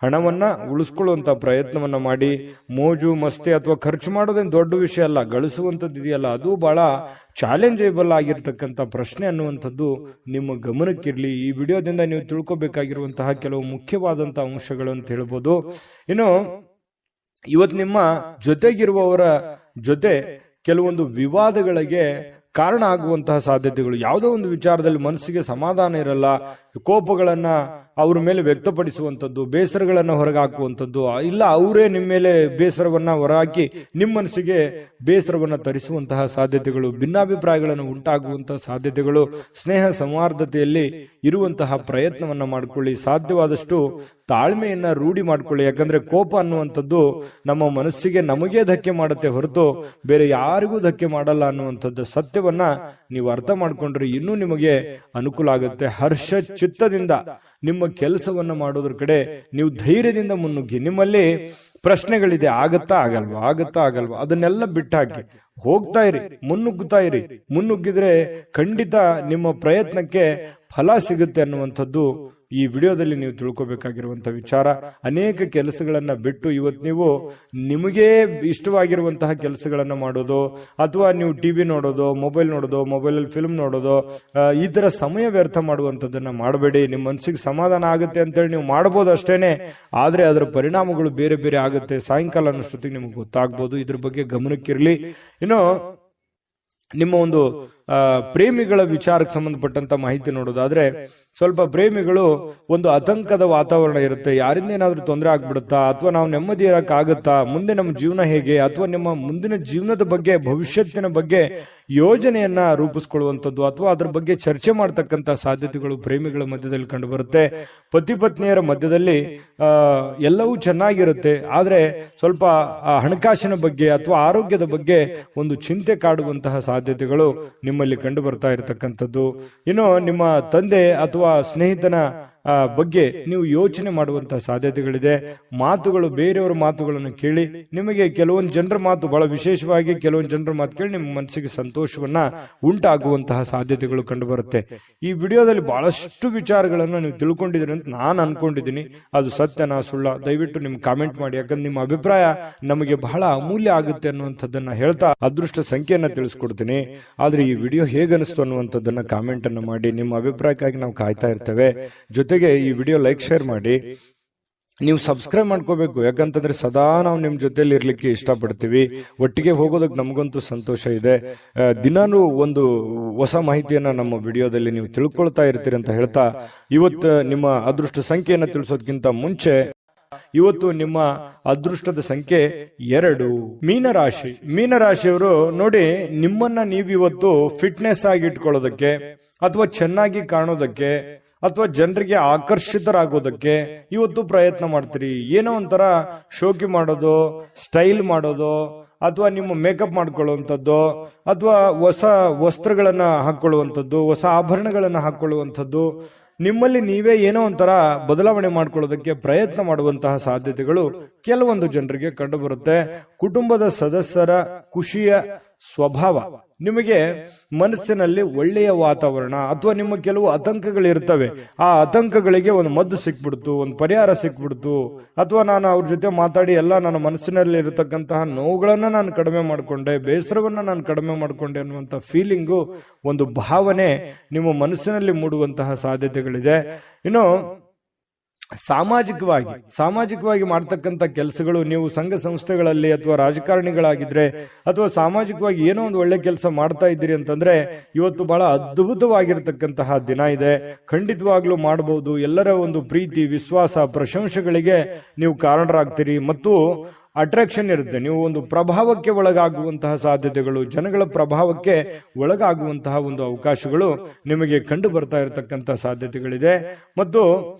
ಹಣವನ್ನ ಉಳಿಸ್ಕೊಳ್ಳುವಂತ ಪ್ರಯತ್ನವನ್ನ ಮಾಡಿ. ಮೋಜು ಮಸ್ತಿ ಅಥವಾ ಖರ್ಚು ಮಾಡೋದೇನು ದೊಡ್ಡ ವಿಷಯ ಅಲ್ಲ, ಗಳಿಸುವಂತದ್ದು ಇದೆಯಲ್ಲ ಅದು ಬಹಳ ಚಾಲೆಂಜೇಬಲ್ ಆಗಿರ್ತಕ್ಕಂಥ ಪ್ರಶ್ನೆ ಅನ್ನುವಂಥದ್ದು ನಿಮ್ಮ ಗಮನಕ್ಕಿರ್ಲಿ. ಈ ವಿಡಿಯೋದಿಂದ ನೀವು ತಿಳ್ಕೊಬೇಕಾಗಿರುವಂತಹ ಕೆಲವು ಮುಖ್ಯವಾದಂತಹ ಅಂಶಗಳು ಅಂತ ಹೇಳ್ಬೋದು. ಇನ್ನು ಇವತ್ತು ನಿಮ್ಮ ಜೊತೆಗಿರುವವರ ಜೊತೆ ಕೆಲವೊಂದು ವಿವಾದಗಳಿಗೆ ಕಾರಣ ಆಗುವಂತಹ ಸಾಧ್ಯತೆಗಳು. ಯಾವುದೋ ಒಂದು ವಿಚಾರದಲ್ಲಿ ಮನಸ್ಸಿಗೆ ಸಮಾಧಾನ ಇರಲ್ಲ, ಕೋಪಗಳನ್ನ ಅವ್ರ ಮೇಲೆ ವ್ಯಕ್ತಪಡಿಸುವಂಥದ್ದು, ಬೇಸರಗಳನ್ನ ಹೊರಗೆ ಹಾಕುವಂಥದ್ದು, ಇಲ್ಲ ಅವರೇ ನಿಮ್ಮ ಮೇಲೆ ಬೇಸರವನ್ನ ಹೊರಹಾಕಿ ನಿಮ್ಮ ಮನಸ್ಸಿಗೆ ಬೇಸರವನ್ನ ತರಿಸುವಂತಹ ಸಾಧ್ಯತೆಗಳು, ಭಿನ್ನಾಭಿಪ್ರಾಯಗಳನ್ನು ಉಂಟಾಗುವಂತಹ ಸಾಧ್ಯತೆಗಳು. ಸ್ನೇಹ ಸೌಹಾರ್ದತೆಯಲ್ಲಿ ಇರುವಂತಹ ಪ್ರಯತ್ನವನ್ನ ಮಾಡಿಕೊಳ್ಳಿ. ಸಾಧ್ಯವಾದಷ್ಟು ತಾಳ್ಮೆಯನ್ನ ರೂಢಿ ಮಾಡಿಕೊಳ್ಳಿ. ಯಾಕಂದ್ರೆ ಕೋಪ ಅನ್ನುವಂಥದ್ದು ನಮ್ಮ ಮನಸ್ಸಿಗೆ ನಮಗೇ ಧಕ್ಕೆ ಮಾಡುತ್ತೆ ಹೊರತು ಬೇರೆ ಯಾರಿಗೂ ಧಕ್ಕೆ ಮಾಡಲ್ಲ ಅನ್ನುವಂಥದ್ದು ಸತ್ಯವನ್ನ ನೀವು ಅರ್ಥ ಮಾಡ್ಕೊಂಡ್ರೆ ಇನ್ನೂ ನಿಮಗೆ ಅನುಕೂಲ ಆಗುತ್ತೆ. ಹರ್ಷ ಚಿತ್ತದಿಂದ ನಿಮ್ಮ ಕೆಲಸವನ್ನ ಮಾಡೋದ್ರ ಕಡೆ ನೀವು ಧೈರ್ಯದಿಂದ ಮುನ್ನುಗ್ಗಿ. ನಿಮ್ಮಲ್ಲಿ ಪ್ರಶ್ನೆಗಳಿದೆ, ಆಗತ್ತಾ ಆಗಲ್ವಾ ಅದನ್ನೆಲ್ಲ ಬಿಟ್ಟಾಕಿ ಹೋಗ್ತಾ ಇರಿ, ಮುನ್ನುಗ್ಗುತ್ತಾ ಇರಿ. ಮುನ್ನುಗ್ಗಿದ್ರೆ ಖಂಡಿತ ನಿಮ್ಮ ಪ್ರಯತ್ನಕ್ಕೆ ಫಲ ಸಿಗುತ್ತೆ ಅನ್ನುವಂಥದ್ದು ಈ ವಿಡಿಯೋದಲ್ಲಿ ನೀವು ತಿಳ್ಕೊಬೇಕಾಗಿರುವಂತ ವಿಚಾರ. ಅನೇಕ ಕೆಲಸಗಳನ್ನ ಬಿಟ್ಟು ಇವತ್ತು ನೀವು ನಿಮಗೆ ಇಷ್ಟವಾಗಿರುವಂತಹ ಕೆಲಸಗಳನ್ನ ಮಾಡೋದು, ಅಥವಾ ನೀವು ಟಿವಿ ನೋಡೋದು, ಮೊಬೈಲ್ ನೋಡೋದು, ಮೊಬೈಲಲ್ಲಿ ಫಿಲ್ಮ್ ನೋಡೋದು, ಈ ತರ ಸಮಯ ವ್ಯರ್ಥ ಮಾಡುವಂಥದ್ದನ್ನ ಮಾಡಬೇಡಿ. ನಿಮ್ಮ ಮನಸ್ಸಿಗೆ ಸಮಾಧಾನ ಆಗುತ್ತೆ ಅಂತೇಳಿ ನೀವು ಮಾಡಬಹುದು ಅಷ್ಟೇನೆ, ಆದ್ರೆ ಅದರ ಪರಿಣಾಮಗಳು ಬೇರೆ ಬೇರೆ ಆಗುತ್ತೆ. ಸಾಯಂಕಾಲ ಅನ್ನೋಷ್ಟೊತ್ತಿಗೆ ನಿಮ್ಗೆ ಗೊತ್ತಾಗ್ಬೋದು. ಇದ್ರ ಬಗ್ಗೆ ಗಮನಕ್ಕಿರಲಿ. ಇನ್ನು ನಿಮ್ಮ ಒಂದು ಪ್ರೇಮಿಗಳ ವಿಚಾರಕ್ಕೆ ಸಂಬಂಧಪಟ್ಟಂತ ಮಾಹಿತಿ ನೋಡೋದಾದ್ರೆ, ಸ್ವಲ್ಪ ಪ್ರೇಮಿಗಳು ಒಂದು ಆತಂಕದ ವಾತಾವರಣ ಇರುತ್ತೆ. ಯಾರಿಂದ ಏನಾದ್ರೂ ತೊಂದರೆ ಆಗ್ಬಿಡುತ್ತಾ, ಅಥವಾ ನಾವು ನೆಮ್ಮದಿ ಇರಕ್ಕಾಗತ್ತಾ, ಮುಂದೆ ನಮ್ಮ ಜೀವನ ಹೇಗೆ, ಅಥವಾ ನಿಮ್ಮ ಮುಂದಿನ ಜೀವನದ ಬಗ್ಗೆ, ಭವಿಷ್ಯತ್ತಿನ ಬಗ್ಗೆ ಯೋಜನೆಯನ್ನ ರೂಪಿಸ್ಕೊಳ್ಳುವಂಥದ್ದು, ಅಥವಾ ಅದ್ರ ಬಗ್ಗೆ ಚರ್ಚೆ ಮಾಡ್ತಕ್ಕಂಥ ಸಾಧ್ಯತೆಗಳು ಪ್ರೇಮಿಗಳ ಮಧ್ಯದಲ್ಲಿ ಕಂಡು ಬರುತ್ತೆ. ಪತಿ ಪತ್ನಿಯರ ಮಧ್ಯದಲ್ಲಿ ಎಲ್ಲವೂ ಚೆನ್ನಾಗಿರುತ್ತೆ, ಆದ್ರೆ ಸ್ವಲ್ಪ ಹಣಕಾಸಿನ ಬಗ್ಗೆ ಅಥವಾ ಆರೋಗ್ಯದ ಬಗ್ಗೆ ಒಂದು ಚಿಂತೆ ಕಾಡುವಂತಹ ಸಾಧ್ಯತೆಗಳು ನಿಮ್ಮಲ್ಲಿ ಕಂಡು ಬರ್ತಾ ಇರತಕ್ಕಂಥದ್ದು. ಇನ್ನು ನಿಮ್ಮ ತಂದೆ ಅಥವಾ ಸ್ನೇಹಿತನ ಬಗ್ಗೆ ನೀವು ಯೋಚನೆ ಮಾಡುವಂತಹ ಸಾಧ್ಯತೆಗಳಿದೆ. ಮಾತುಗಳು, ಬೇರೆಯವರ ಮಾತುಗಳನ್ನು ಕೇಳಿ ನಿಮಗೆ ಕೆಲವೊಂದು ಜನರ ಮಾತು, ಬಹಳ ವಿಶೇಷವಾಗಿ ಕೆಲವೊಂದು ಜನರ ಮಾತು ಕೇಳಿ ನಿಮ್ಮ ಮನಸ್ಸಿಗೆ ಸಂತೋಷವನ್ನ ಉಂಟಾಗುವಂತಹ ಸಾಧ್ಯತೆಗಳು ಕಂಡು ಬರುತ್ತೆ. ಈ ವಿಡಿಯೋದಲ್ಲಿ ಬಹಳಷ್ಟು ವಿಚಾರಗಳನ್ನು ನೀವು ತಿಳ್ಕೊಂಡಿದ್ದೀರಿ ಅಂತ ನಾನು ಅನ್ಕೊಂಡಿದ್ದೀನಿ. ಅದು ಸತ್ಯನಾ ಸುಳ್ಳ, ದಯವಿಟ್ಟು ನಿಮ್ ಕಾಮೆಂಟ್ ಮಾಡಿ. ಯಾಕಂದ್ರೆ ನಿಮ್ಮ ಅಭಿಪ್ರಾಯ ನಮಗೆ ಬಹಳ ಅಮೂಲ್ಯ ಆಗುತ್ತೆ ಅನ್ನುವಂಥದ್ದನ್ನ ಹೇಳ್ತಾ ಅದೃಷ್ಟ ಸಂಖ್ಯೆಯನ್ನ ತಿಳಿಸ್ಕೊಡ್ತೀನಿ. ಆದ್ರೆ ಈ ವಿಡಿಯೋ ಹೇಗನಿಸ್ತು ಅನ್ನುವಂಥದ್ದನ್ನ ಕಾಮೆಂಟ್ ಅನ್ನು ಮಾಡಿ. ನಿಮ್ಮ ಅಭಿಪ್ರಾಯಕ್ಕಾಗಿ ನಾವು ಕಾಯ್ತಾ ಇರ್ತೇವೆ. ಜೊತೆಗೆ ಈ ವಿಡಿಯೋ ಲೈಕ್, ಶೇರ್ ಮಾಡಿ. ನೀವು ಸಬ್ಸ್ಕ್ರೈಬ್ ಮಾಡ್ಕೋಬೇಕು, ಯಾಕಂತಂದ್ರೆ ಸದಾ ನಾವು ನಿಮ್ ಜೊತೆಲಿ ಇರ್ಲಿಕ್ಕೆ ಇಷ್ಟಪಡ್ತೀವಿ. ಒಟ್ಟಿಗೆ ಹೋಗೋದಕ್ಕೆ ನಮಗಂತೂ ಸಂತೋಷ ಇದೆ. ದಿನಾನು ಒಂದು ಹೊಸ ಮಾಹಿತಿಯನ್ನ ನಮ್ಮ ವಿಡಿಯೋದಲ್ಲಿ ನೀವು ತಿಳ್ಕೊಳ್ತಾ ಇರ್ತೀರಿ ಅಂತ ಹೇಳ್ತಾ, ಇವತ್ತು ನಿಮ್ಮ ಅದೃಷ್ಟ ಸಂಖ್ಯೆಯನ್ನ ತಿಳಿಸೋದಕ್ಕಿಂತ ಮುಂಚೆ, ಇವತ್ತು ನಿಮ್ಮ ಅದೃಷ್ಟದ ಸಂಖ್ಯೆ 2, ಮೀನರಾಶಿ. ಮೀನರಾಶಿಯವರು ನೋಡಿ, ನಿಮ್ಮನ್ನ ನೀವಿವತ್ತು ಫಿಟ್ನೆಸ್ ಆಗಿ ಇಟ್ಕೊಳ್ಳೋದಕ್ಕೆ, ಅಥವಾ ಚೆನ್ನಾಗಿ ಕಾಣೋದಕ್ಕೆ, ಅಥವಾ ಜನರಿಗೆ ಆಕರ್ಷಿತರಾಗೋದಕ್ಕೆ ಇವತ್ತು ಪ್ರಯತ್ನ ಮಾಡ್ತೀರಿ. ಏನೋ ಒಂಥರ ಶೋಕಿ ಮಾಡೋದು, ಸ್ಟೈಲ್ ಮಾಡೋದು, ಅಥವಾ ನಿಮ್ಮ ಮೇಕಪ್ ಮಾಡ್ಕೊಳ್ಳುವಂಥದ್ದು, ಅಥವಾ ಹೊಸ ವಸ್ತ್ರಗಳನ್ನ ಹಾಕೊಳ್ಳುವಂಥದ್ದು, ಹೊಸ ಆಭರಣಗಳನ್ನ ಹಾಕೊಳ್ಳುವಂಥದ್ದು, ನಿಮ್ಮಲ್ಲಿ ನೀವೇ ಏನೋ ಒಂಥರ ಬದಲಾವಣೆ ಮಾಡ್ಕೊಳ್ಳೋದಕ್ಕೆ ಪ್ರಯತ್ನ ಮಾಡುವಂತಹ ಸಾಧ್ಯತೆಗಳು ಕೆಲವೊಂದು ಜನರಿಗೆ ಕಂಡು ಬರುತ್ತೆ. ಕುಟುಂಬದ ಸದಸ್ಯರ ಖುಷಿಯ ಸ್ವಭಾವ, ನಿಮಗೆ ಮನಸ್ಸಿನಲ್ಲಿ ಒಳ್ಳೆಯ ವಾತಾವರಣ, ಅಥವಾ ನಿಮ್ಮ ಕೆಲವು ಆತಂಕಗಳಿರ್ತವೆ, ಆ ಆತಂಕಗಳಿಗೆ ಒಂದು ಮದ್ದು ಸಿಕ್ಬಿಡ್ತು, ಒಂದು ಪರಿಹಾರ ಸಿಕ್ಬಿಡ್ತು, ಅಥವಾ ನಾನು ಅವ್ರ ಜೊತೆ ಮಾತಾಡಿ ಎಲ್ಲ ನನ್ನ ಮನಸ್ಸಿನಲ್ಲಿ ಇರತಕ್ಕಂತಹ ನೋವುಗಳನ್ನ ನಾನು ಕಡಿಮೆ ಮಾಡಿಕೊಂಡೆ, ಬೇಸರವನ್ನ ನಾನು ಕಡಿಮೆ ಮಾಡಿಕೊಂಡೆ ಅನ್ನುವಂಥ ಫೀಲಿಂಗು, ಒಂದು ಭಾವನೆ ನಿಮ್ಮ ಮನಸ್ಸಿನಲ್ಲಿ ಮೂಡುವಂತಹ ಸಾಧ್ಯತೆಗಳಿದೆ. ಇನ್ನು ಸಾಮಾಜಿಕವಾಗಿ ಮಾಡ್ತಕ್ಕಂಥ ಕೆಲಸಗಳು, ನೀವು ಸಂಘ ಸಂಸ್ಥೆಗಳಲ್ಲಿ ಅಥವಾ ರಾಜಕಾರಣಿಗಳಾಗಿದ್ರೆ, ಅಥವಾ ಸಾಮಾಜಿಕವಾಗಿ ಏನೋ ಒಂದು ಒಳ್ಳೆ ಕೆಲಸ ಮಾಡ್ತಾ ಇದ್ದೀರಿ ಅಂತಂದ್ರೆ ಇವತ್ತು ಬಹಳ ಅದ್ಭುತವಾಗಿರತಕ್ಕಂತಹ ದಿನ ಇದೆ. ಖಂಡಿತವಾಗ್ಲೂ ಮಾಡಬಹುದು. ಎಲ್ಲರ ಒಂದು ಪ್ರೀತಿ, ವಿಶ್ವಾಸ, ಪ್ರಶಂಸೆಗಳಿಗೆ ನೀವು ಕಾರಣರಾಗ್ತೀರಿ. ಮತ್ತು ಅಟ್ರಾಕ್ಷನ್ ಇರುತ್ತೆ. ನೀವು ಒಂದು ಪ್ರಭಾವಕ್ಕೆ ಒಳಗಾಗುವಂತಹ ಸಾಧ್ಯತೆಗಳು, ಜನಗಳ ಪ್ರಭಾವಕ್ಕೆ ಒಳಗಾಗುವಂತಹ ಒಂದು ಅವಕಾಶಗಳು ನಿಮಗೆ ಕಂಡು ಬರ್ತಾ ಇರತಕ್ಕಂತಹ ಸಾಧ್ಯತೆಗಳಿದೆ. ಮತ್ತು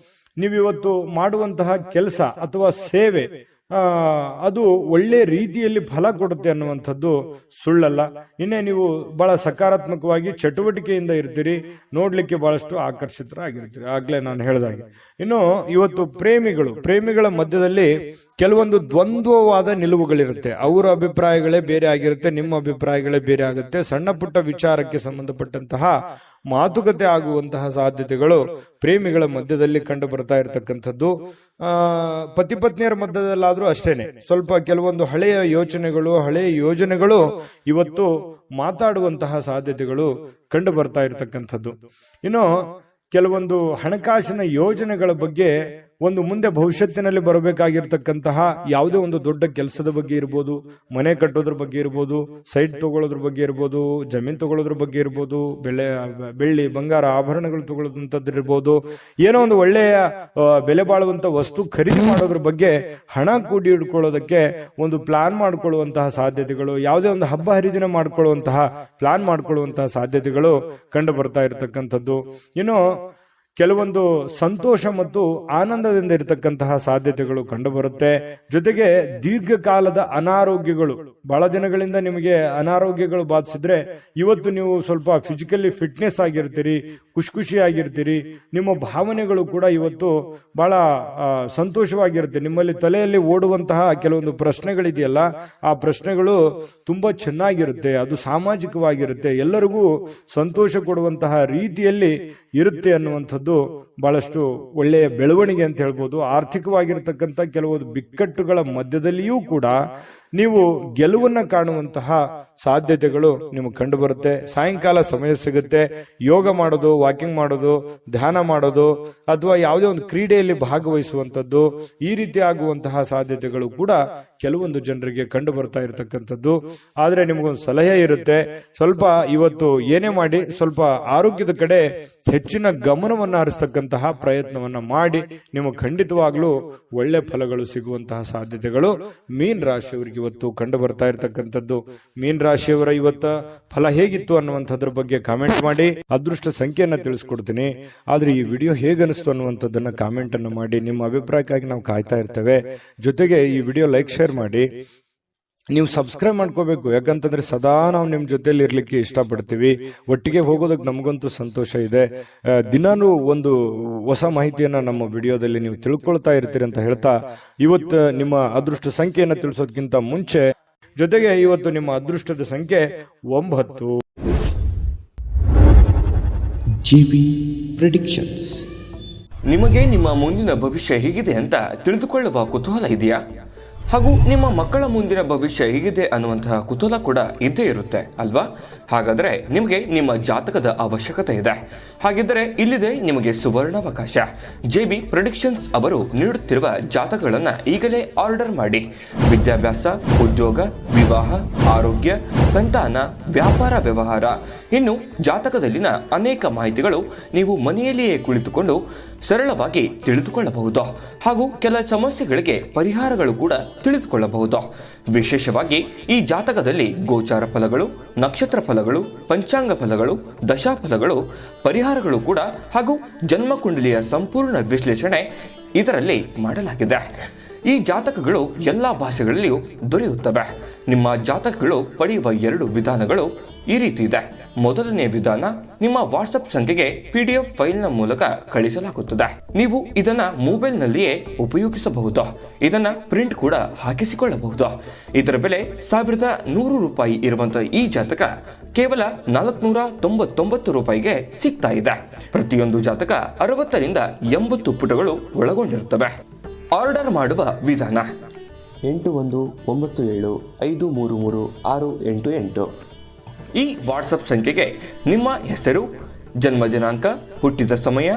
ನೀವಿವತ್ತು ಮಾಡುವಂತಹ ಕೆಲಸ ಅಥವಾ ಸೇವೆ ಅದು ಒಳ್ಳೆ ರೀತಿಯಲ್ಲಿ ಫಲ ಕೊಡುತ್ತೆ ಅನ್ನುವಂಥದ್ದು ಸುಳ್ಳಲ್ಲ. ಇನ್ನೇ ನೀವು ಬಹಳ ಸಕಾರಾತ್ಮಕವಾಗಿ ಚಟುವಟಿಕೆಯಿಂದ ಇರ್ತೀರಿ, ನೋಡ್ಲಿಕ್ಕೆ ಬಹಳಷ್ಟು ಆಕರ್ಷಿತರಾಗಿರ್ತೀರಿ, ಆಗ್ಲೇ ನಾನು ಹೇಳಿದಾಗೆ. ಇನ್ನು ಇವತ್ತು ಪ್ರೇಮಿಗಳ ಮಧ್ಯದಲ್ಲಿ ಕೆಲವೊಂದು ದ್ವಂದ್ವವಾದ ನಿಲುವುಗಳಿರುತ್ತೆ. ಅವರ ಅಭಿಪ್ರಾಯಗಳೇ ಬೇರೆ ಆಗಿರುತ್ತೆ, ನಿಮ್ಮ ಅಭಿಪ್ರಾಯಗಳೇ ಬೇರೆ ಆಗುತ್ತೆ. ಸಣ್ಣ ಪುಟ್ಟ ವಿಚಾರಕ್ಕೆ ಸಂಬಂಧಪಟ್ಟಂತಹ ಮಾತುಕತೆ ಆಗುವಂತಹ ಸಾಧ್ಯತೆಗಳು ಪ್ರೇಮಿಗಳ ಮಧ್ಯದಲ್ಲಿ ಕಂಡು ಬರ್ತಾ ಇರತಕ್ಕಂಥದ್ದು. ಪತಿ ಪತ್ನಿಯರ ಮಧ್ಯದಲ್ಲಾದ್ರೂ ಅಷ್ಟೇನೆ ಸ್ವಲ್ಪ ಕೆಲವೊಂದು ಹಳೆಯ ಯೋಜನೆಗಳು ಇವತ್ತು ಮಾತಾಡುವಂತಹ ಸಾಧ್ಯತೆಗಳು ಕಂಡು ಬರ್ತಾ ಇರತಕ್ಕಂಥದ್ದು. ಇನ್ನು ಕೆಲವೊಂದು ಹಣಕಾಸಿನ ಯೋಜನೆಗಳ ಬಗ್ಗೆ, ಒಂದು ಮುಂದೆ ಭವಿಷ್ಯತ್ತಿನಲ್ಲಿ ಬರಬೇಕಾಗಿರ್ತಕ್ಕಂತಹ ಯಾವುದೇ ಒಂದು ದೊಡ್ಡ ಕೆಲಸದ ಬಗ್ಗೆ ಇರ್ಬೋದು, ಮನೆ ಕಟ್ಟೋದ್ರ ಬಗ್ಗೆ ಇರ್ಬೋದು, ಸೈಟ್ ತಗೊಳ್ಳೋದ್ರ ಬಗ್ಗೆ ಇರ್ಬೋದು, ಜಮೀನ್ ತಗೊಳ್ಳೋದ್ರ ಬಗ್ಗೆ ಇರ್ಬೋದು, ಬೆಳ್ಳಿ ಬಂಗಾರ ಆಭರಣಗಳು ತಗೊಳ್ಳೋದಂಥದ್ದು ಇರ್ಬೋದು, ಏನೋ ಒಂದು ಒಳ್ಳೆಯ ಬೆಲೆ ಬಾಳುವಂತ ವಸ್ತು ಖರೀದಿ ಮಾಡೋದ್ರ ಬಗ್ಗೆ, ಹಣ ಕೂಡಿ ಇಟ್ಕೊಳ್ಳೋದಕ್ಕೆ ಒಂದು ಪ್ಲಾನ್ ಮಾಡ್ಕೊಳ್ಳುವಂತಹ ಸಾಧ್ಯತೆಗಳು, ಯಾವುದೇ ಒಂದು ಹಬ್ಬ ಹರಿದಿನ ಮಾಡ್ಕೊಳ್ಳುವಂತಹ ಪ್ಲಾನ್ ಮಾಡ್ಕೊಳ್ಳುವಂತಹ ಸಾಧ್ಯತೆಗಳು ಕಂಡು ಬರ್ತಾ ಇರತಕ್ಕಂಥದ್ದು. ಇನ್ನು ಕೆಲವೊಂದು ಸಂತೋಷ ಮತ್ತು ಆನಂದದಿಂದ ಇರತಕ್ಕಂತಹ ಸಾಧ್ಯತೆಗಳು ಕಂಡುಬರುತ್ತೆ. ಜೊತೆಗೆ ದೀರ್ಘಕಾಲದ ಅನಾರೋಗ್ಯಗಳು, ಬಹಳ ದಿನಗಳಿಂದ ನಿಮಗೆ ಅನಾರೋಗ್ಯಗಳು ಬಾಧಿಸಿದ್ರೆ ಇವತ್ತು ನೀವು ಸ್ವಲ್ಪ ಫಿಸಿಕಲಿ ಫಿಟ್ನೆಸ್ ಆಗಿರ್ತೀರಿ, ಖುಷಿಯಾಗಿರ್ತೀರಿ. ನಿಮ್ಮ ಭಾವನೆಗಳು ಕೂಡ ಇವತ್ತು ಬಹಳ ಸಂತೋಷವಾಗಿರುತ್ತೆ. ನಿಮ್ಮಲ್ಲಿ ತಲೆಯಲ್ಲಿ ಓಡುವಂತಹ ಕೆಲವೊಂದು ಪ್ರಶ್ನೆಗಳಿದೆಯಲ್ಲ, ಆ ಪ್ರಶ್ನೆಗಳು ತುಂಬಾ ಚೆನ್ನಾಗಿರುತ್ತೆ. ಅದು ಸಾಮಾಜಿಕವಾಗಿರುತ್ತೆ, ಎಲ್ಲರಿಗೂ ಸಂತೋಷ ಕೊಡುವಂತಹ ರೀತಿಯಲ್ಲಿ ಇರುತ್ತೆ ಅನ್ನುವಂಥದ್ದು ಬಹಳಷ್ಟು ಒಳ್ಳೆಯ ಬೆಳವಣಿಗೆ ಅಂತ ಹೇಳ್ಬೋದು. ಆರ್ಥಿಕವಾಗಿರತಕ್ಕಂಥ ಕೆಲವೊಂದು ಬಿಕ್ಕಟ್ಟುಗಳ ಮಧ್ಯದಲ್ಲಿಯೂ ಕೂಡ ನೀವು ಗೆಲುವನ್ನ ಕಾಣುವಂತಹ ಸಾಧ್ಯತೆಗಳು ನಿಮಗೆ ಕಂಡು ಬರುತ್ತೆ. ಸಾಯಂಕಾಲ ಸಮಯ ಸಿಗುತ್ತೆ, ಯೋಗ ಮಾಡೋದು, ವಾಕಿಂಗ್ ಮಾಡೋದು, ಧ್ಯಾನ ಮಾಡೋದು, ಅಥವಾ ಯಾವುದೇ ಒಂದು ಕ್ರೀಡೆಯಲ್ಲಿ ಭಾಗವಹಿಸುವಂತದ್ದು, ಈ ರೀತಿ ಆಗುವಂತಹ ಸಾಧ್ಯತೆಗಳು ಕೂಡ ಕೆಲವೊಂದು ಜನರಿಗೆ ಕಂಡು ಬರ್ತಾ ಇರತಕ್ಕಂಥದ್ದು. ಆದ್ರೆ ನಿಮಗೊಂದು ಸಲಹೆ ಇರುತ್ತೆ, ಸ್ವಲ್ಪ ಇವತ್ತು ಏನೇ ಮಾಡಿ ಸ್ವಲ್ಪ ಆರೋಗ್ಯದ ಕಡೆ ಹೆಚ್ಚಿನ ಗಮನವನ್ನು ಹರಿಸ್ತಕ್ಕಂತಹ ಪ್ರಯತ್ನವನ್ನ ಮಾಡಿ ನಿಮಗೆ ಖಂಡಿತವಾಗ್ಲೂ ಒಳ್ಳೆ ಫಲಗಳು ಸಿಗುವಂತಹ ಸಾಧ್ಯತೆಗಳು ಮೀನ್ ರಾಶಿಯವರಿಗೆ ಇವತ್ತು ಕಂಡು ಬರ್ತಾ ಇರತಕ್ಕಂಥದ್ದು. ಮೀನ್ ರಾಶಿಯವರ ಇವತ್ತ ಫಲ ಹೇಗಿತ್ತು ಅನ್ನುವಂಥದ್ರ ಬಗ್ಗೆ ಕಾಮೆಂಟ್ ಮಾಡಿ. ಅದೃಷ್ಟ ಸಂಖ್ಯೆಯನ್ನ ತಿಳಿಸ್ಕೊಡ್ತೀನಿ, ಆದ್ರೆ ಈ ವಿಡಿಯೋ ಹೇಗನಿಸ್ತು ಅನ್ನುವಂಥದ್ದನ್ನ ಕಾಮೆಂಟ್ ಅನ್ನು ಮಾಡಿ. ನಿಮ್ಮ ಅಭಿಪ್ರಾಯಕ್ಕಾಗಿ ನಾವು ಕಾಯ್ತಾ ಇರ್ತೇವೆ. ಜೊತೆಗೆ ಈ ವಿಡಿಯೋ ಲೈಕ್ ಶೇರ್ ಮಾಡಿ. ನೀವು ಸಬ್ಸ್ಕ್ರೈಬ್ ಮಾಡ್ಕೋಬೇಕು, ಯಾಕಂತಂದ್ರೆ ಸದಾ ನಾವು ನಿಮ್ ಜೊತೆಲಿ ಇರ್ಲಿಕ್ಕೆ ಇಷ್ಟಪಡ್ತೀವಿ. ಒಟ್ಟಿಗೆ ಹೋಗೋದಕ್ಕೆ ನಮಗಂತೂ ಸಂತೋಷ ಇದೆ. ದಿನಾನು ಒಂದು ಹೊಸ ಮಾಹಿತಿಯನ್ನ ನಮ್ಮ ವಿಡಿಯೋದಲ್ಲಿ ನೀವು ತಿಳ್ಕೊಳ್ತಾ ಇರ್ತೀರಿ ಅಂತ ಹೇಳ್ತಾ, ಇವತ್ತು ನಿಮ್ಮ ಅದೃಷ್ಟ ಸಂಖ್ಯೆಯನ್ನ ತಿಳಿಸೋದಕ್ಕಿಂತ ಮುಂಚೆ ಜೊತೆಗೆ ಇವತ್ತು ನಿಮ್ಮ ಅದೃಷ್ಟದ ಸಂಖ್ಯೆ 9. JB predictions. ನಿಮಗೆ ನಿಮ್ಮ ಮುಂದಿನ ಭವಿಷ್ಯ ಹೇಗಿದೆ ಅಂತ ತಿಳಿದುಕೊಳ್ಳುವ ಕುತೂಹಲ ಇದೆಯಾ? ಹಾಗೂ ನಿಮ್ಮ ಮಕ್ಕಳ ಮುಂದಿನ ಭವಿಷ್ಯ ಹೇಗಿದೆ ಅನ್ನುವಂತಹ ಕುತೂಹಲ ಕೂಡ ಇದ್ದೇ ಇರುತ್ತೆ ಅಲ್ವಾ? ಹಾಗಾದರೆ ನಿಮಗೆ ನಿಮ್ಮ ಜಾತಕದ ಅವಶ್ಯಕತೆ ಇದೆ. ಹಾಗಿದ್ದರೆ ಇಲ್ಲಿದೆ ನಿಮಗೆ ಸುವರ್ಣಾವಕಾಶ. JB ಪ್ರೆಡಿಕ್ಷನ್ಸ್ ಅವರು ನೀಡುತ್ತಿರುವ ಜಾತಕಗಳನ್ನು ಈಗಲೇ ಆರ್ಡರ್ ಮಾಡಿ. ವಿದ್ಯಾಭ್ಯಾಸ, ಉದ್ಯೋಗ, ವಿವಾಹ, ಆರೋಗ್ಯ, ಸಂತಾನ, ವ್ಯಾಪಾರ ವ್ಯವಹಾರ, ಇನ್ನು ಜಾತಕದಲ್ಲಿನ ಅನೇಕ ಮಾಹಿತಿಗಳು ನೀವು ಮನೆಯಲ್ಲಿಯೇ ಕುಳಿತುಕೊಂಡು ಸರಳವಾಗಿ ತಿಳಿದುಕೊಳ್ಳಬಹುದು. ಹಾಗೂ ಕೆಲ ಸಮಸ್ಯೆಗಳಿಗೆ ಪರಿಹಾರಗಳು ಕೂಡ ತಿಳಿದುಕೊಳ್ಳಬಹುದು. ವಿಶೇಷವಾಗಿ ಈ ಜಾತಕದಲ್ಲಿ ಗೋಚಾರ ಫಲಗಳು, ನಕ್ಷತ್ರ ಫಲಗಳು, ಪಂಚಾಂಗ ಫಲಗಳು, ದಶಾಫಲಗಳು, ಪರಿಹಾರಗಳು ಕೂಡ ಹಾಗೂ ಜನ್ಮಕುಂಡಲಿಯ ಸಂಪೂರ್ಣ ವಿಶ್ಲೇಷಣೆ ಇದರಲ್ಲಿ ಮಾಡಲಾಗಿದೆ. ಈ ಜಾತಕಗಳು ಎಲ್ಲ ಭಾಷೆಗಳಲ್ಲಿಯೂ ದೊರೆಯುತ್ತವೆ. ನಿಮ್ಮ ಜಾತಕಗಳು ಪಡೆಯುವ 2 ವಿಧಾನಗಳು ಈ ರೀತಿ ಇದೆ. ಮೊದಲನೇ ವಿಧಾನ, ನಿಮ್ಮ ವಾಟ್ಸಪ್ ಸಂಖ್ಯೆಗೆ PDF ಫೈಲ್ನ ಮೂಲಕ ಕಳಿಸಲಾಗುತ್ತದೆ. ನೀವು ಇದನ್ನ ಮೊಬೈಲ್ನಲ್ಲಿಯೇ ಉಪಯೋಗಿಸಬಹುದು. ಇದನ್ನ ಪ್ರಿಂಟ್ ಕೂಡ ಹಾಕಿಸಿಕೊಳ್ಳಬಹುದು. ಇದರ ಬೆಲೆ 1100 ರೂಪಾಯಿ ಇರುವಂತಹ ಈ ಜಾತಕ ಕೇವಲ 499 ರೂಪಾಯಿಗೆ ಸಿಗ್ತಾ ಇದೆ. ಪ್ರತಿಯೊಂದು ಜಾತಕ 60 ರಿಂದ 80 ಪುಟಗಳು ಒಳಗೊಂಡಿರುತ್ತವೆ. ಆರ್ಡರ್ ಮಾಡುವ ವಿಧಾನ 8197533688. ಈ ವಾಟ್ಸಪ್ ಸಂಖ್ಯೆಗೆ ನಿಮ್ಮ ಹೆಸರು, ಜನ್ಮ ದಿನಾಂಕ, ಹುಟ್ಟಿದ ಸಮಯ,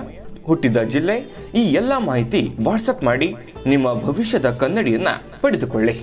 ಹುಟ್ಟಿದ ಜಿಲ್ಲೆ, ಈ ಎಲ್ಲ ಮಾಹಿತಿ ವಾಟ್ಸಪ್ ಮಾಡಿ ನಿಮ್ಮ ಭವಿಷ್ಯದ ಕನ್ನಡಿಯನ್ನ ಪಡೆದುಕೊಳ್ಳಿ.